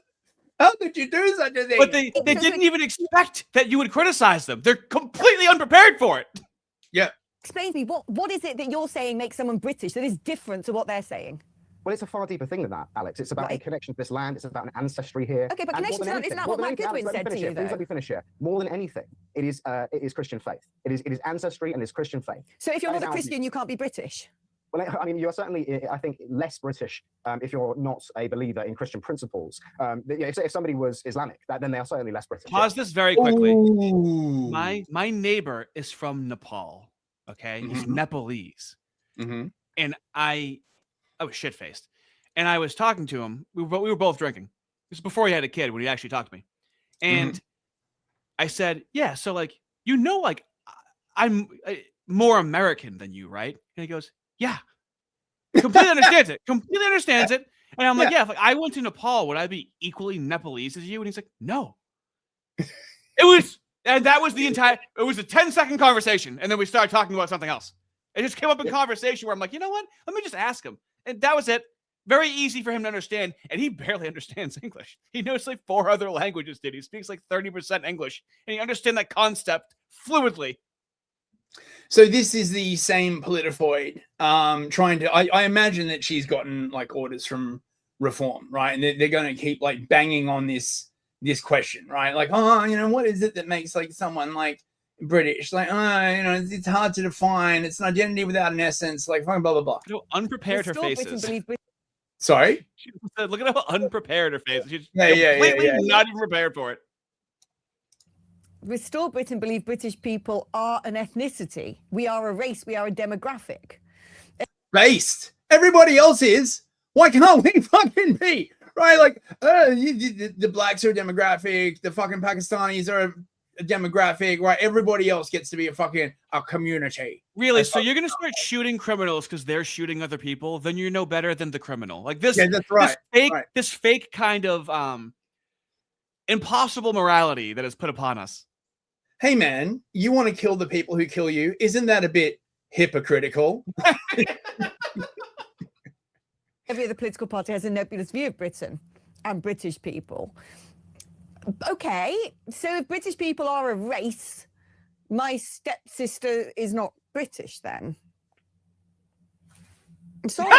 how did you do such a thing? But they didn't even expect that you would criticize them. They're completely unprepared for it. Yeah. Explain to me, what is it that you're saying makes someone British that is different to what they're saying? Well, it's a far deeper thing than that, Alex. It's about a connection to this land. It's about an ancestry here. Okay, but connection to land, isn't that what Matt Goodwin said to you, though? Please let me finish here. More than anything, it is Christian faith. It is ancestry and it's Christian faith. So if you're not a Christian, you can't be British? Well, I mean, you're certainly, I think, less British if you're not a believer in Christian principles. If somebody was Islamic, then they are certainly less British. Pause this very quickly. Ooh. My neighbor is from Nepal. Okay, he's Nepalese, and I was shit faced, and I was talking to him. We were both drinking. This was before he had a kid when he actually talked to me, and I said, "Yeah, so like like I'm more American than you, right?" And he goes, "Yeah." Completely understands it. Completely understands it. And I'm like, "Yeah, if like, I went to Nepal, would I be equally Nepalese as you?" And he's like, "No." And that was it was a 10-second conversation. And then we started talking about something else. It just came up in conversation where I'm like, you know what? Let me just ask him. And that was it. Very easy for him to understand. And he barely understands English. He knows like 4 other languages, dude. He speaks like 30% English. And he understands that concept fluidly. So this is the same politifoid trying to, I imagine that she's gotten like orders from Reform, right? And they're going to keep like banging on this question, right? Like, what is it that makes like someone like British? Like, it's hard to define. It's an identity without an essence. Like, fucking blah, blah, blah. Unprepared her face is. Sorry? Look at how unprepared her face is. She's yeah, not even prepared for it. Restore Britain believe British people are an ethnicity. We are a race. We are a demographic. Based. Everybody else is. Why can't we fucking be? Right? Like, the blacks are a demographic. The fucking Pakistanis are a demographic. Right? Everybody else gets to be a community. Really? So you're going to start shooting criminals because they're shooting other people? Then you're no better than the criminal. Like this. Yeah, that's right. This fake kind of impossible morality that is put upon us. Hey, man, you want to kill the people who kill you? Isn't that a bit hypocritical? Every other political party has a nebulous view of Britain and British people. Okay, so if British people are a race, my stepsister is not British then? I'm sorry.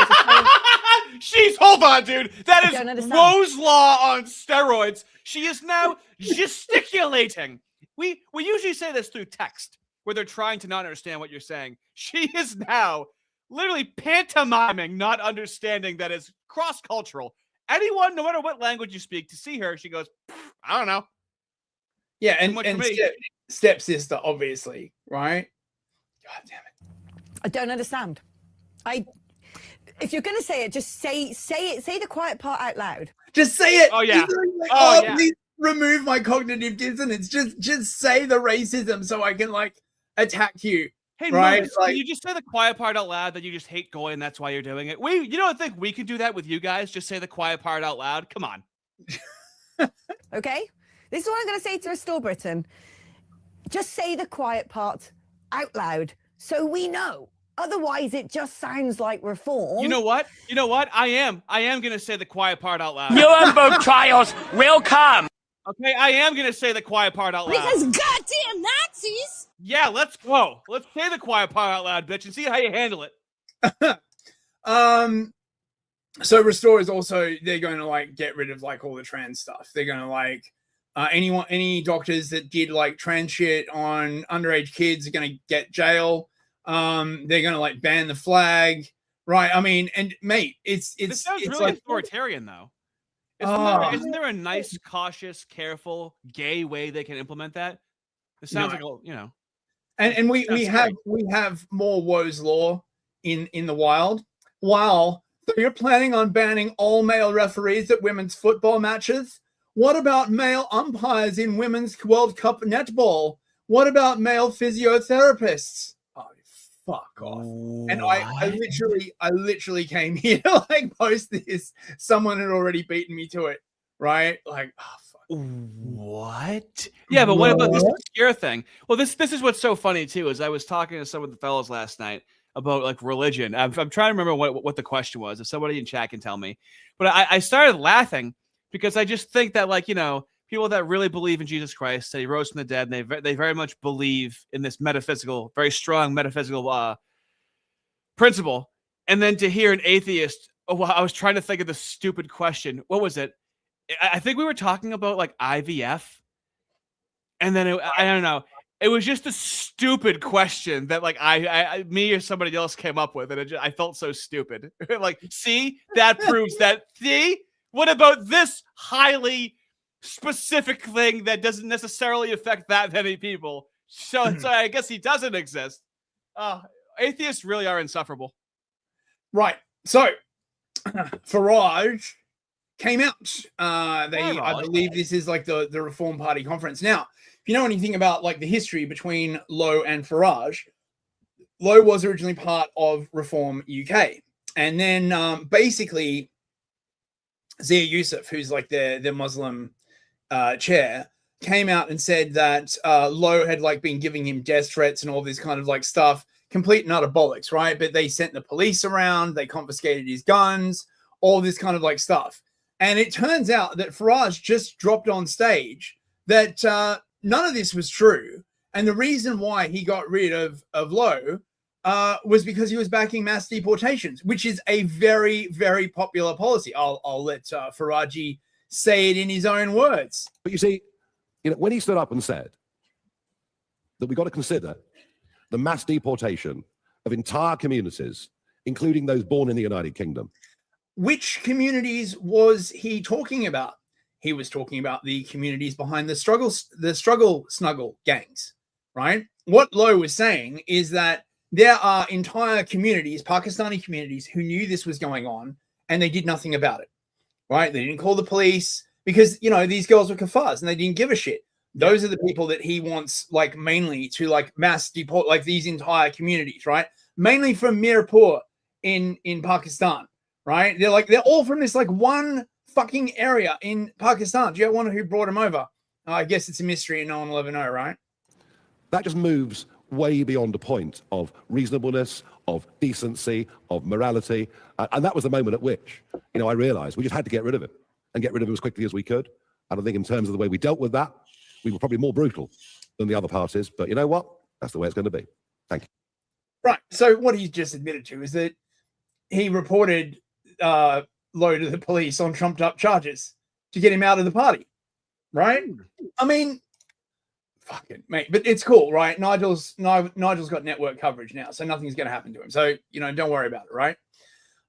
Hold on, dude. That is Rose Law on steroids. She is now gesticulating. We usually say this through text, where they're trying to not understand what you're saying. She is now literally pantomiming, not understanding that is cross-cultural. Anyone, no matter what language you speak, to see her, she goes, I don't know. Yeah, and stepsister, obviously, right? God damn it. I don't understand. If you're going to say it, just say it. Say the quiet part out loud. Just say it. Oh, yeah. Like, please remove my cognitive dissonance. Just say the racism so I can, like, attack you. Hey, right? Moses, can you just say the quiet part out loud that you just hate Goy and that's why you're doing it? You don't think we can do that with you guys? Just say the quiet part out loud? Come on. Okay? This is what I'm going to say to Restore Britain. Just say the quiet part out loud so we know. Otherwise, it just sounds like Reform. You know what? I am going to say the quiet part out loud. Nuremberg trials will come. Okay, I am going to say the quiet part out loud. Because goddamn Nazis! Yeah, let's go. Let's say the quiet part out loud, bitch, and see how you handle it. So Restore is also, they're going to like get rid of like all the trans stuff. They're going to like any doctors that did like trans shit on underage kids are going to get jail. They're going to like ban the flag, right? I mean, and mate, this sounds really like, authoritarian though. Isn't there a nice, cautious, careful, gay way they can implement that? It sounds No. like And we have more Woe's law in the wild. Wow. So you're planning on banning all male referees at women's football matches? What about male umpires in women's World Cup netball? What about male physiotherapists? Oh, fuck off. And I literally came here to like post this. Someone had already beaten me to it, right? Like, oh, fuck. What? Yeah, but what about this obscure thing? Well, this is what's so funny too. Is I was talking to some of the fellows last night about like religion. I'm trying to remember what the question was. If somebody in chat can tell me, but I started laughing because I just think that like people that really believe in Jesus Christ, that he rose from the dead, and they very much believe in this metaphysical, very strong metaphysical principle, and then to hear an atheist. Oh, well, I was trying to think of the stupid question. What was it? I think we were talking about like IVF, and then I don't know. It was just a stupid question that like me or somebody else came up with, and I felt so stupid. Like, see, that proves that. See, what about this highly specific thing that doesn't necessarily affect that many people? So I guess he doesn't exist. Atheists really are insufferable. Right. So Farage came out. I believe this is like the Reform Party conference. Now, if you know anything about like the history between Lowe and Farage, Lowe was originally part of Reform UK, and then basically Zia Yusuf, who's like their Muslim chair, came out and said that Lowe had like been giving him death threats and all this kind of like stuff, complete and utter bollocks, right? But they sent the police around, they confiscated his guns, all this kind of like stuff. And it turns out that Farage just dropped on stage that none of this was true. And the reason why he got rid of Lowe was because he was backing mass deportations, which is a very, very popular policy. I'll let Farage say it in his own words. But you see, when he stood up and said that we've got to consider the mass deportation of entire communities, including those born in the United Kingdom. Which communities was he talking about? He was talking about the communities behind the struggle snuggle gangs, right? What Lowe was saying is that there are entire communities, Pakistani communities, who knew this was going on and they did nothing about it, right? They didn't call the police because, these girls were kafars and they didn't give a shit. Those are the people that he wants, like, mainly to, like, mass deport, like, these entire communities, right? Mainly from Mirpur in Pakistan, right? They're all from this, like, one fucking area in Pakistan. Do you wonder who brought them over? I guess it's a mystery and no one will ever know, right? That just moves way beyond a point of reasonableness, of decency, of morality. And that was the moment at which, I realized we just had to get rid of him and get rid of him as quickly as we could. And I think in terms of the way we dealt with that, we were probably more brutal than the other parties. But you know what? That's the way it's going to be. Thank you. Right. So what he's just admitted to is that he reported Lowe to the police on trumped up charges to get him out of the party. Right? I mean, fucking mate, but it's cool, right? Nigel's got network coverage now, so nothing's going to happen to him. So, don't worry about it, right?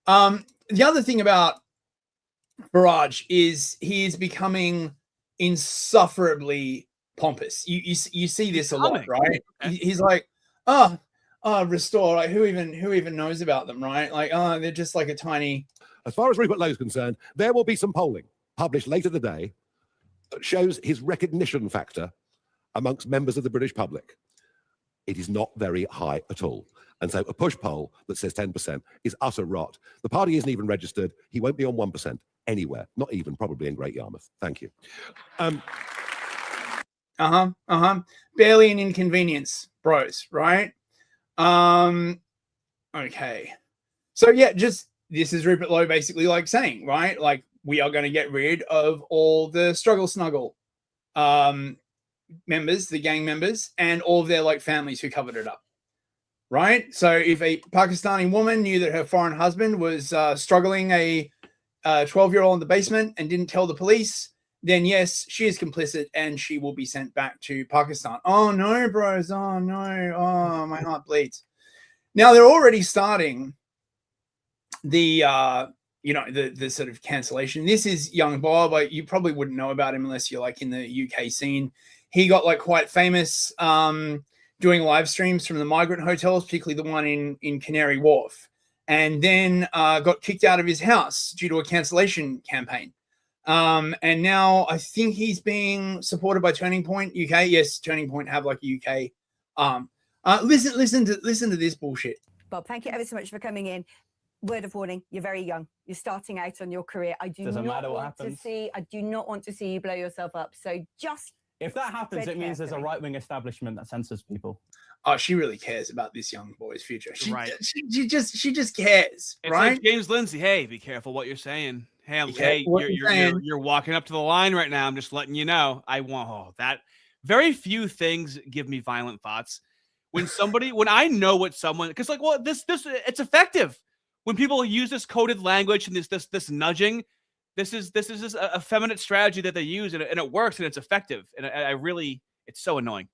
The other thing about Farage is he is becoming insufferably pompous. You see this a lot, right? He's like, Restore, like who even knows about them, right? Like, they're just like a tiny. As far as Rupert Lowe's concerned, there will be some polling published later today that shows his recognition factor amongst members of the British public. It is not very high at all. And so a push poll that says 10% is utter rot. The party isn't even registered. He won't be on 1% anywhere, not even probably in Great Yarmouth. Thank you. Barely an inconvenience, bros, right? Okay. So yeah, just this is Rupert Lowe basically like saying, right? Like, we are going to get rid of all the struggle snuggle members, the gang members, and all of their like families who covered it up. Right? So if a Pakistani woman knew that her foreign husband was struggling a 12-year-old in the basement and didn't tell the police, then yes, she is complicit and she will be sent back to Pakistan. Oh no, bros. Oh no. Oh, my heart bleeds. Now they're already starting the you know, the sort of cancellation. This is young Bob. Like, you probably wouldn't know about him unless you're like in the UK scene. He got like quite famous doing live streams from the migrant hotels, particularly the one in Canary Wharf, and then got kicked out of his house due to a cancellation campaign. And now I think he's being supported by Turning Point UK. Yes, Turning Point have like a UK arm. Listen to this bullshit. Bob, thank you ever so much for coming in. Word of warning, you're very young. You're starting out on your career. I do not want to see you blow yourself up. So just if that happens, it means there's a right-wing establishment that censors people. Oh, she really cares about this young boy's future. She just cares, It's right? like James Lindsay. Hey, be careful what you're saying. Hey, Hey, you're walking up to the line right now. I'm just letting you know. I want that. Very few things give me violent thoughts. When I know what someone, because like, well, this it's effective. When people use this coded language and this nudging, this is just a feminine strategy that they use, and it works, and it's effective. And it's so annoying.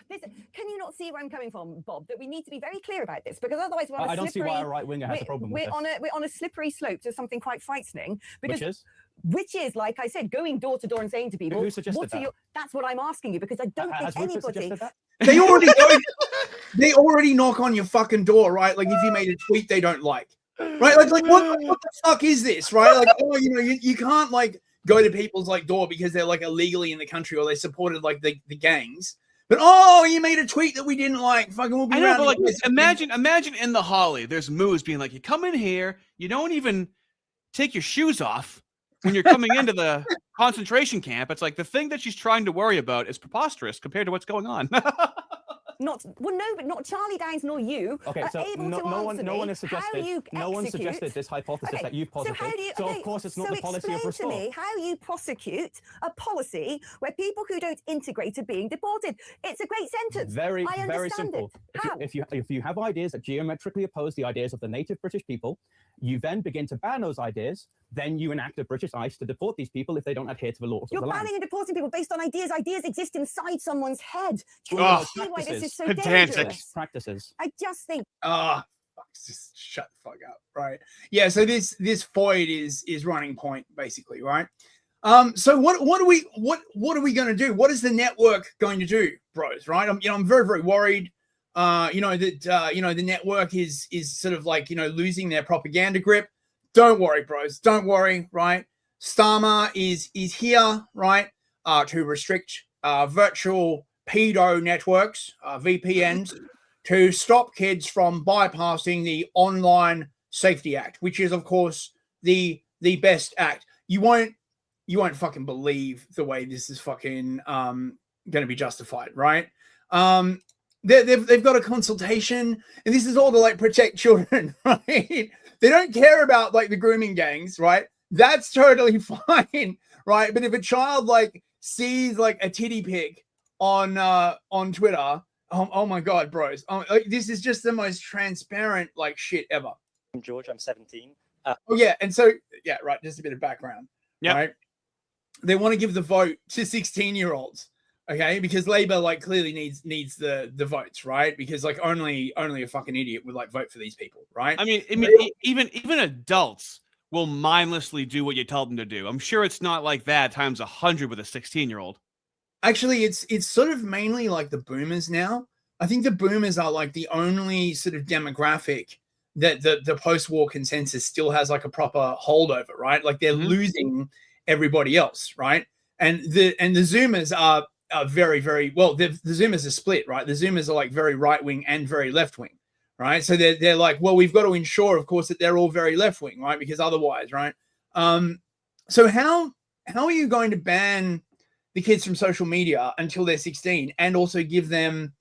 Listen, can you not see where I'm coming from, Bob? That we need to be very clear about this, because otherwise we're on I don't see why a right winger has a problem with this. We're on a slippery slope to something quite frightening. Because, Which is, like I said, going door to door and saying to people, who suggested that? That's what I'm asking you, because I don't think anybody. They already knock on your fucking door, right? Like if you made a tweet they don't like, right? Like what the fuck is this, right? Like, oh, you know, you can't like go to people's like door because they're like illegally in the country or they supported like the gangs. But oh, you made a tweet that we didn't like. Fucking, we'll be I know, around. but like, imagine in the Holly, there's Moose being like, you come in here, you don't even take your shoes off when you're coming into the concentration camp. It's like the thing that she's trying to worry about is preposterous compared to what's going on. But not Charlie Downs nor you. Okay, so no one has suggested. No one suggested this hypothesis that you've posited. So of course it's not the policy of restore. Explain to me how you prosecute a policy where people who don't integrate are being deported. It's a great sentence. Very simple. If you have ideas that geometrically oppose the ideas of the native British people, you then begin to ban those ideas. Then you enact a British ICE to deport these people if they don't adhere to the laws of the land. You're banning and deporting people based on ideas. Ideas exist inside someone's head. See why this is so dangerous? Practices. I just think. Just shut the fuck up, right? Yeah. So this Void is running point basically, right? So what are we going to do? What is the network going to do, bros? Right? I'm very, very worried. The network is sort of like, losing their propaganda grip. Don't worry, bros. Don't worry, right? Starmer is here, right, to restrict virtual pedo networks, VPNs, to stop kids from bypassing the Online Safety Act, which is, of course, the best act. You won't fucking believe the way this is fucking going to be justified, right? They've got a consultation, and this is all to like protect children, right? They don't care about like the grooming gangs, right? That's totally fine, right? But if a child like sees like a titty pic on Twitter, oh my god, bros, this is just the most transparent like shit ever. I'm George. I'm 17. And so right. Just a bit of background, right? They want to give the vote to 16-year-olds. Okay, because Labour like clearly needs the votes, right? Because like only a fucking idiot would like vote for these people, right? I mean, even adults will mindlessly do what you tell them to do. I'm sure it's not like that times 100 with a 16-year-old. Actually, it's sort of mainly like the boomers now. I think the boomers are like the only sort of demographic that the post-war consensus still has like a proper holdover, right? Like they're losing everybody else, right? And the Zoomers are very, very well. The Zoomers are split, right? The Zoomers are like very right wing and very left wing, right? So they're like, well, we've got to ensure, of course, that they're all very left wing, right? Because otherwise, right? So how are you going to ban the kids from social media until they're 16 and also give them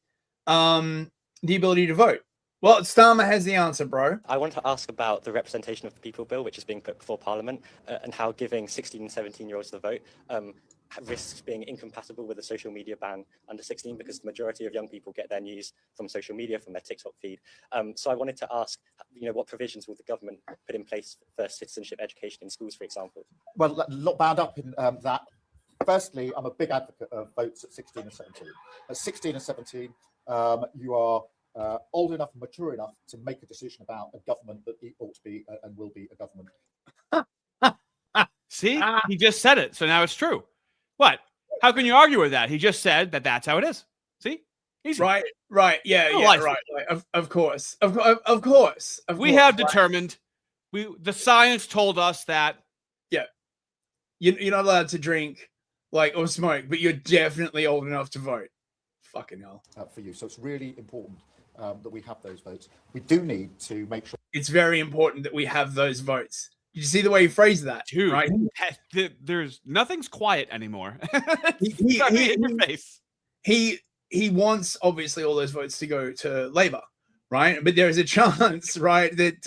the ability to vote? Well, Starmer has the answer, bro. I want to ask about the representation of the people bill, which is being put before Parliament, and how giving 16 and 17-year-olds the vote risks being incompatible with a social media ban under 16, because the majority of young people get their news from social media, from their TikTok feed. So I wanted to ask, what provisions will the government put in place for citizenship education in schools, for example? Well, a lot bound up in that. Firstly, I'm a big advocate of votes at 16 and 17. At 16 and 17, you are old enough and mature enough to make a decision about a government that it ought to be and will be a government. See, he just said it, so now it's true. What? How can you argue with that? He just said that that's how it is. See, easy. Right, yeah, right. Of course. We have determined. The science told us that. Yeah, you're not allowed to drink or smoke, but you're definitely old enough to vote. Fucking hell. For you, so it's really important that we have those votes. We do need to make sure. It's very important that we have those votes. Did you see the way he phrased that? Dude, right? There's nothing's quiet anymore. he in your face. He wants obviously all those votes to go to Labour, right? But there is a chance, right, that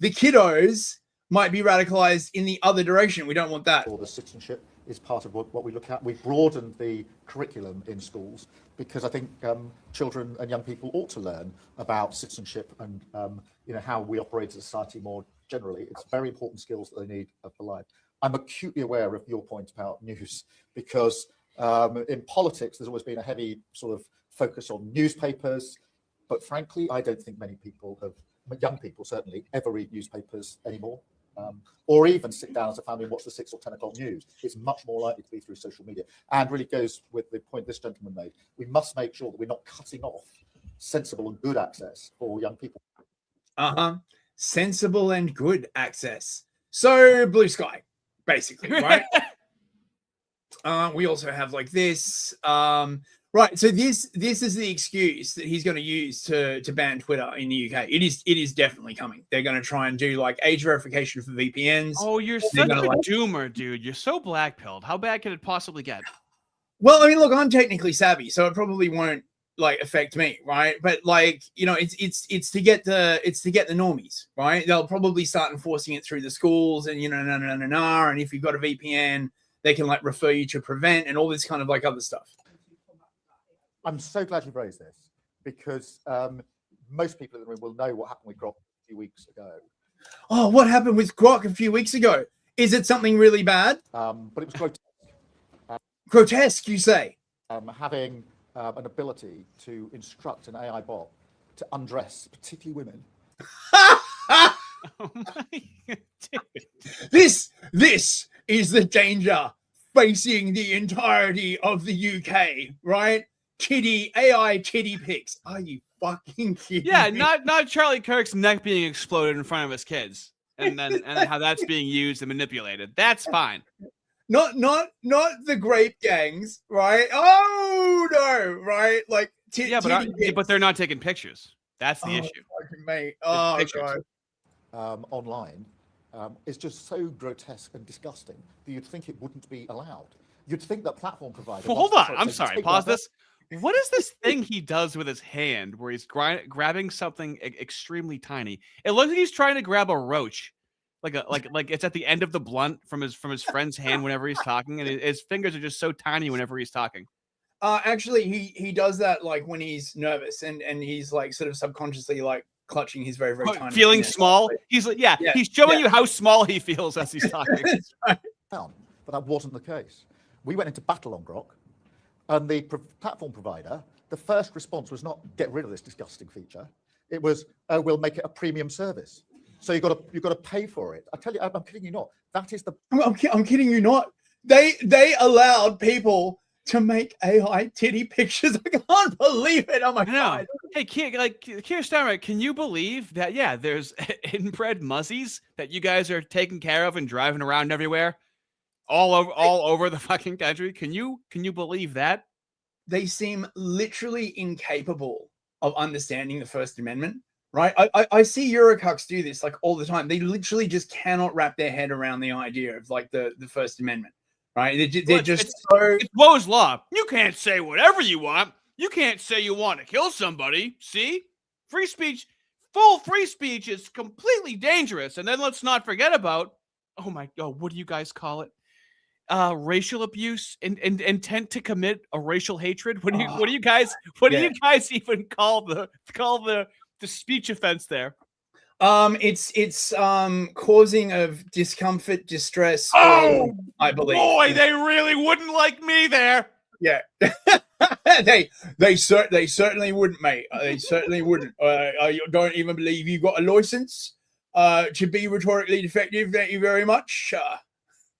the kiddos might be radicalized in the other direction. We don't want that. Or the citizenship is part of what we look at. We've broadened the curriculum in schools because I think children and young people ought to learn about citizenship and how we operate as a society more generally. It's very important skills that they need for life. I'm acutely aware of your point about news because in politics, there's always been a heavy sort of focus on newspapers. But frankly, I don't think many people young people certainly, ever read newspapers anymore. Or even sit down as a family and watch the 6 or 10 o'clock news. It's much more likely to be through social media. And really goes with the point this gentleman made. We must make sure that we're not cutting off sensible and good access for young people. Sensible and good access. So blue sky, basically, right? We also have this. Right, so this is the excuse that he's going to use to ban Twitter in the UK. It is definitely coming. They're going to try and do age verification for VPNs. Oh, you're such a doomer, dude. You're so black-pilled. How bad can it possibly get? Well, I mean, look, I'm technically savvy, so it probably won't affect me, right? But it's to get the normies, right? They'll probably start enforcing it through the schools, and and if you've got a VPN, they can refer you to Prevent and all this kind of other stuff. I'm so glad you raised this because most people in the room will know what happened with Grok a few weeks ago. Oh, what happened with Grok a few weeks ago? Is it something really bad? But it was grotesque. Grotesque, you say? Having an ability to instruct an AI bot to undress, particularly women. Oh my God, this is the danger facing the entirety of the UK, right? AI titty pics. Are you fucking kidding Yeah, me? not Charlie Kirk's neck being exploded in front of his kids, and how that's being used and manipulated. That's fine. Not the grape gangs, right? Oh no, right? But they're not taking pictures. That's the issue. Fucking mate. Oh God. Online is just so grotesque and disgusting that you'd think it wouldn't be allowed. You'd think that platform provider. Well, hold on. I'm sorry. Pause this. What is this thing he does with his hand where he's grabbing something extremely tiny? It looks like he's trying to grab a roach, like it's at the end of the blunt from his friend's hand whenever he's talking, and his fingers are just so tiny whenever he's talking. Actually, he does that when he's nervous and he's sort of subconsciously clutching his very tiny. Feeling small. He's he's showing you how small he feels as he's talking. But that wasn't the case. We went into battle on Grok. And the platform provider, the first response was not get rid of this disgusting feature. It was, oh, we'll make it a premium service. So you've got to pay for it. I tell you, I'm kidding you not. That is the. I'm kidding you not. They allowed people to make AI titty pictures. I can't believe it. Oh my God. Hey, Keir Starmer, can you believe that? Yeah, there's inbred muzzies that you guys are taking care of and driving around everywhere. All over the fucking country. Can you believe that? They seem literally incapable of understanding the First Amendment, right? I see Eurocucks do this all the time. They literally just cannot wrap their head around the idea of the First Amendment, right? It's Woe's law. You can't say whatever you want. You can't say you want to kill somebody. See? Free speech, full free speech is completely dangerous. And then let's not forget about, oh my God, what do you guys call it? Racial abuse and intent to commit a racial hatred. What do you guys even call the speech offense there? It's causing of discomfort, distress. Oh, I believe. Boy, they really wouldn't like me there. Yeah. they certainly wouldn't, mate. They certainly wouldn't. I don't even believe you got a license to be rhetorically defective. Thank you very much.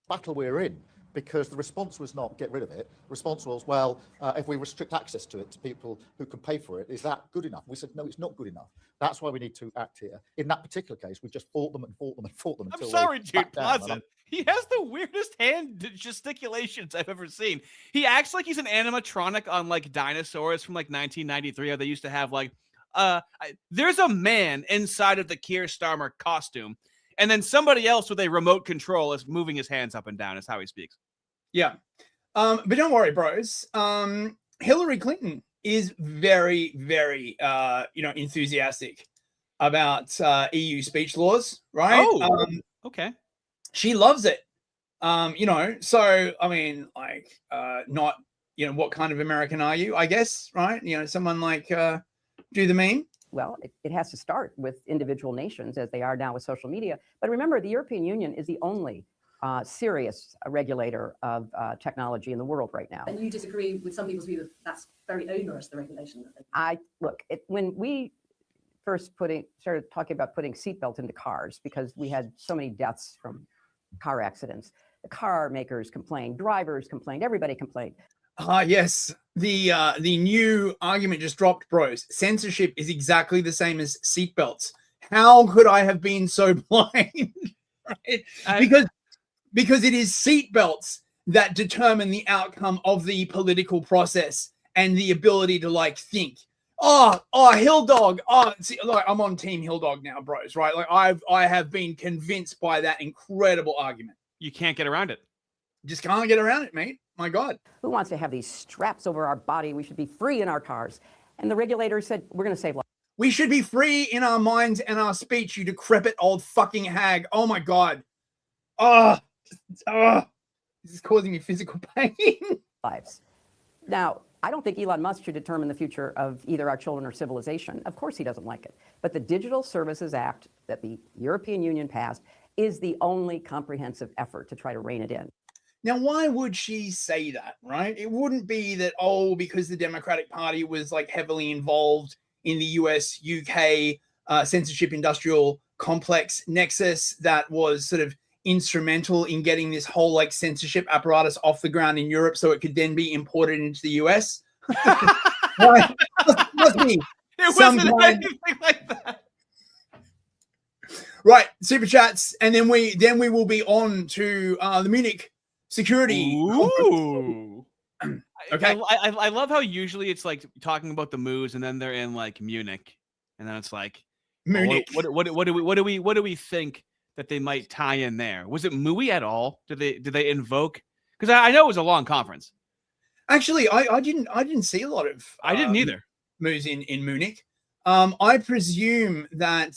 Battle we're in, because the response was not get rid of it. The response was, well, if we restrict access to it to people who can pay for it, is that good enough? We said, no, it's not good enough. That's why we need to act here. In that particular case, we just fought them and fought them and fought them. I'm sorry, dude. Pause it. He has the weirdest hand gesticulations I've ever seen. He acts like he's an animatronic on like dinosaurs from like 1993, how they used to have like, there's a man inside of the Keir Starmer costume, and then somebody else with a remote control is moving his hands up and down is how he speaks. Yeah. But don't worry, bros. Hillary Clinton is very, very, enthusiastic about EU speech laws, right? Oh, okay. She loves it. So, I mean, like, not, what kind of American are you, I guess, right? Someone like do the meme. Well, it has to start with individual nations as they are now with social media. But remember, the European Union is the only serious regulator of technology in the world right now. And you disagree with some people's view that that's very onerous, the regulation? When we first started talking about putting seatbelts into cars, because we had so many deaths from car accidents, the car makers complained, drivers complained, everybody complained. Yes. The new argument just dropped, bros. Censorship is exactly the same as seatbelts. How could I have been so blind? Right? Because it is seatbelts that determine the outcome of the political process and the ability to think. Hill dog. I'm on Team Hill Dog now, bros. Right? Like I have been convinced by that incredible argument. You can't get around it. Just can't get around it, mate. My God. Who wants to have these straps over our body? We should be free in our cars. And the regulator said, we're going to save lives. We should be free in our minds and our speech, you decrepit old fucking hag. Oh my God. This is causing me physical pain. Lives. Now, I don't think Elon Musk should determine the future of either our children or civilization. Of course he doesn't like it. But the Digital Services Act that the European Union passed is the only comprehensive effort to try to rein it in. Now, why would she say that, right? It wouldn't be that, because the Democratic Party was heavily involved in the US, UK censorship industrial complex nexus that was sort of instrumental in getting this whole censorship apparatus off the ground in Europe so it could then be imported into the US. Right? Must be it wasn't anything like that. Right, super chats, and then we will be on to the Munich security. Ooh. Okay. I love how usually it's talking about the moves, and then they're in Munich, and then it's Munich. What do we think that they might tie in there? Was it MUI at all? Did they invoke? Because I know it was a long conference. Actually, I didn't see a lot of. I didn't either. Moves in Munich. I presume that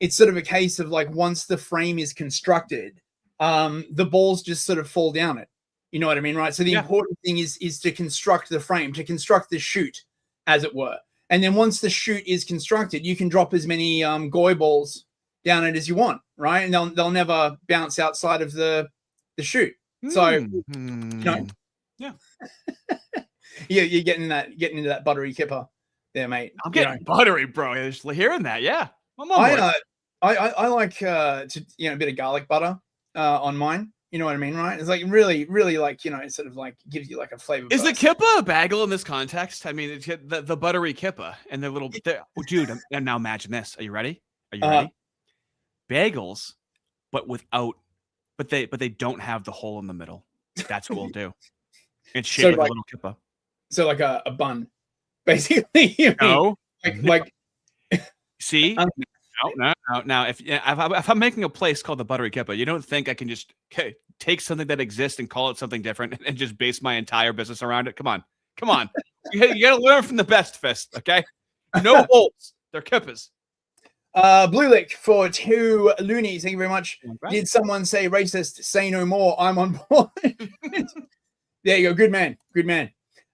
it's sort of a case of once the frame is constructed, the balls just sort of fall down it. You know what I mean, right? So the important thing is to construct the frame, to construct the chute, as it were. And then once the chute is constructed, you can drop as many goy balls down it as you want, right? And they'll never bounce outside of the chute. So, yeah, you're getting into that buttery kipper there, mate. I'm getting buttery, bro. Just hearing that, yeah. I like a bit of garlic butter on mine. You know what I mean, right? It's really, really sort of gives you a flavor. Is the kippa a bagel in this context? I mean, it's the buttery kippa and the little dude. And now imagine this. Are you ready? Ready? Bagels, but they don't have the hole in the middle. That's what we'll do. It's shaped like a little kippa. So like a bun, basically. No. See. No. Now, if I'm making a place called the Buttery Kippa, you don't think I can just take something that exists and call it something different and just base my entire business around it? Come on. You got to learn from the best, Fist. Okay. No holes. They're kippas. Blue Lick for 2 loonies. Thank you very much. Okay. Did someone say racist? Say no more. I'm on board. There you go. Good man.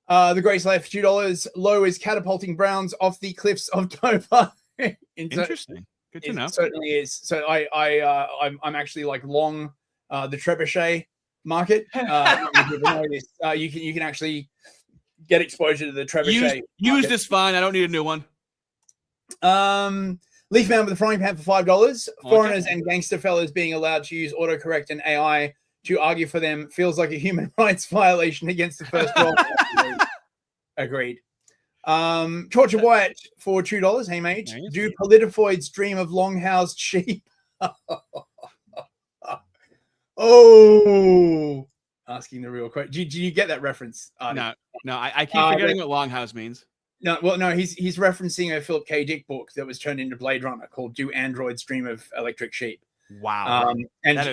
The Grace left $2. Low is catapulting Browns off the cliffs of Dover. Interesting. Good to know. It certainly is. So I'm actually long the trebuchet market. people know this. You can actually get exposure to the trebuchet. Used is fine. I don't need a new one. Leaf Man with a frying pan for $5. Foreigners and gangster fellas being allowed to use autocorrect and AI to argue for them feels like a human rights violation against the first world. Agreed. Torture Wyatt for $2. Hey mate, do politifoids dream of long-housed sheep? Oh, asking the real question. Do you get that reference? No, I keep forgetting what longhouse means. No, well, no, he's referencing a Philip K. Dick book that was turned into Blade Runner called "Do Androids Dream of Electric Sheep?" Wow, and that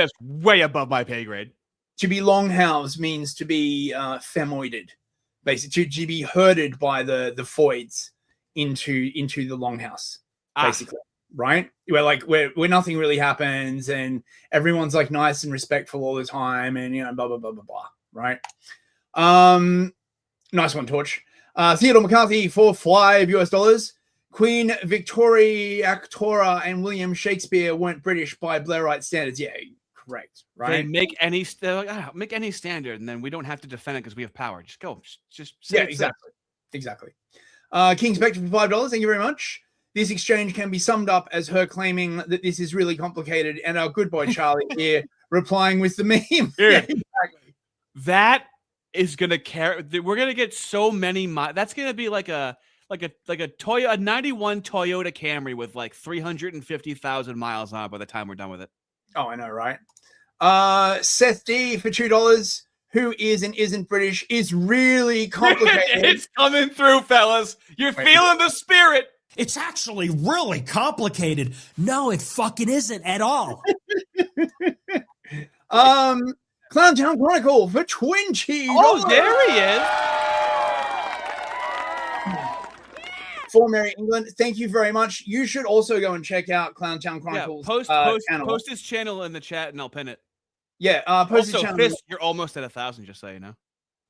is way above my pay grade. To be longhoused means to be femoided, basically to be herded by the foids into the longhouse, basically, right? Where nothing really happens and everyone's like nice and respectful all the time, and blah blah blah blah blah, right? Nice one, Torch. Theodore McCarthy for $5. Queen Victoria Actora and William Shakespeare weren't British by Blairite standards. Yeah, correct. Right. They make any standard, and then we don't have to defend it because we have power. Just go. Just yeah, exactly. King Spectre for $5. Thank you very much. This exchange can be summed up as her claiming that this is really complicated, and our good boy Charlie here replying with the meme. Yeah, exactly. That is gonna carry. We're gonna get so many. That's gonna be like a Toyota, a 91 Toyota Camry with like 350,000 miles on it by the time we're done with it. Oh, I know, right? Seth D for $2. Who is and isn't British is really complicated. It's coming through, fellas. You're feeling the spirit. It's actually really complicated. No, it fucking isn't at all. Clowntown Chronicle for $20. Oh, there he is. For Mary England, thank you very much. You should also go and check out Clowntown Chronicles. Post his channel in the chat and I'll pin it. Yeah, post his channel. Fist, you're almost at 1,000, just so you know.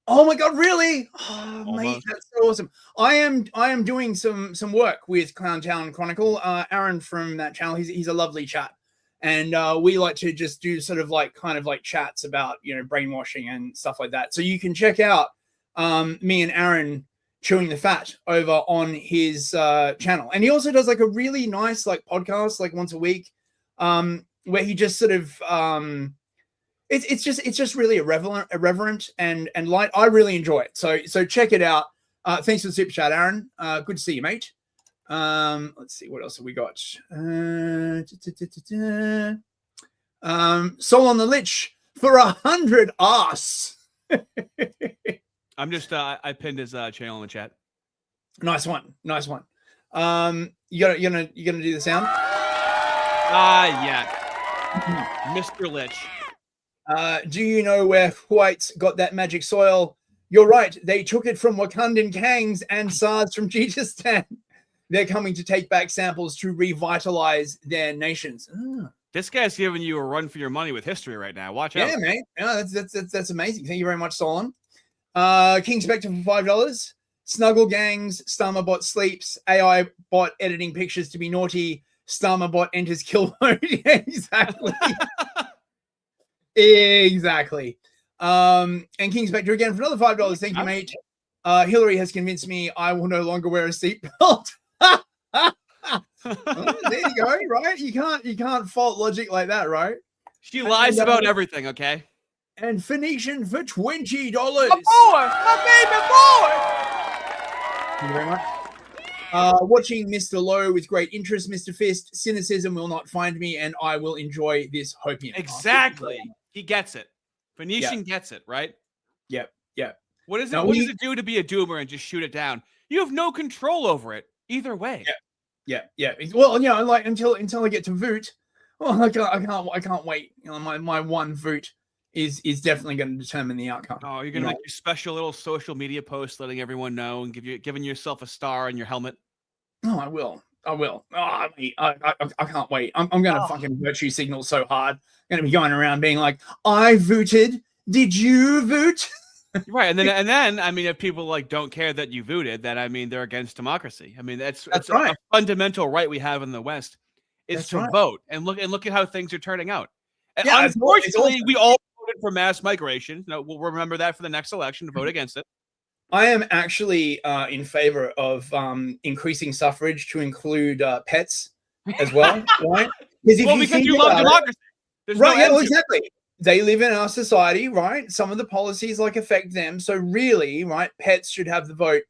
Oh my god, really? Oh, mate, that's so awesome. I am doing some work with Clowntown Chronicle. Aaron from that channel, he's a lovely chap. And we like to just do sort of like kind of like chats about brainwashing and stuff like that. So you can check out me and Aaron chewing the fat over on his channel. And he also does like a really nice like podcast like once a week where he just sort of it's just really irreverent and light. I really enjoy it. So check it out. Thanks for the super chat, Aaron. Good to see you, mate. Let's see what else have we got. Soul on the Lich for 100 arse. I'm just I pinned his channel in the chat. Nice one. You gonna do the sound? Yeah. Mr. Lich. Do you know where whites got that magic soil? You're right. They took it from Wakandan Kangs and SARS from Jijistan. They're coming to take back samples to revitalize their nations. This guy's giving you a run for your money with history right now. Watch out. Yeah, mate. Yeah, that's amazing. Thank you very much, Solon. King Spectre for $5. Snuggle gangs. Starmer bot sleeps. AI bot editing pictures to be naughty. Starmer bot enters kill mode. Yeah, exactly. Exactly. And King Spectre again for another $5. Thank you, mate. Hillary has convinced me I will no longer wear a seatbelt. Well, there you go, right? You can't fault logic like that, right? She lies about everything, okay? And Phoenician for $20. My baby boy! Thank you very much. Watching Mr. Lowe with great interest, Mr. Fist. Cynicism will not find me, and I will enjoy this hopium. Exactly. He gets it. Phoenician gets it, right? Yep. What does it do to be a doomer and just shoot it down? You have no control over it either way. Yeah. Well, like until I get to vote, well, I can't wait. My one vote is definitely going to determine the outcome. Oh, you're gonna make your special little social media post letting everyone know and giving yourself a star on your helmet. Oh, I will. Oh, I can't wait. I'm going to fucking virtue signal so hard. I'm going to be going around being like, I voted. Did you vote? Right, and then I mean, if people like don't care that you voted, then I mean they're against democracy. I mean that's right. A fundamental right we have in the West is to vote and look at how things are turning out. And unfortunately, we all voted for mass migration. No, we'll remember that for the next election to vote against it. I am actually in favor of increasing suffrage to include pets as well, right? Because because you love democracy. Right, yeah, well, exactly. They live in our society, right? Some of the policies like affect them. So really, right, pets should have the vote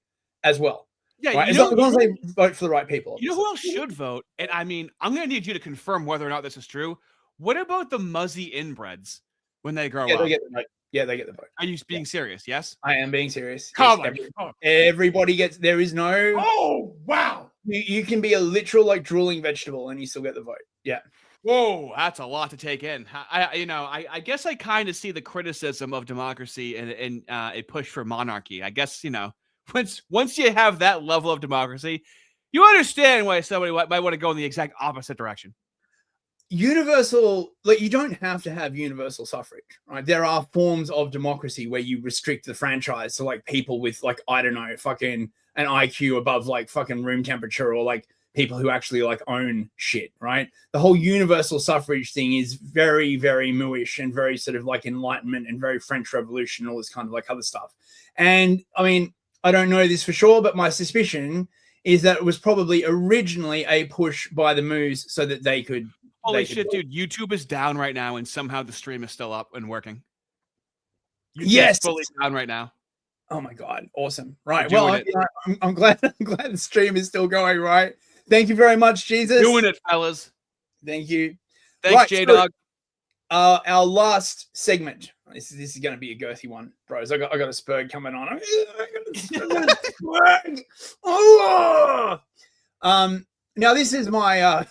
as well. Yeah, right? you As know, long as they vote for the right people. You know who else should vote? And I mean, I'm going to need you to confirm whether or not this is true. What about the muzzy inbreds when they grow Yeah, up? they get the vote. Yeah, they get the vote. Are you being serious? Yes? I am being serious. Come Yes, on. everybody gets, there is no. Oh, wow. You can be a literal like drooling vegetable and you still get the vote. Yeah. Whoa, that's a lot to take in. I guess I kind of see the criticism of democracy and a push for monarchy. I guess, once you have that level of democracy, you understand why somebody might want to go in the exact opposite direction. Universal, like, you don't have to have universal suffrage, right? There are forms of democracy where you restrict the franchise to like people with like, I don't know, fucking an IQ above like fucking room temperature, or like people who actually like own shit, right? The whole universal suffrage thing is very, very mooish and very sort of like Enlightenment and very French Revolution and all this kind of like other stuff. And I mean, I don't know this for sure, but my suspicion is that it was probably originally a push by the Moos so that they could. Holy shit, dude. YouTube is down right now and somehow the stream is still up and working. Yes. It's fully down right now. Oh my God. Awesome. Right. Well, I'm glad the stream is still going, right? Thank you very much, Jesus. Doing it, fellas. Thank you. Thanks, right, J-Dog. So, our last segment. This is going to be a girthy one, bros. I got a spurg coming on. Oh! Now this is my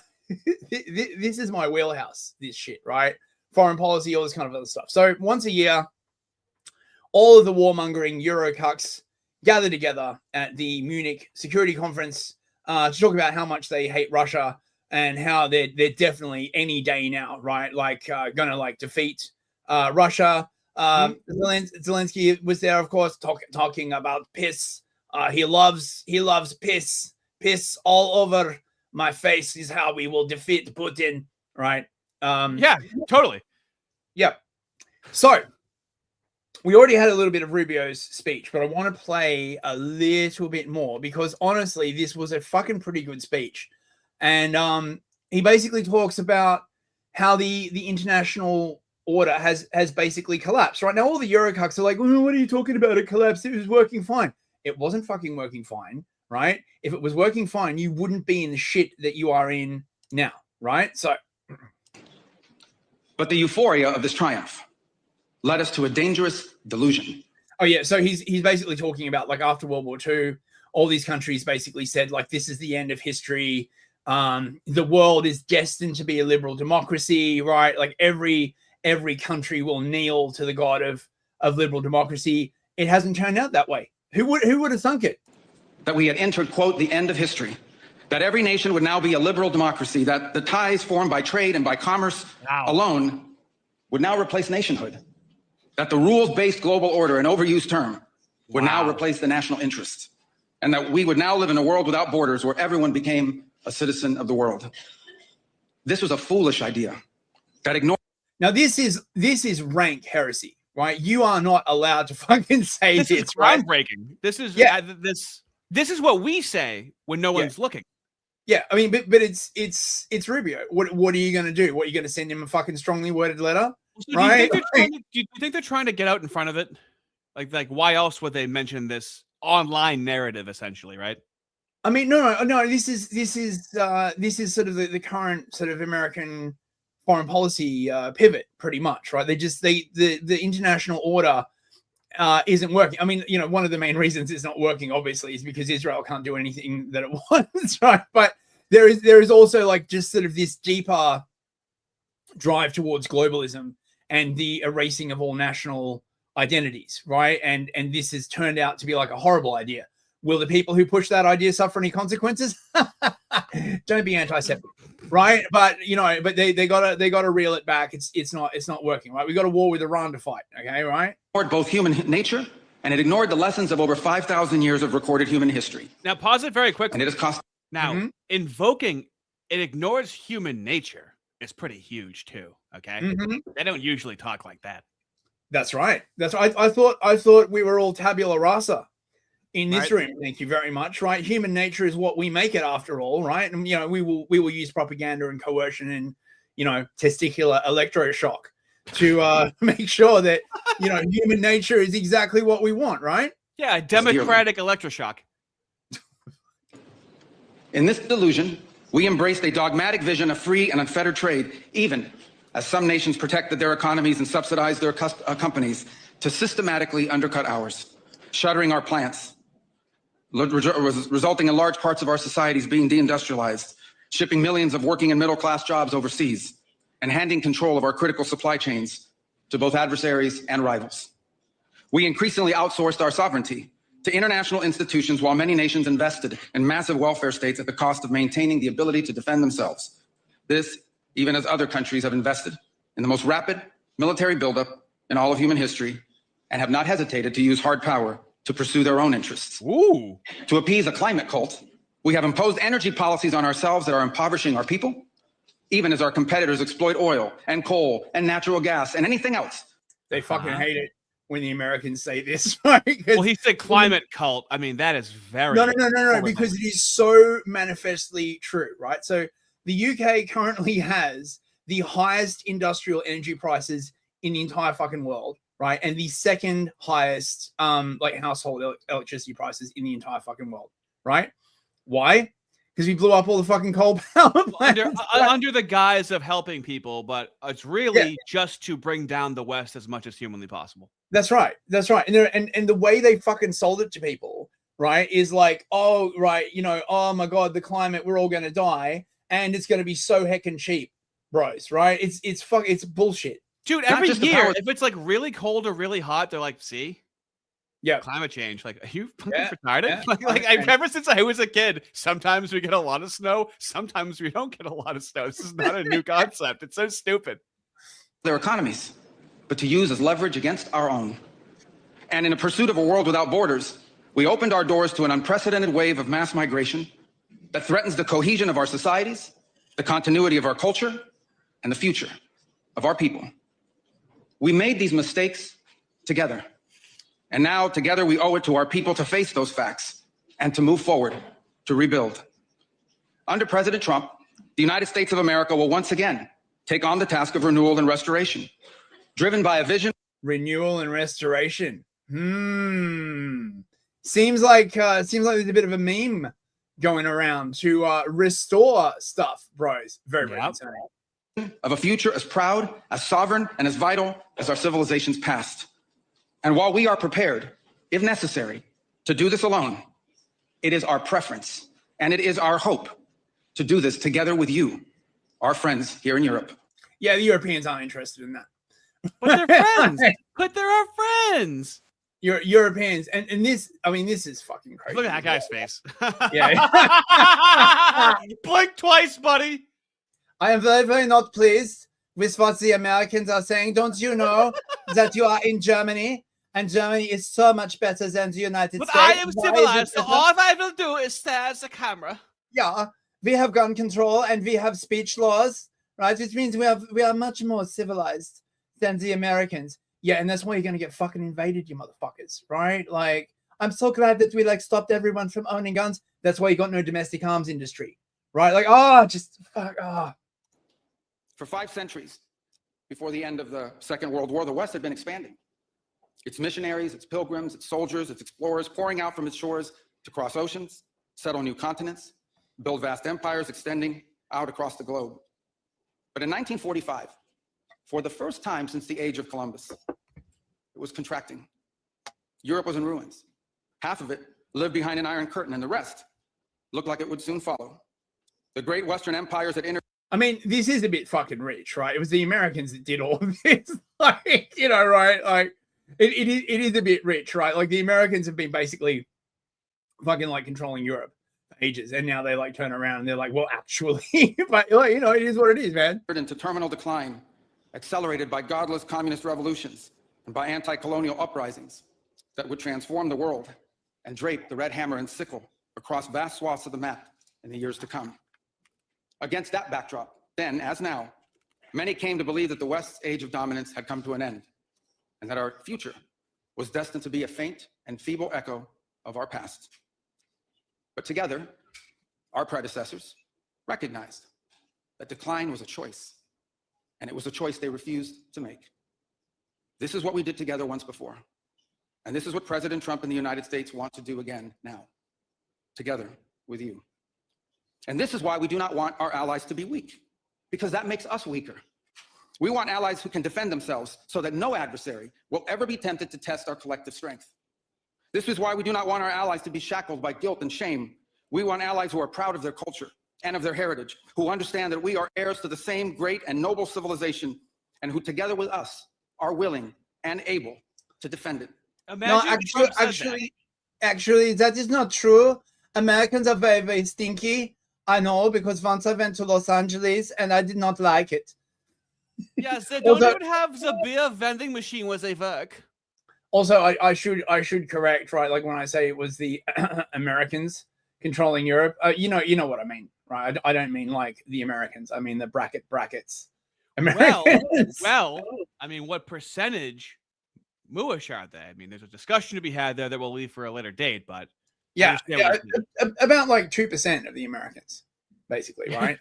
this is my wheelhouse. This shit, right? Foreign policy, all this kind of other stuff. So once a year, all of the warmongering Eurocucks gather together at the Munich Security Conference to talk about how much they hate Russia and how they're definitely any day now, right? Like gonna like defeat Russia. Zelensky was there, of course, talking about piss. He loves piss all over my face is how we will defeat Putin, right? Yeah, totally. Yeah. So we already had a little bit of Rubio's speech, but I want to play a little bit more because honestly, this was a fucking pretty good speech. And he basically talks about how the international order has basically collapsed. Right now, all the Eurocucks are like, well, what are you talking about? It collapsed. It was working fine. It wasn't fucking working fine, right? If it was working fine, you wouldn't be in the shit that you are in now, right? So, but the euphoria of this triumph led us to a dangerous delusion. Oh yeah, so he's basically talking about like after World War II, all these countries basically said like this is the end of history. The world is destined to be a liberal democracy, right? Like every country will kneel to the god of liberal democracy. It hasn't turned out that way. Who would have thunk it? That we had entered, quote, the end of history. That every nation would now be a liberal democracy. That the ties formed by trade and by commerce alone would now replace nationhood. That the rules-based global order, an overused term, would now replace the national interest. And that we would now live in a world without borders where everyone became a citizen of the world. This was a foolish idea that ignored. Now this is rank heresy, right? You are not allowed to fucking say this. This is groundbreaking. Right? This is this is what we say when no one's looking. Yeah, I mean, but it's Rubio. What are you going to do? What are you going to send him a fucking strongly worded letter? So right? Do you think they're trying to get out in front of it? Like why else would they mention this online narrative essentially, right? I mean, no. This is sort of the current sort of American foreign policy pivot, pretty much, right? The international order isn't working. I mean, one of the main reasons it's not working, obviously, is because Israel can't do anything that it wants, right? But there is also like just sort of this deeper drive towards globalism and the erasing of all national identities, right? And this has turned out to be like a horrible idea. Will the people who push that idea suffer any consequences? Don't be anti-Semitic, right? But but they gotta reel it back. It's not working, right? We got a war with Iran to fight, okay, right? Ignored both human nature and it ignored the lessons of over 5,000 years of recorded human history. Now pause it very quickly. And it has cost. Now invoking it ignores human nature is pretty huge too. Okay, they don't usually talk like that. That's right. That's right. I thought we were all tabula rasa in this room. Thank you very much. Right. Human nature is what we make it after all. Right. And, we will use propaganda and coercion and, testicular electroshock to make sure that, human nature is exactly what we want. Right. Yeah. Democratic electroshock. In this delusion, we embraced a dogmatic vision of free and unfettered trade, even as some nations protected their economies and subsidized their companies to systematically undercut ours, shuttering our plants, resulting in large parts of our societies being deindustrialized, shipping millions of working and middle-class jobs overseas, and handing control of our critical supply chains to both adversaries and rivals. We increasingly outsourced our sovereignty to international institutions while many nations invested in massive welfare states at the cost of maintaining the ability to defend themselves. This, even as other countries have invested in the most rapid military buildup in all of human history and have not hesitated to use hard power to pursue their own interests. Ooh. To appease a climate cult, we have imposed energy policies on ourselves that are impoverishing our people, even as our competitors exploit oil and coal and natural gas and anything else. They fucking hate it when the Americans say this, right? Well, he said climate cult. I mean, that is very... No, because it is so manifestly true, right? So the UK currently has the highest industrial energy prices in the entire fucking world, right? And the second highest household electricity prices in the entire fucking world, right? Why? Because we blew up all the fucking coal power plants. Under the guise of helping people, but it's really just to bring down the West as much as humanly possible. That's right. That's right. And the way they fucking sold it to people, right, is like, oh, right, oh my God, the climate, we're all going to die. And it's going to be so heckin' cheap, bros, right? It's bullshit. Dude, every year, if it's like really cold or really hot, they're like, see? Yeah. Climate change. Like, are you fucking retarded? Yeah. Ever since I was a kid, sometimes we get a lot of snow. Sometimes we don't get a lot of snow. This is not a new concept. It's so stupid. Their economies, but to use as leverage against our own. And in a pursuit of a world without borders, we opened our doors to an unprecedented wave of mass migration that threatens the cohesion of our societies, the continuity of our culture, and the future of our people. We made these mistakes together. And now, together, we owe it to our people to face those facts and to move forward, to rebuild. Under President Trump, the United States of America will once again take on the task of renewal and restoration, driven by a vision. Renewal and restoration. Seems like there's a bit of a meme going around to restore stuff, bros. Very concerning. Of a future as proud, as sovereign, and as vital as our civilization's past. And while we are prepared, if necessary, to do this alone, it is our preference and it is our hope to do this together with you, our friends here in Europe. Yeah, the Europeans aren't interested in that. But they're friends. But they're our friends. Europeans, and this, I mean, this is fucking crazy. Look at that guy's face. Yeah. Blink twice, buddy. I am very, very not pleased with what the Americans are saying. Don't you know that you are in Germany? And Germany is so much better than the United States. I am civilized, so all I will do is stare at the camera. Yeah, we have gun control and we have speech laws, right? Which means we are much more civilized than the Americans. Yeah, and that's why you're gonna get fucking invaded, you motherfuckers, right? Like, I'm so glad that we stopped everyone from owning guns. That's why you got no domestic arms industry, right? Like, For 5 centuries before the end of the Second World War, the West had been expanding. Its missionaries, its pilgrims, its soldiers, its explorers pouring out from its shores to cross oceans, settle new continents, build vast empires extending out across the globe. But in 1945, for the first time since the age of Columbus, it was contracting. Europe was in ruins. Half of it lived behind an iron curtain, and the rest looked like it would soon follow. The great Western empires had entered. I mean, this is a bit fucking rich, right? It was the Americans that did all of this, like, right? Like, it is a bit rich, right? Like, the Americans have been basically fucking controlling Europe for ages, and now they turn around and they're like, well, actually, but it is what it is, man. Into terminal decline, accelerated by godless communist revolutions and by anti-colonial uprisings that would transform the world and drape the red hammer and sickle across vast swaths of the map in the years to come. Against that backdrop, then as now, many came to believe that the West's age of dominance had come to an end. and that our future was destined to be a faint and feeble echo of our past. But together, our predecessors recognized that decline was a choice, and it was a choice they refused to make. This is what we did together once before, and this is what President Trump and the United States want to do again now, together with you. And this is why we do not want our allies to be weak, because that makes us weaker. We want allies who can defend themselves so that no adversary will ever be tempted to test our collective strength. This is why we do not want our allies to be shackled by guilt and shame. We want allies who are proud of their culture and of their heritage, who understand that we are heirs to the same great and noble civilization, and who together with us are willing and able to defend it. No, actually, that is not true. Americans are very, very stinky. I know, because once I went to Los Angeles and I did not like it. Yes, they don't even have the beer vending machine where they work. Also, I should correct, right? Like when I say it was the Americans controlling Europe, you know what I mean, right? I don't mean like the Americans. I mean the brackets. Americans. Well, I mean, what percentage Mooish are they? I mean, there's a discussion to be had there that we'll leave for a later date, but yeah, about like 2% of the Americans, basically, right?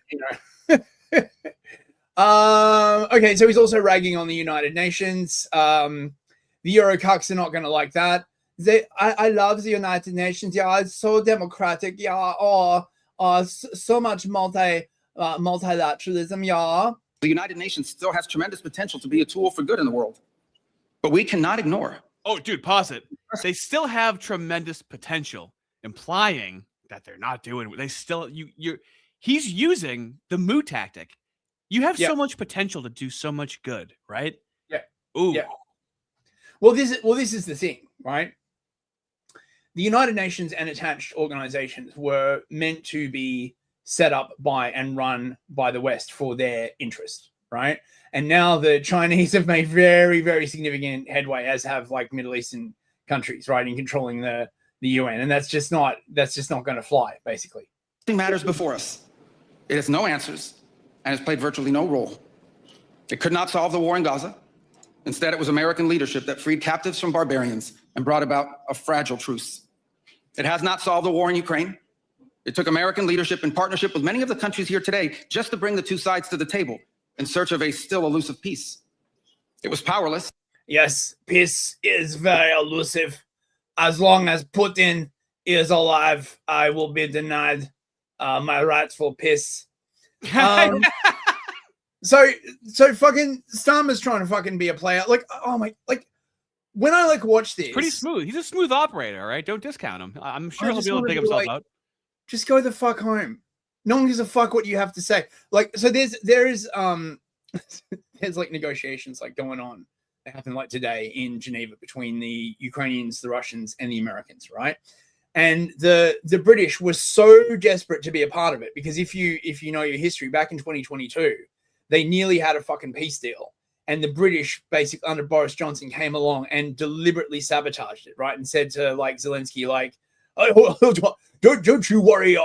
Okay, so he's also ragging on the United Nations. The Eurocucks are not going to like that. I love the United Nations. Yeah, it's so democratic. Yeah, so much multilateralism. Yeah. The United Nations still has tremendous potential to be a tool for good in the world, but we cannot ignore. Oh, dude, pause it. They still have tremendous potential, implying that they're not doing. They still he's using the moo tactic. You have so much potential to do so much good, right? Yeah. Ooh. Yeah. Well, this is the thing, right? The United Nations and attached organizations were meant to be set up by and run by the West for their interest, right? And now the Chinese have made very, very significant headway, as have like Middle Eastern countries, right, in controlling the UN, and that's just not going to fly, basically. Nothing matters before us. It has no answers and has played virtually no role. It could not solve the war in Gaza. Instead, it was American leadership that freed captives from barbarians and brought about a fragile truce. It has not solved the war in Ukraine. It took American leadership in partnership with many of the countries here today just to bring the two sides to the table in search of a still elusive peace. It was powerless. Yes, peace is very elusive. As long as Putin is alive, I will be denied my rightful peace. So fucking Starmer's trying to fucking be a player. Like, oh my, like when I like watch this, pretty smooth. He's a smooth operator, right? Don't discount him. I'm sure he'll be able to take himself out. Just go the fuck home. No one gives a fuck what you have to say. Like, so there's there's like negotiations like going on. They happen like today in Geneva between the Ukrainians, the Russians, and the Americans, right? And the British were so desperate to be a part of it because if you know your history, back in 2022, they nearly had a fucking peace deal. And the British, basically under Boris Johnson, came along and deliberately sabotaged it, right? And said to like Zelensky, like, oh, don't you worry,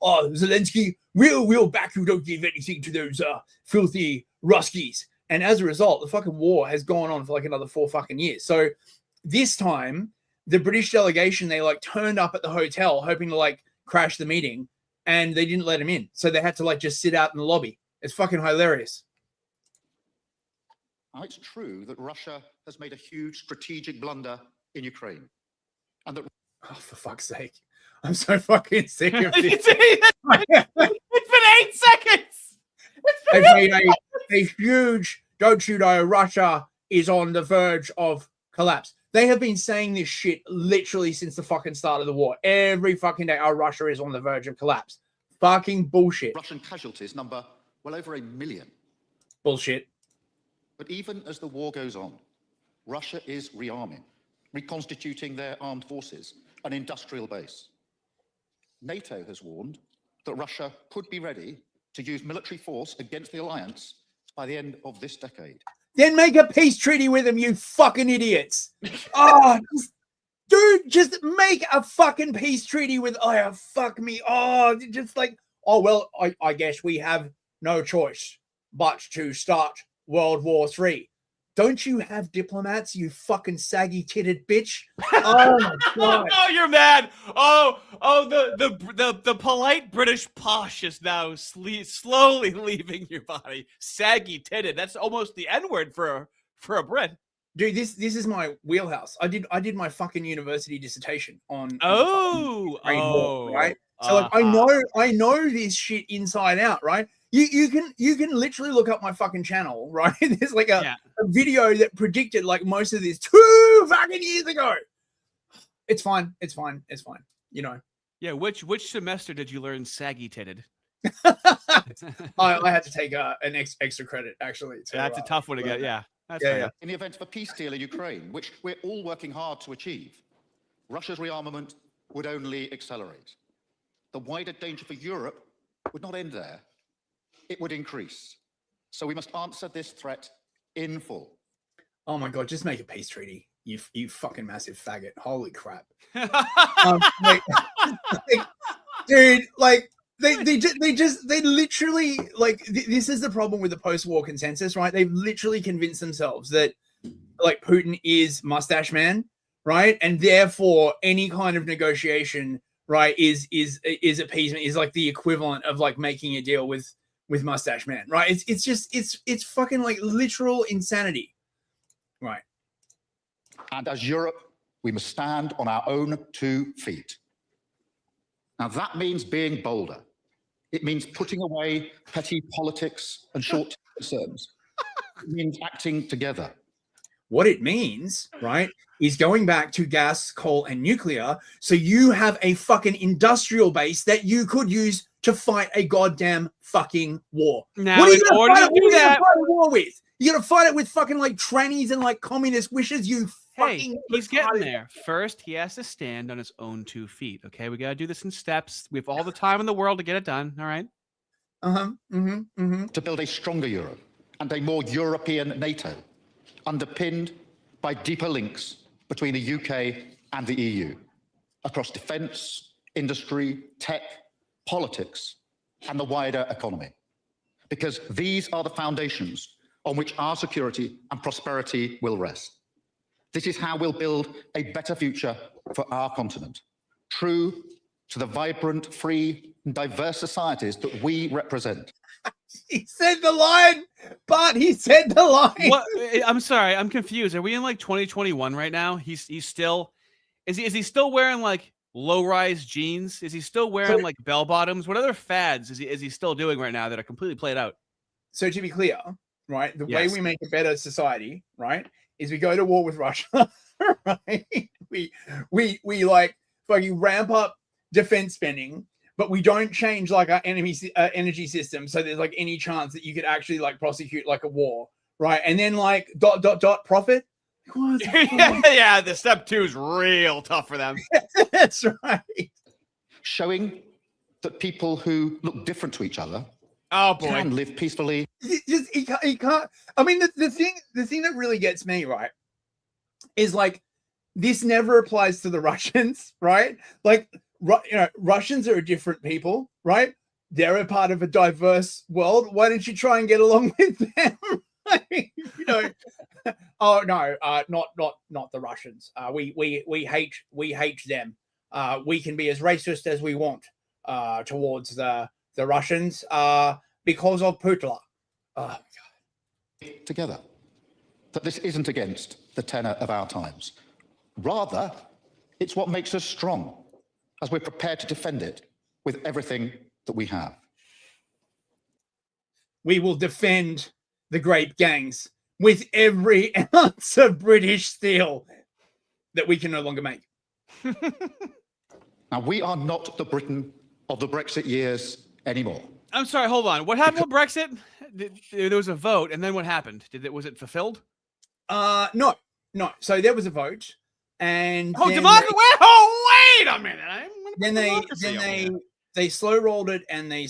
Zelensky, we'll back you. Don't give anything to those filthy Ruskies. And as a result, the fucking war has gone on for like another 4 fucking years. So this time, the British delegation, they like turned up at the hotel hoping to like crash the meeting, and they didn't let them in. So they had to like just sit out in the lobby. It's fucking hilarious. It's true that Russia has made a huge strategic blunder in Ukraine. And that... Oh, for fuck's sake. I'm so fucking sick of this. It's been 8 seconds. They've made a huge, don't you know, Russia is on the verge of collapse. They have been saying this shit literally since the fucking start of the war. Every fucking day, oh, Russia is on the verge of collapse. Fucking bullshit. Russian casualties number well over 1 million. Bullshit. But even as the war goes on, Russia is rearming, reconstituting their armed forces, an industrial base. NATO has warned that Russia could be ready to use military force against the alliance by the end of this decade. Then make a peace treaty with them, you fucking idiots. Oh, dude, just make a fucking peace treaty with, oh, fuck me. Oh, just like, oh, well, I guess we have no choice but to start World War III. Don't you have diplomats, you fucking saggy titted bitch? Oh my god! Oh, you're mad. The polite British posh is now slowly leaving your body. Saggy titted. That's almost the N-word for a Brit. Dude, this is my wheelhouse. I did my fucking university dissertation on war, right? So like I know this shit inside out, right? You can literally look up my fucking channel, right? There's like a video that predicted like most of this 2 fucking years ago. It's fine. You know. Yeah, which semester did you learn saggy titted? I had to take an extra credit actually. That's a tough one to get. Yeah. That's fair. In the event of a peace deal in Ukraine, which we're all working hard to achieve, Russia's rearmament would only accelerate. The wider danger for Europe would not end there. It would increase. So we must answer this threat in full. Oh my God, just make a peace treaty. You fucking massive faggot. Holy crap. Dude, like, they literally, like, this is the problem with the post-war consensus, right? They've literally convinced themselves that, like, Putin is Mustache Man, right? And therefore, any kind of negotiation, right, is appeasement, is like the equivalent of like making a deal with Mustache Man, right? It's fucking like literal insanity, right? And as Europe, we must stand on our own 2 feet. Now that means being bolder. It means putting away petty politics and short concerns. It means acting together. What it means, right, is going back to gas, coal, and nuclear, so you have a fucking industrial base that you could use to fight a goddamn fucking war. Now, what are you in order to do that, fight a war with? You gotta fight it with fucking like trannies and like communist wishes. You fucking. He's getting there. First, he has to stand on his own 2 feet. Okay, we gotta do this in steps. We have all the time in the world to get it done. All right. To build a stronger Europe and a more European NATO, underpinned by deeper links between the UK and the EU, across defence, industry, tech, politics, and the wider economy. Because these are the foundations on which our security and prosperity will rest. This is how we'll build a better future for our continent, true to the vibrant, free, and diverse societies that we represent. He said the line, but he said the line. What? I'm sorry, I'm confused. Are we in like 2021 right now? He's still, is he still wearing like low-rise jeans? Is he still wearing like bell bottoms? What other fads is he still doing right now that are completely played out? So to be clear, right, the way we make a better society, right, is we go to war with Russia, right? We like fucking ramp up defense spending, but we don't change like our energy system, so there's like any chance that you could actually like prosecute like a war, right? And then like ... profit. Yeah, the step 2 is real tough for them. That's right. Showing that people who look different to each other can live peacefully. He can't. I mean, the thing that really gets me, right, is like this never applies to the Russians, right? Like, you know, Russians are a different people, right? They're a part of a diverse world. Why don't you try and get along with them? You know, oh no, not the Russians. We hate them. We can be as racist as we want towards the Russians because of Putin. Oh my God. Together. That this isn't against the tenor of our times. Rather, it's what makes us strong, as we're prepared to defend it with everything that we have. We will defend the great gangs with every ounce of British steel that we can no longer make. Now, we are not the Britain of the Brexit years anymore. I'm sorry, hold on. What happened with Brexit? There was a vote, and then what happened? Was it fulfilled? No. So there was a vote, and democracy. Wait a minute. They slow rolled it, and they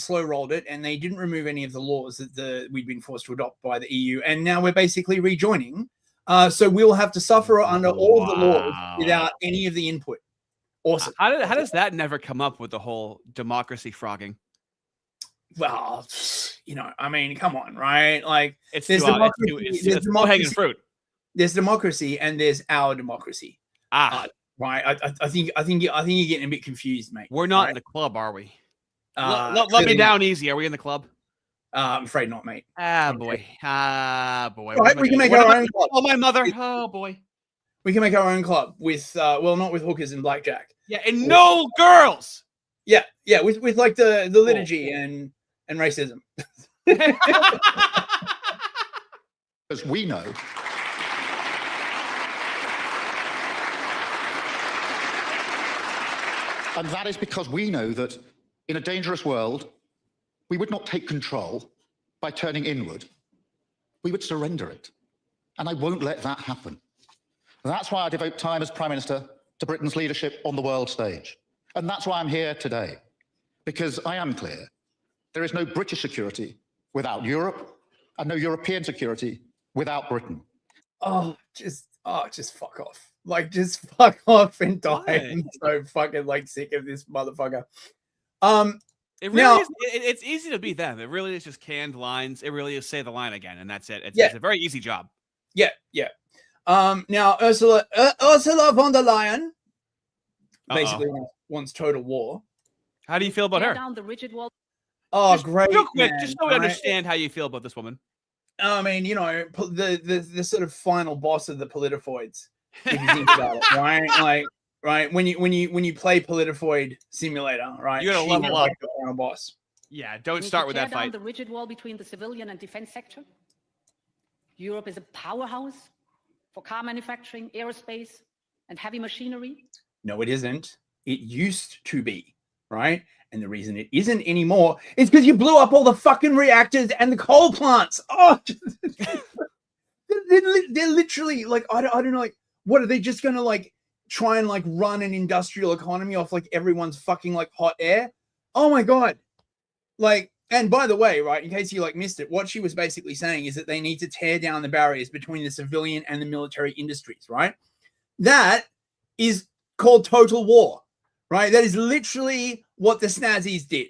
didn't remove any of the laws that we'd been forced to adopt by the EU, and now we're basically rejoining. So we'll have to suffer under all of the laws without any of the input. Awesome. How does that never come up with the whole democracy frogging? Well, you know, I mean, come on, right? Like, it's there's low-hanging fruit. There's democracy and there's our democracy. Right. I think you're getting a bit confused, mate. We're not in the club, are we? Let me down easy. Are we in the club? I'm afraid not, mate. Boy. Right, we can make our own club. Oh, my mother. Oh, boy. We can make our own club with, well, not with hookers and blackjack. Yeah, and no girls. Yeah, with like the liturgy and racism. As we know, and that is because we know that in a dangerous world, we would not take control by turning inward. We would surrender it. And I won't let that happen. That's why I devote time as Prime Minister to Britain's leadership on the world stage. And that's why I'm here today. Because I am clear, there is no British security without Europe and no European security without Britain. Just fuck off. Like, just fuck off and die. I'm so fucking like sick of this motherfucker. It really is. It's easy to be them. It really is just canned lines. It really is say the line again, and that's it. It's a very easy job. Yeah. Now Ursula von der Leyen basically wants total war. How do you feel about her? Down the rigid wall. Oh, just great! Real quick, man, just so we understand how you feel about this woman. I mean, you know, the sort of final boss of the politifoids. If you think about it, right? Right, when you play Politifoid Simulator, right? You gotta She level is up. like the final boss. Yeah, don't start with that Tear down fight. the rigid wall between the civilian and defense sector. Europe is a powerhouse for car manufacturing, aerospace, and heavy machinery. No, it isn't. It used to be, right? And the reason it isn't anymore is because you blew up all the fucking reactors and the coal plants. Oh, they're literally like, I don't know, like, what are they just gonna like try and like run an industrial economy off like everyone's fucking like hot air? Oh my god! Like, and by the way, right, in case you like missed it, what she was basically saying is that they need to tear down the barriers between the civilian and the military industries, right? That is called total war, right? That is literally what the Snazzies did,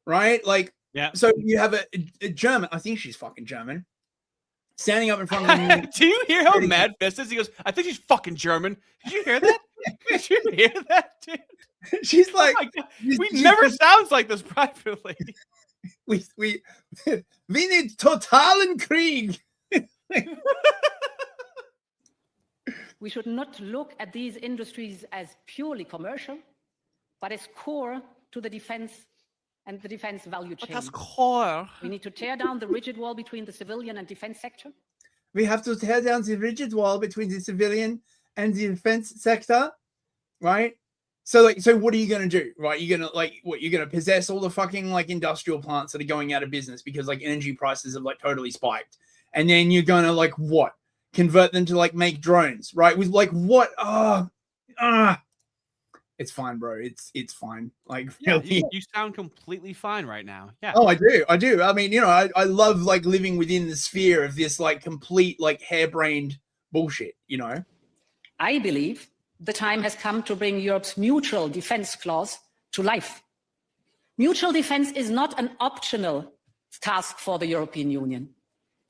right? Like, yeah. So you have a German, I think she's fucking German, standing up in front of me. Do you hear how mad Fist is? He goes, I think she's fucking German. Did you hear that? Did you hear that, dude? She's like, we never sounds like this privately. We need totalen Krieg. We should not look at these industries as purely commercial, but as core to the defense and the defense value chain. But that's core. We need to tear down the rigid wall between the civilian and defense sector. We have to tear down the rigid wall between the civilian and the defense sector, right? So what are you going to do, right? You're going to you're going to possess all the fucking like industrial plants that are going out of business because like energy prices have like totally spiked. And then you're going to like what? Convert them to like make drones, right? With like what? It's fine, bro. It's fine. Like, yeah, you sound completely fine right now. Yeah. Oh, I do. I mean, you know, I love like living within the sphere of this like complete like harebrained bullshit, you know? I believe the time has come to bring Europe's mutual defense clause to life. Mutual defense is not an optional task for the European Union.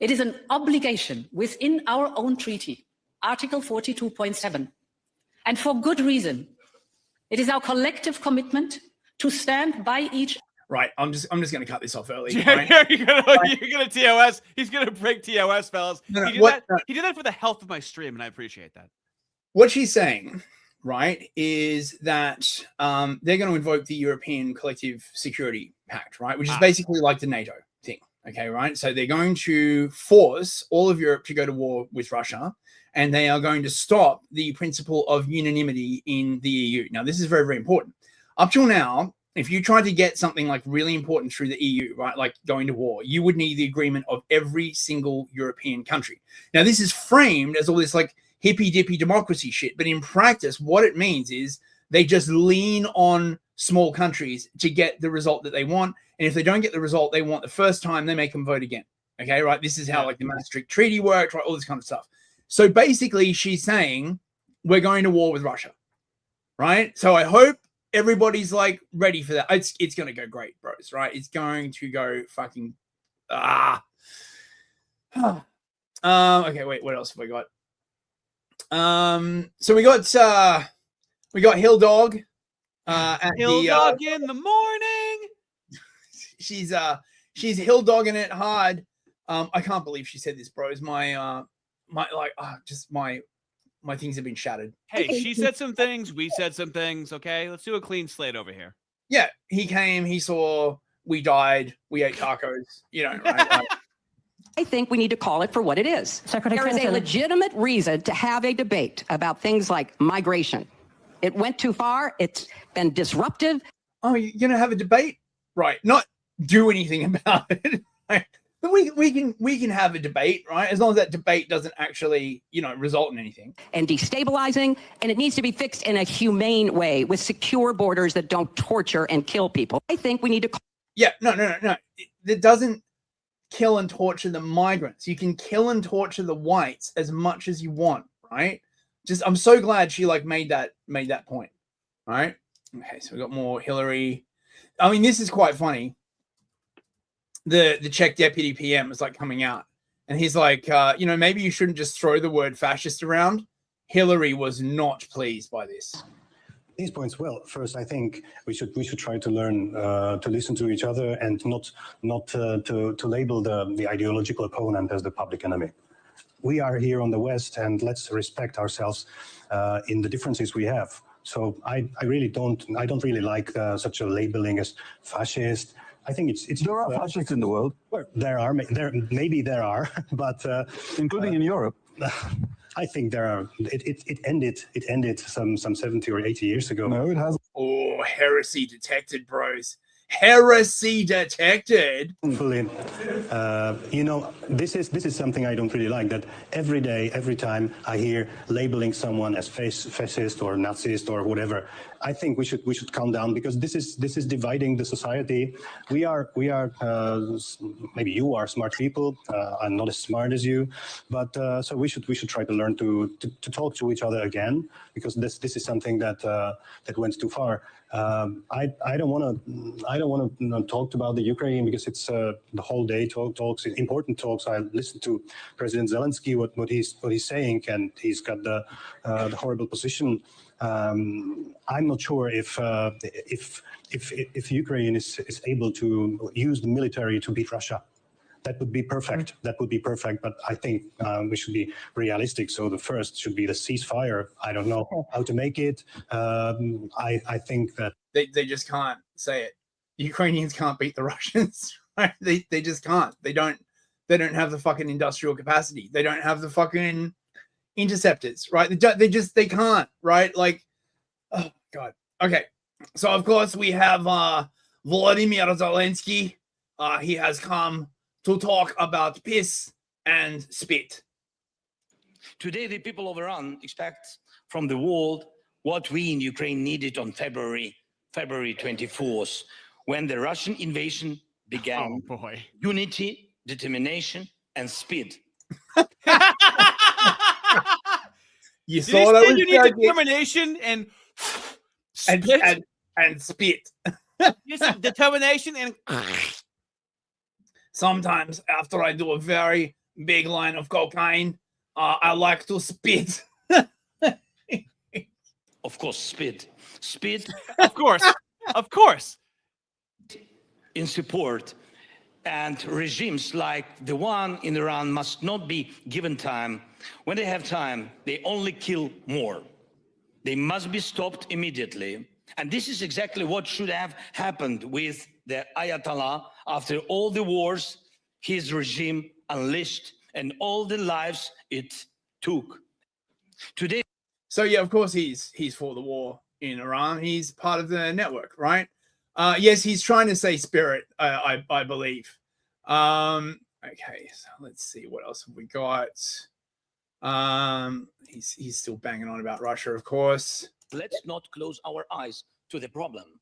It is an obligation within our own treaty, Article 42.7. And for good reason. It is our collective commitment to stand by each. Right, I'm just going to cut this off early. Right? you're gonna TOS. He's gonna break TOS, fellas. No, he did that for the health of my stream, and I appreciate that. What she's saying, right, is that they're going to invoke the European Collective Security Pact, right, which is basically like the NATO thing. Okay, right. So they're going to force all of Europe to go to war with Russia. And they are going to stop the principle of unanimity in the EU. Now, this is very, very important. Up till now, if you tried to get something like really important through the EU, right, like going to war, you would need the agreement of every single European country. Now, this is framed as all this like hippy-dippy democracy shit. But in practice, what it means is they just lean on small countries to get the result that they want. And if they don't get the result they want the first time, they make them vote again. Okay, right? This is how like the Maastricht Treaty works, right? All this kind of stuff. So basically, she's saying we're going to war with Russia, right? So I hope everybody's like ready for that. It's going to go great, bros, right? It's going to go fucking okay, wait, what else have I got? So we got Hill Dog. At Hill Dog in the morning. She's Hill Dogging it hard. I can't believe she said this, bros. My things have been shattered. Hey, she said some things. We said some things. Okay, let's do a clean slate over here. Yeah, he came. He saw. We died. We ate tacos. You know. Right? I think we need to call it for what it is. Secretary There is a Clinton. legitimate reason to have a debate about things like migration. It went too far. It's been disruptive. Oh, you're going to have a debate? Right. Not do anything about it. Right? But we can have a debate, right? As long as that debate doesn't actually, result in anything. And destabilizing, and it needs to be fixed in a humane way with secure borders that don't torture and kill people. I think we need to... Yeah, no. It doesn't kill and torture the migrants. You can kill and torture the whites as much as you want, right? I'm so glad she made that point, right? Okay, so we got more Hillary. I mean, this is quite funny. The Czech deputy PM is coming out, and he's like, maybe you shouldn't just throw the word fascist around. Hillary was not pleased by this. These points. Well, first, I think we should try to learn to listen to each other and not to label the ideological opponent as the public enemy. We are here on the West, and let's respect ourselves in the differences we have. So I don't really like such a labeling as fascist. I think it's there are fascists in the world. Well, maybe there are, but including in Europe. I think there are. It ended some 70 or 80 years ago. No, it hasn't. Oh, heresy detected, bros. Heresy detected. This is something I don't really like. That every day, every time I hear labeling someone as fascist or Nazist or whatever, I think we should calm down, because this is dividing the society. We are maybe you are smart people. I'm not as smart as you, but so we should try to learn to talk to each other again, because this is something that went too far. I don't want to talk about the Ukraine, because it's the whole day talks, important talks. I listened to President Zelensky, what he's saying, and he's got the horrible position. I'm not sure if Ukraine is able to use the military to beat Russia. That would be perfect. That would be perfect. But I think we should be realistic. So the first should be the ceasefire. I don't know how to make it. I think that they just can't say it. Ukrainians can't beat the Russians. Right? They just can't. They don't have the fucking industrial capacity. They don't have the fucking interceptors. Right? They can't. Right? Oh God. Okay. So of course we have Volodymyr Zelensky. He has come to talk about peace and spit. Today, the people of Iran expect from the world what we in Ukraine needed on February 24th, when the Russian invasion began. Oh boy. Unity, determination, and speed. You Did saw that you need determination and spit? And spit. You said determination and sometimes after I do a very big line of cocaine, I like to spit. Of course, speed. Speed. Of course. In support. And regimes like the one in Iran must not be given time. When they have time, they only kill more. They must be stopped immediately. And this is exactly what should have happened with the Ayatollah after all the wars his regime unleashed and all the lives it took. Today. So yeah, of course he's for the war in Iran. He's part of the network, right? Yes, he's trying to say spirit, I believe. Okay, so let's see what else have we got. He's still banging on about Russia, of course. Let's not close our eyes to the problem.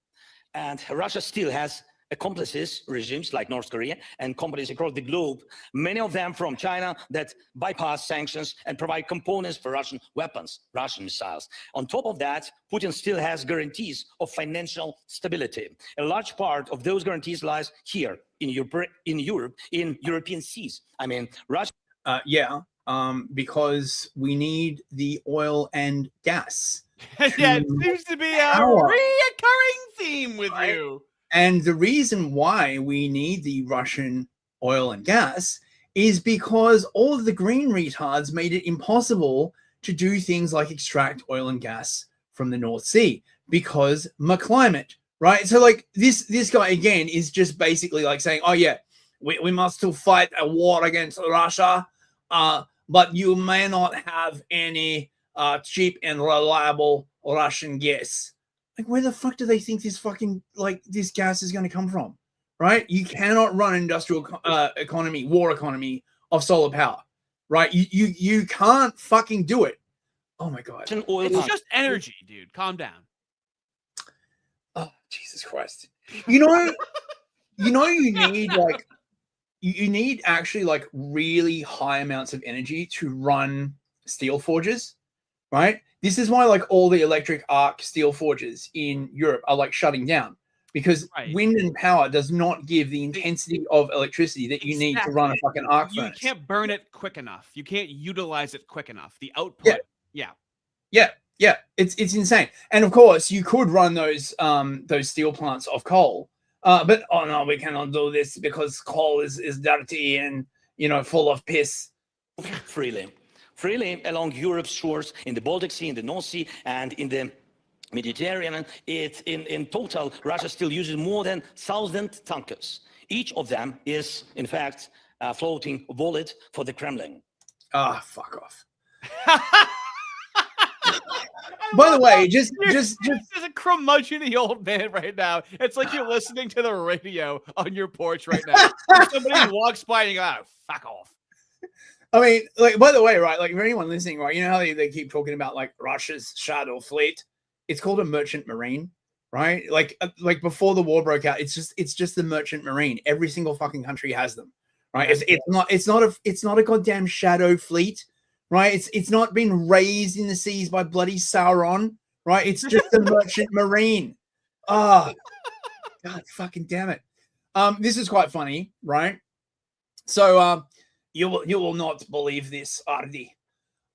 And Russia still has accomplices, regimes like North Korea, and companies across the globe, many of them from China, that bypass sanctions and provide components for Russian weapons, Russian missiles. On top of that, Putin still has guarantees of financial stability. A large part of those guarantees lies here in Europe, in European seas. I mean, Russia. Yeah, because we need the oil and gas. Yeah, it seems to be a power, reoccurring theme with right? you. And the reason why we need the Russian oil and gas is because all of the green retards made it impossible to do things like extract oil and gas from the North Sea because my climate, right? So like this guy again is just basically like saying, oh yeah, we must still fight a war against Russia, but you may not have any cheap and reliable Russian gas. Like, where the fuck do they think this fucking, like, this gas is going to come from, right? You cannot run an industrial economy, war economy of solar power, right? You can't fucking do it. Oh my God. It's just energy, dude. Calm down. Oh, Jesus Christ. You need like, you need actually like really high amounts of energy to run steel forges, right? This is why like all the electric arc steel forges in Europe are like shutting down, because wind and power does not give the intensity of electricity that you need to run a fucking arc furnace. You can't burn it quick enough. You can't utilize it quick enough. The output. Yeah. It's insane. And of course, you could run those steel plants off coal, but oh no, we cannot do this because coal is dirty and full of piss. Freely along Europe's shores, in the Baltic Sea, in the North Sea, and in the Mediterranean. In total, Russia still uses more than 1,000 tankers. Each of them is, in fact, a floating wallet for the Kremlin. Ah, fuck off. By the way, just there's a curmudgeon-y old man right now. It's like you're listening to the radio on your porch right now. Somebody walks by and you go, oh, fuck off. I mean, like, by the way, right, like, for anyone listening, right, you know how they keep talking about, like, Russia's shadow fleet? It's called a merchant marine, right? Like before the war broke out, it's just the merchant marine. Every single fucking country has them, right? It's not a goddamn shadow fleet, right? It's not been raised in the seas by bloody Sauron, right? It's just the merchant marine. Oh, God fucking damn it. This is quite funny, right? So, you will not believe this, Ardi.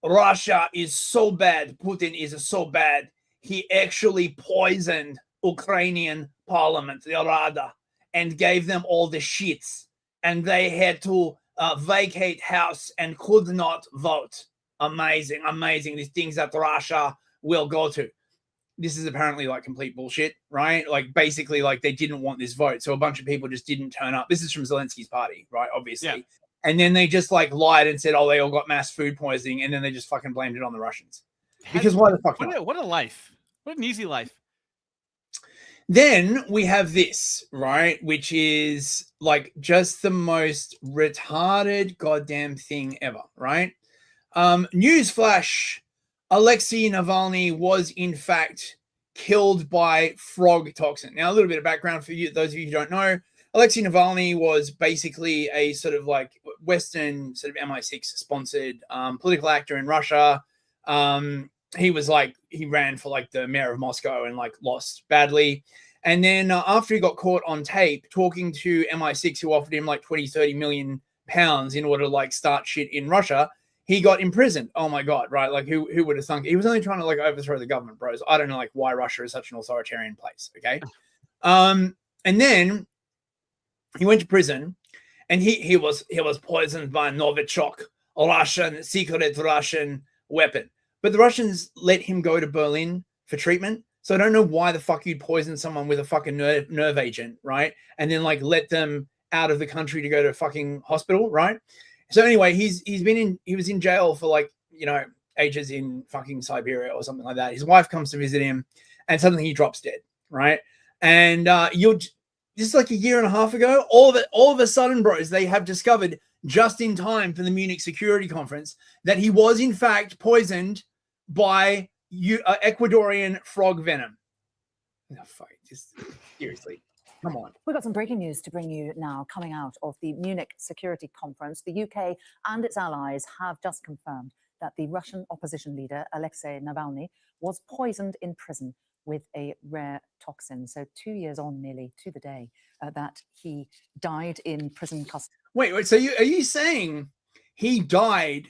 Russia is so bad. Putin is so bad. He actually poisoned Ukrainian parliament, the Rada, and gave them all the shits. And they had to vacate house and could not vote. Amazing. These things that Russia will go to. This is apparently like complete bullshit, right? Like basically like they didn't want this vote. So a bunch of people just didn't turn up. This is from Zelensky's party, right? Obviously. Yeah. And then they just like lied and said, oh, they all got mass food poisoning. And then they just fucking blamed it on the Russians. Because why the fuck not? What a life. What an easy life. Then we have this, right? Which is like just the most retarded goddamn thing ever, right? Newsflash. Alexei Navalny was in fact killed by frog toxin. Now, a little bit of background for you, those of you who don't know. Alexei Navalny was basically a sort of like Western sort of MI6 sponsored political actor in Russia. He ran for like the mayor of Moscow and like lost badly. And then after he got caught on tape talking to MI6, who offered him like 20-30 million pounds in order to like start shit in Russia, he got imprisoned. Oh my God, right? Like who would have thunk? He was only trying to like overthrow the government, bros. I don't know like why Russia is such an authoritarian place. Okay. And then he went to prison, and he was poisoned by Novichok, a secret Russian weapon. But the Russians let him go to Berlin for treatment. So I don't know why the fuck you'd poison someone with a fucking nerve agent, right? And then like let them out of the country to go to a fucking hospital, right? So anyway, he was in jail for like, ages in fucking Siberia or something like that. His wife comes to visit him, and suddenly he drops dead, right? And this is like a year and a half ago. All of a sudden, bros, they have discovered just in time for the Munich Security Conference that he was in fact poisoned by Ecuadorian frog venom. Oh, fuck, just seriously. Come on. We've got some breaking news to bring you now coming out of the Munich Security Conference. The UK and its allies have just confirmed that the Russian opposition leader, Alexei Navalny, was poisoned in prison with a rare toxin. So 2 years on nearly to the day that he died in prison custody. Wait, so are you saying he died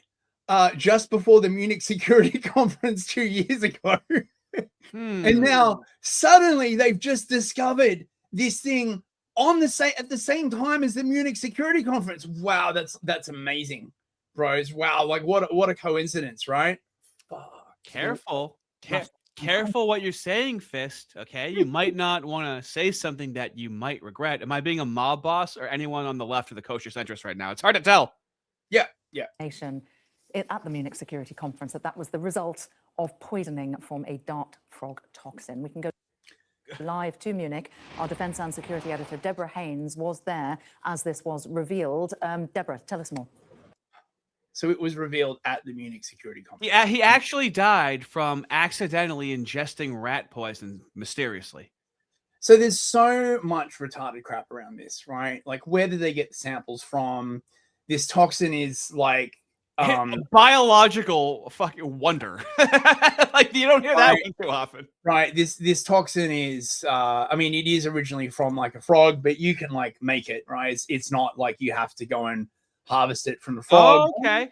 just before the Munich Security Conference 2 years ago. And now suddenly they've just discovered this thing at the same time as the Munich Security Conference. Wow, that's amazing, bros. Wow, like what a coincidence, right? Careful. Careful what you're saying, Fist. Okay, you might not want to say something that you might regret. Am I being a mob boss or anyone on the left or the kosher centrist right now? It's hard to tell. Yeah. At the Munich Security Conference, that was the result of poisoning from a dart frog toxin. We can go live to Munich. Our defense and security editor, Deborah Haynes, was there as this was revealed. Deborah, tell us more. So it was revealed at the Munich Security Conference. Yeah, he actually died from accidentally ingesting rat poison mysteriously. So there's so much retarded crap around this, right? Like, where did they get the samples from? This toxin is like biological fucking wonder. Like, you don't hear that one too often. Right. This toxin is I mean, it is originally from like a frog, but you can like make it, right? It's not like you have to go and harvest it from the frog. Oh, okay.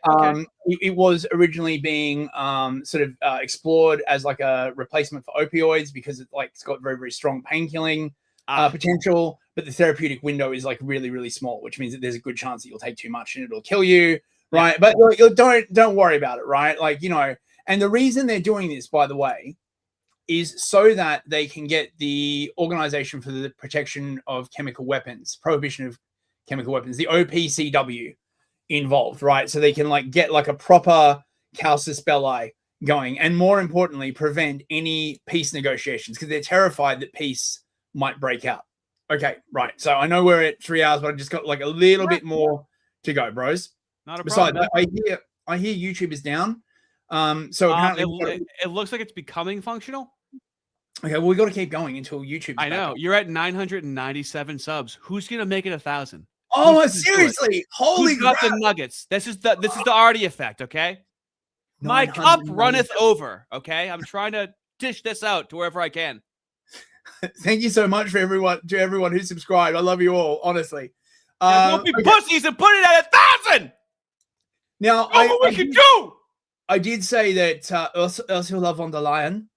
It was originally being sort of explored as like a replacement for opioids because it's got very, very strong pain killing potential, but the therapeutic window is like really, really small, which means that there's a good chance that you'll take too much and it'll kill you, right? But don't worry about it, right? Like, you know, and the reason they're doing this, by the way, is so that they can get the Organization for the Protection of Chemical Weapons, Prohibition of Chemical Weapons, the OPCW, involved, right? So they can like get like a proper casus belli going, and more importantly, prevent any peace negotiations because they're terrified that peace might break out. Okay, right. So I know we're at 3 hours, but I just got like a little bit more to go, bros. Not a Besides, problem. I hear YouTube is down. So apparently it looks like it's becoming functional. Okay, well, we got to keep going until YouTube. I know you're at 997 subs. Who's gonna make it 1,000? Oh, seriously! Holy crap! crap. The nuggets. This is the Artie effect. Okay, my cup runneth over. Okay, I'm trying to dish this out to wherever I can. Thank you so much for everyone who subscribed. I love you all, honestly. Don't be pussies and put it at 1,000. Now, we can do. I did say that Ursula von der Leyen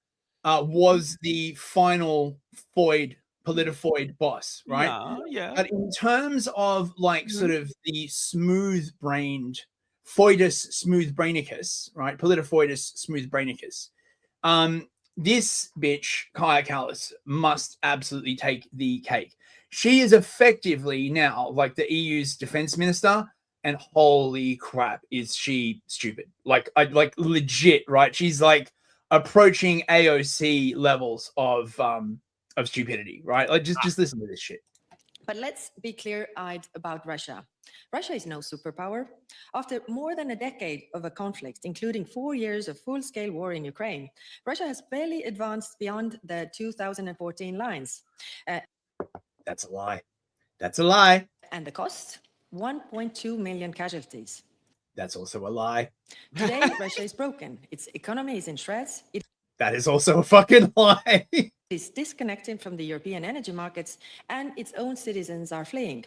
was the final Politifoid boss, right? Yeah. But in terms of like sort of the smooth-brained Foidus smooth-brainicus, right? Politifoidus smooth-brainicus. This bitch, Kaja Kallas, must absolutely take the cake. She is effectively now like the EU's defense minister, and holy crap, is she stupid? Like legit, right? She's like approaching AOC levels of stupidity, right? Like just listen to this shit. But let's be clear-eyed about Russia. Russia is no superpower. After more than a decade of a conflict, including 4 years of full-scale war in Ukraine, Russia has barely advanced beyond the 2014 lines. That's a lie. That's a lie. And the cost? 1.2 million casualties. That's also a lie. Today, Russia is broken. Its economy is in shreds. That is also a fucking lie. It is disconnected from the European energy markets, and its own citizens are fleeing.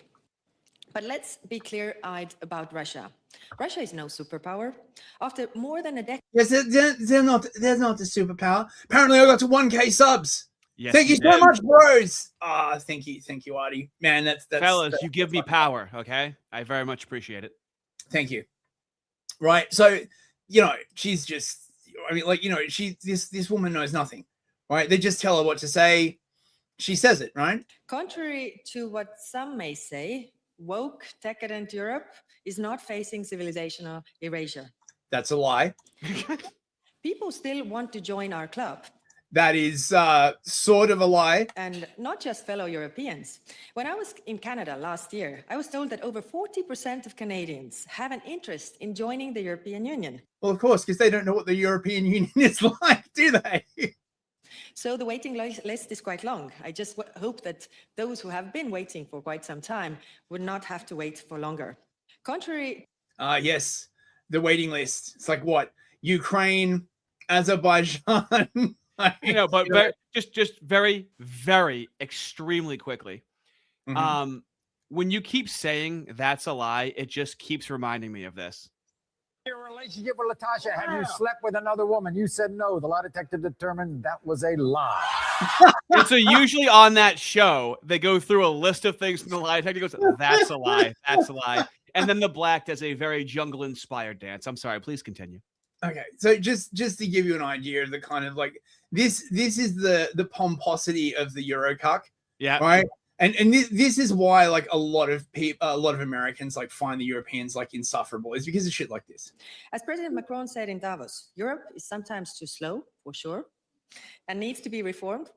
But let's be clear-eyed about Russia. Russia is no superpower. After more than a decade... Yes, they're not a superpower. Apparently, I got to 1K subs. Yes, thank you so much, bros. Thank you, Artie. Man, that's fellas, you give me power, okay? I very much appreciate it. Thank you. Right, so you know, she's just... I mean, like, you know, this woman knows nothing, right? They just tell her what to say. She says it, right? Contrary to what some may say, woke, decadent Europe is not facing civilizational erasure. That's a lie. People still want to join our club. That is sort of a lie. And not just fellow Europeans. When I was in Canada last year, I was told that over 40% of Canadians have an interest in joining the European Union. Well, of course, because they don't know what the European Union is like, do they? So the waiting list is quite long. I just hope that those who have been waiting for quite some time would not have to wait for longer. Contrary... Yes, the waiting list. It's like what? Ukraine, Azerbaijan... You know, but just very, very extremely quickly. Mm-hmm. When you keep saying that's a lie, it just keeps reminding me of this. Your relationship with Latasha, have you slept with another woman? You said no. The lie detector determined that was a lie. And so usually on that show, they go through a list of things, and the lie detector goes, "That's a lie. That's a lie." And then the black does a very jungle-inspired dance. I'm sorry. Please continue. Okay, so just to give you an idea of the kind of like this is the pomposity of the Eurocuck. Yeah. Right. And this is why like a lot of Americans like find the Europeans like insufferable, is because of shit like this. As President Macron said in Davos, Europe is sometimes too slow, for sure, and needs to be reformed.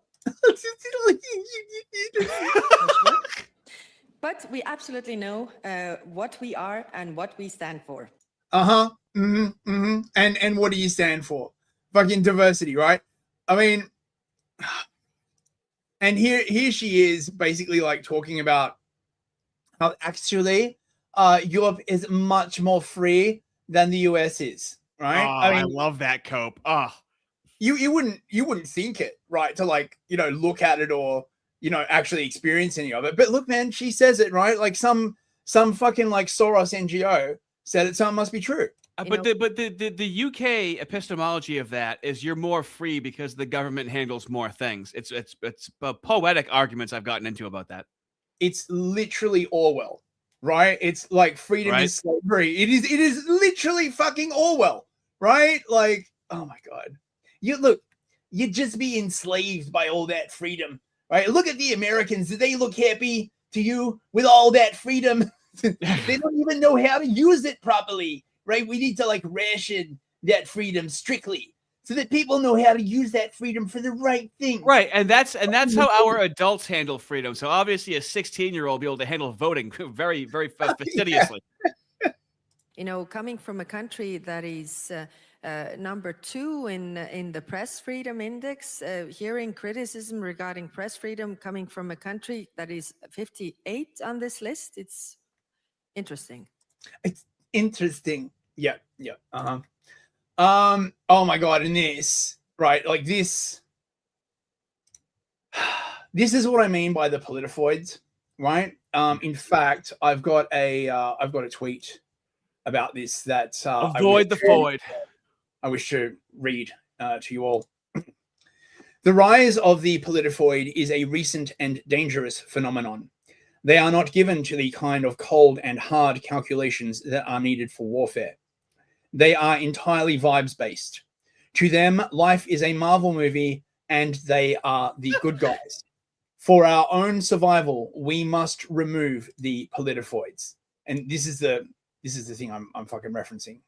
But we absolutely know what we are and what we stand for. And what do you stand for? Fucking diversity, right? I mean, and here she is basically like talking about how actually Europe is much more free than the US is, right? Oh, I love that cope. Oh, you wouldn't think it, right? To like, you know, look at it or, you know, actually experience any of it. But look, man, she says it, right? Like some fucking like Soros NGO said it, so it must be true. But the UK epistemology of that is you're more free because the government handles more things. It's poetic arguments I've gotten into about that. It's literally Orwell, right? It's like freedom is slavery. It is literally fucking Orwell, right? Like, oh my God. You'd just be enslaved by all that freedom, right? Look at the Americans. Do they look happy to you with all that freedom? They don't even know how to use it properly. Right, we need to like ration that freedom strictly so that people know how to use that freedom for the right thing. Right, and that's how our adults handle freedom. So obviously, a 16-year-old will be able to handle voting very, very fastidiously. You know, coming from a country that is number 2 in the press freedom index, hearing criticism regarding press freedom coming from a country that is 58 on this list, it's interesting. It's interesting. Yeah. Oh my God, and this, right? Like this is what I mean by the politifoids, right? In fact, I've got a tweet about this that avoid the foid. I wish to read to you all. The rise of the politifoid is a recent and dangerous phenomenon. They are not given to the kind of cold and hard calculations that are needed for warfare. They are entirely vibes-based. To them, life is a Marvel movie and they are the good guys. For our own survival, we must remove the politifoids. And this is the thing I'm fucking referencing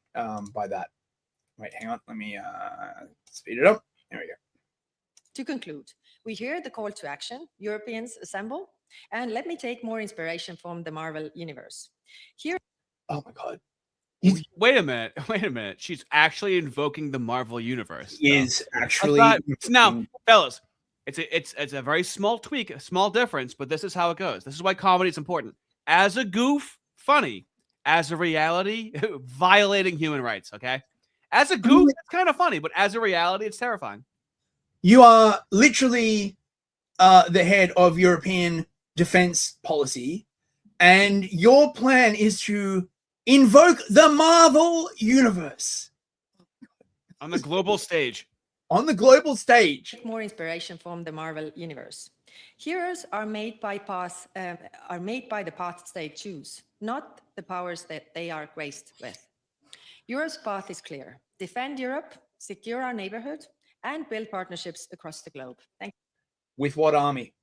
by that. Wait, hang on. Let me speed it up. There we go. To conclude, we hear the call to action, Europeans assemble, and let me take more inspiration from the Marvel universe. Here. Oh my God. Wait a minute. She's actually invoking the Marvel universe. Is actually now, fellas. It's a very small tweak, a small difference, but this is how it goes. This is why comedy is important. As a goof, funny. As a reality, violating human rights. Okay. As a goof, it's kind of funny, but as a reality, it's terrifying. You are literally the head of European defense policy, and your plan is to invoke the Marvel universe on the global stage. On the global stage. More inspiration from the Marvel universe. Heroes are made by the paths they choose, not the powers that they are graced with. Europe's path is clear: defend Europe, secure our neighborhood, and build partnerships across the globe. Thank you. With what army?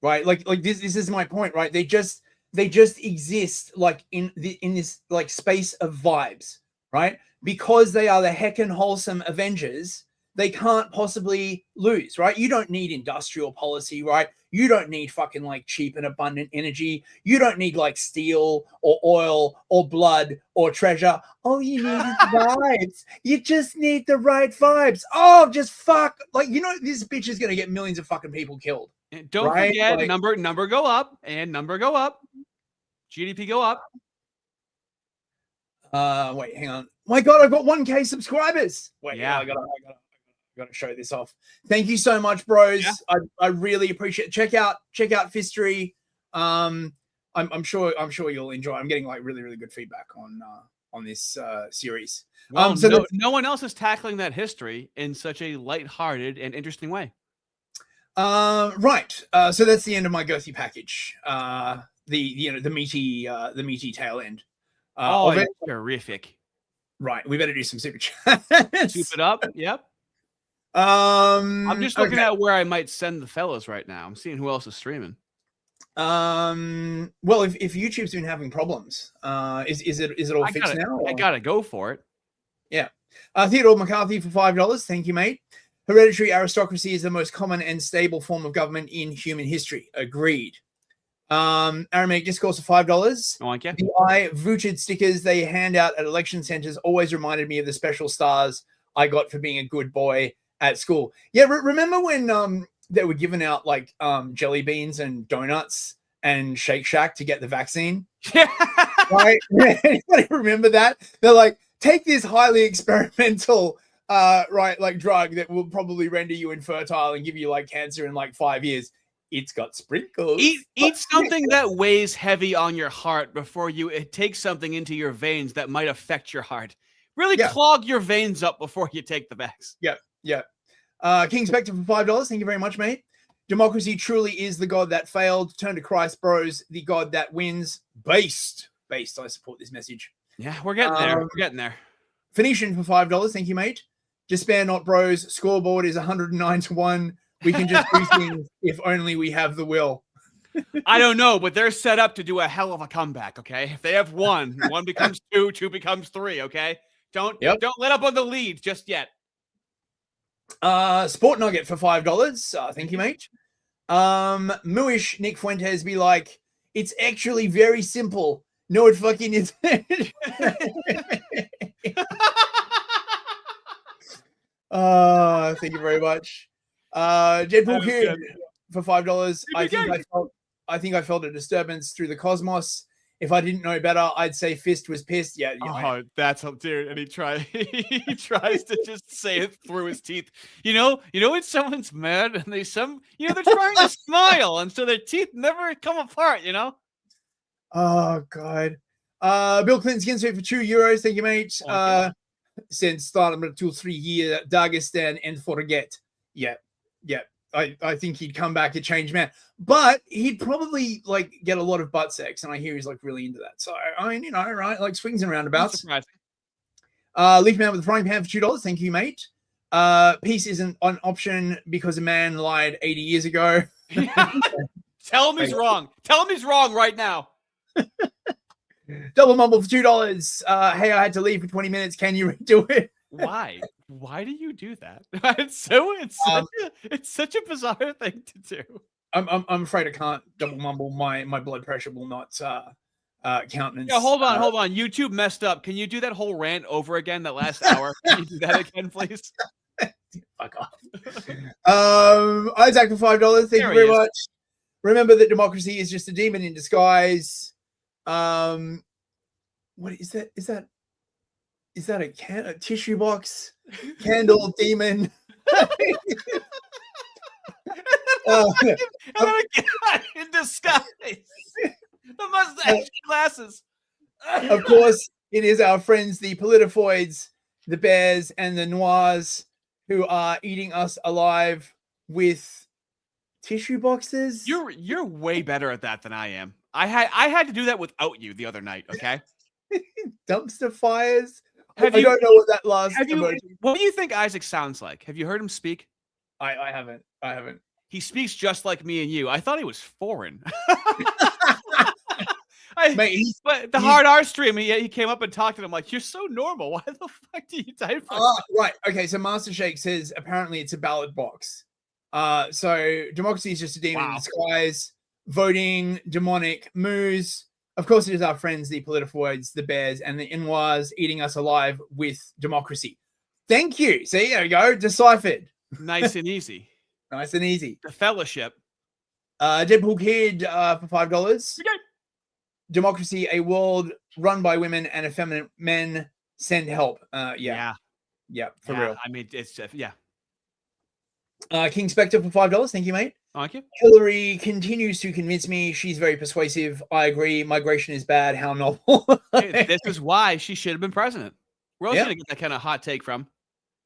Right? Like this is my point, right? They just exist like in this like space of vibes, right? Because they are the heckin' wholesome Avengers, they can't possibly lose, right? You don't need industrial policy, right? You don't need fucking like cheap and abundant energy. You don't need like steel or oil or blood or treasure. All you need is vibes. You just need the right vibes. Oh, just fuck. Like, you know, this bitch is going to get millions of fucking people killed. And don't forget, like, number go up and number go up. GDP go up. Wait, hang on. My God, I've got 1K subscribers. Wait, yeah, I gotta show this off. Thank you so much, bros. Yeah. I really appreciate it. Check out Fistery. I'm sure you'll enjoy it. I'm getting like really good feedback on on this series. Well, So no one else is tackling that history in such a lighthearted and interesting way. Right. So that's the end of my girthy package. The meaty tail end. Oh, of it. terrific. Right. We better do some super chats. Soup it up. Yep. I'm just looking at where I might send the fellas right now. I'm seeing who else is streaming. Well, if YouTube's been having problems, is it all fixed now? I gotta go for it. Yeah. Theodore McCarthy for $5. Thank you, mate. Hereditary aristocracy is the most common and stable form of government in human history. Agreed. Aramaic Discourse for $5. Like it. The I-Vucid stickers they hand out at election centers always reminded me of the special stars I got for being a good boy at school. Yeah, remember when they were giving out like jelly beans and donuts and Shake Shack to get the vaccine? Yeah. Right? Anybody remember that? They're like, take this highly experimental drug that will probably render you infertile and give you like cancer in like 5 years. It's got sprinkles. Eat something that weighs heavy on your heart before you take something into your veins that might affect your heart. Really clog your veins up before you take the vax. Yeah. King Spectre for $5. Thank you very much, mate. Democracy truly is the god that failed. Turn to Christ, bros. The god that wins. Based. I support this message. Yeah, we're getting there. We're getting there. Phoenician for $5. Thank you, mate. Despair not, bros. Scoreboard is 109-1. We can just do things if only we have the will. I don't know, but they're set up to do a hell of a comeback, okay? If they have one becomes two becomes three, okay? Don't let up on the lead just yet. Sport Nugget for $5. Thank you, mate. Mooish Nick Fuentes be like, it's actually very simple. No, it fucking is. Thank you very much. Deadpool Kid for $5. I think I felt a disturbance through the cosmos. If I didn't know better, I'd say Fist was pissed. Yeah. Oh, that's a dude. And he tries to just say it through his teeth. You know when someone's mad and they're trying to smile, and so their teeth never come apart, Oh God. Bill Clinton's Skin for €2. Thank you, mate. Since Starmer to 3 year Dagestan and forget. Yeah. I think he'd come back a changed man, but he'd probably like get a lot of butt sex, and I hear he's like really into that. So I mean, right, like swings and roundabouts. Leaf Man with the frying pan for $2. Thank you, mate. Peace isn't an option because a man lied 80 years ago. Tell him he's wrong. Tell him he's wrong right now. Double Mumble for $2. Hey, I had to leave for 20 minutes. Can you redo it? Why? Why do you do that? It's such a bizarre thing to do. I'm afraid I can't double mumble. My blood pressure will not countenance. Yeah, hold on. YouTube messed up. Can you do that whole rant over again? That last hour. Can you do that again, please? Fuck off. Isaac for $5. Thank you very much. Remember that democracy is just a demon in disguise. What is that? Is that a tissue box? Candle demon? Another guy in disguise. The mustache glasses. Of course, it is our friends, the politifoids, the bears, and the noirs who are eating us alive with tissue boxes. You're way better at that than I am. I had to do that without you the other night, okay? Dumpster fires. I don't know what that last emoji. What do you think Isaac sounds like? Have you heard him speak? I haven't. He speaks just like me and you. I thought he was foreign. But the Hard R stream, he came up and talked to him like, you're so normal. Why the fuck do you type? Right. Okay. So Master Shake says apparently it's a ballot box. So democracy is just a demon in disguise. Voting, demonic moves. Of course, it is our friends, the politifoids, the bears, and the Inwars eating us alive with democracy. Thank you. See, there we go. Deciphered. Nice and easy. Nice and easy. The fellowship. Deadpool Kid for $5. Okay. Democracy, a world run by women and effeminate men. Send help. Yeah, for real. I mean, it's yeah. King Spectre for $5. Thank you, mate. Thank you. Hillary continues to convince me. She's very persuasive. I agree. Migration is bad. How novel. Hey, this is why she should have been president. Where else Yeah. gonna get that kind of hot take from?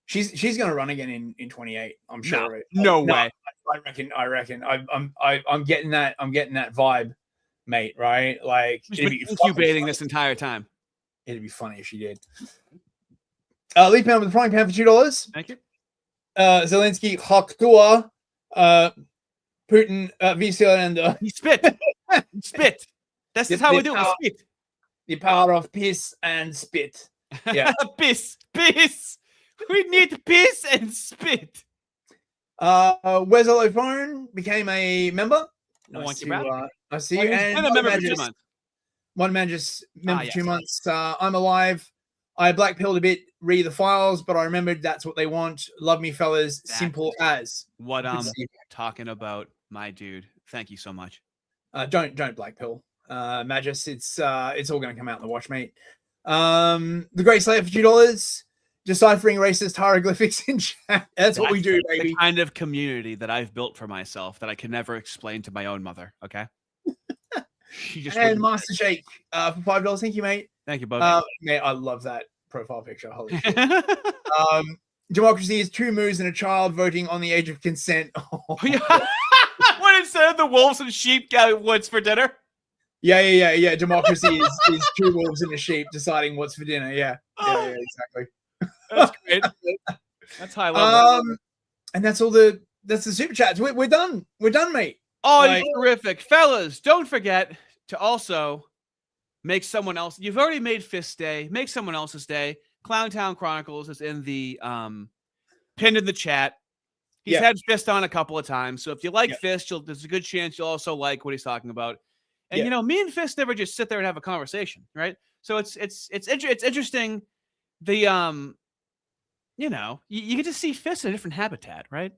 She's going to run again in 28. I'm sure. No, of it. no way. I reckon. I'm getting that. I'm getting that vibe, mate. Right? Like She's it'd been be incubating this entire time. It'd be funny if she did. Lead man with the frying pan for $2. Thank you. Zelensky Haktua. Putin Viceland. He spit. Spit. That's just how we do it. We spit. The power of piss and spit. Yeah. Piss. We need piss and spit. Wesley Phone became a member. Nice to, to I see well, you. he's And been a member for 2 months. One man just member for yes. 2 months. I'm alive. I blackpilled a bit, read the files, but I remembered that's what they want. Love me, fellas. Simple as. What I'm Good to see you. talking about, my dude. Thank you so much. Don't blackpill, Magus. It's all going to come out in the wash, mate. The Great Slayer for $2. Deciphering racist hieroglyphics in chat. That's what we do, baby. The kind of community that I've built for myself that I can never explain to my own mother. Okay. She just And wouldn't. Master Shake for $5. Thank you, mate. Thank you, bud. Mate, I love that profile picture. Holy shit. Democracy is 2 moose and a child voting on the age of consent. When instead of the wolves and sheep go what's for dinner? Yeah. Democracy is 2 wolves and a sheep deciding what's for dinner. Yeah, exactly. That's great. That's high level. And that's the super chats. We're done. We're done, mate. Oh, you're terrific. Fellas, don't forget to also make someone else. You've already made Fist Day. Make someone else's day. Clowntown Chronicles is in the pinned in the chat. He's had Fist on a couple of times. So if you like Fist, there's a good chance you'll also like what he's talking about. And you know, me and Fist never just sit there and have a conversation, right? So it's interesting. The you know, you get to see Fist in a different habitat, right?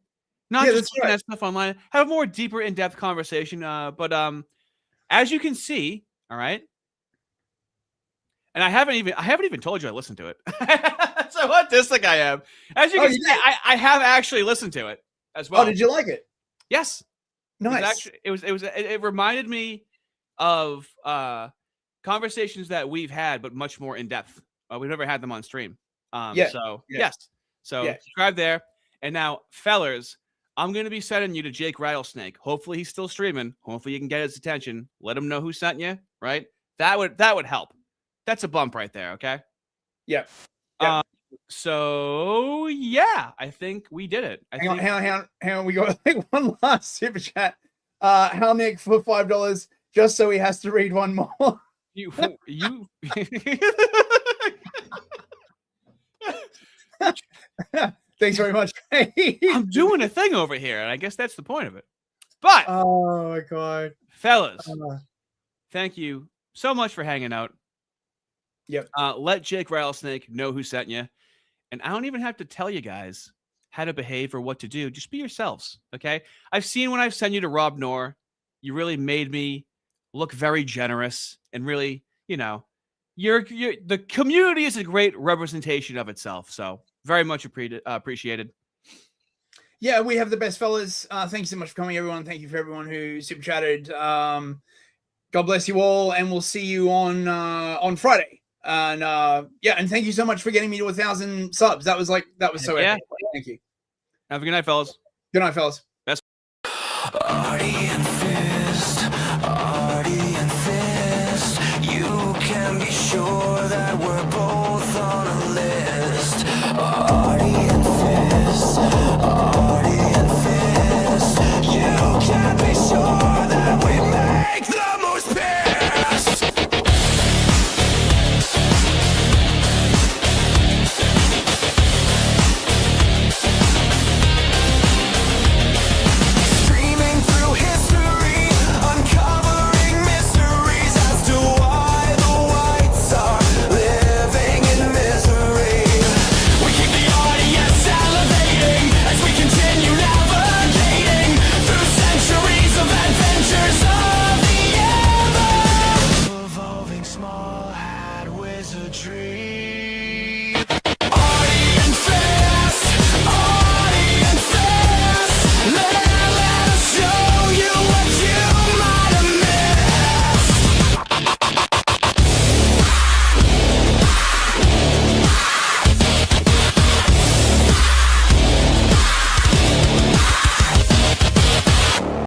Not just looking at stuff online. Have a more deeper, in-depth conversation. But as you can see, all right. And I haven't even told you I listened to it. So autistic I am. As you can see, I have actually listened to it as well. Oh, did you like it? Yes. Nice. It reminded me of conversations that we've had, but much more in depth. We've never had them on stream. Yes. So subscribe there. And now, fellers, I'm going to be sending you to Jake Rattlesnake. Hopefully he's still streaming. Hopefully you can get his attention. Let him know who sent you, right? That would help. That's a bump right there, okay? Yeah. So, yeah, I think we did it. Hang on. We got like one last super chat. Hal Nick for $5, just so he has to read one more. You Thanks very much. I'm doing a thing over here, and I guess that's the point of it. But oh my god, fellas, thank you so much for hanging out. Yep. Let Jake Rattlesnake know who sent you, and I don't even have to tell you guys how to behave or what to do. Just be yourselves, okay? I've seen when I've sent you to Rob Knorr, you really made me look very generous, and really, you know, the community is a great representation of itself. So very much appreciated. Yeah, we have the best fellas. Thanks so much for coming, everyone. Thank you for everyone who super chatted. God bless you all, and we'll see you on Friday. And and thank you so much for getting me to 1,000 subs. That was so epic. Thank you. Have a good night, fellas. Good night, fellas. Best. You can be sure that we're both on a list. Artie and Fist, Artie and Fist. You can be sure that we make the most pissed. Streaming through history, uncovering mysteries as to why the whites are living in misery. We keep the audience salivating as we continue navigating through centuries of adventures of the ever evolving small hat wizardry.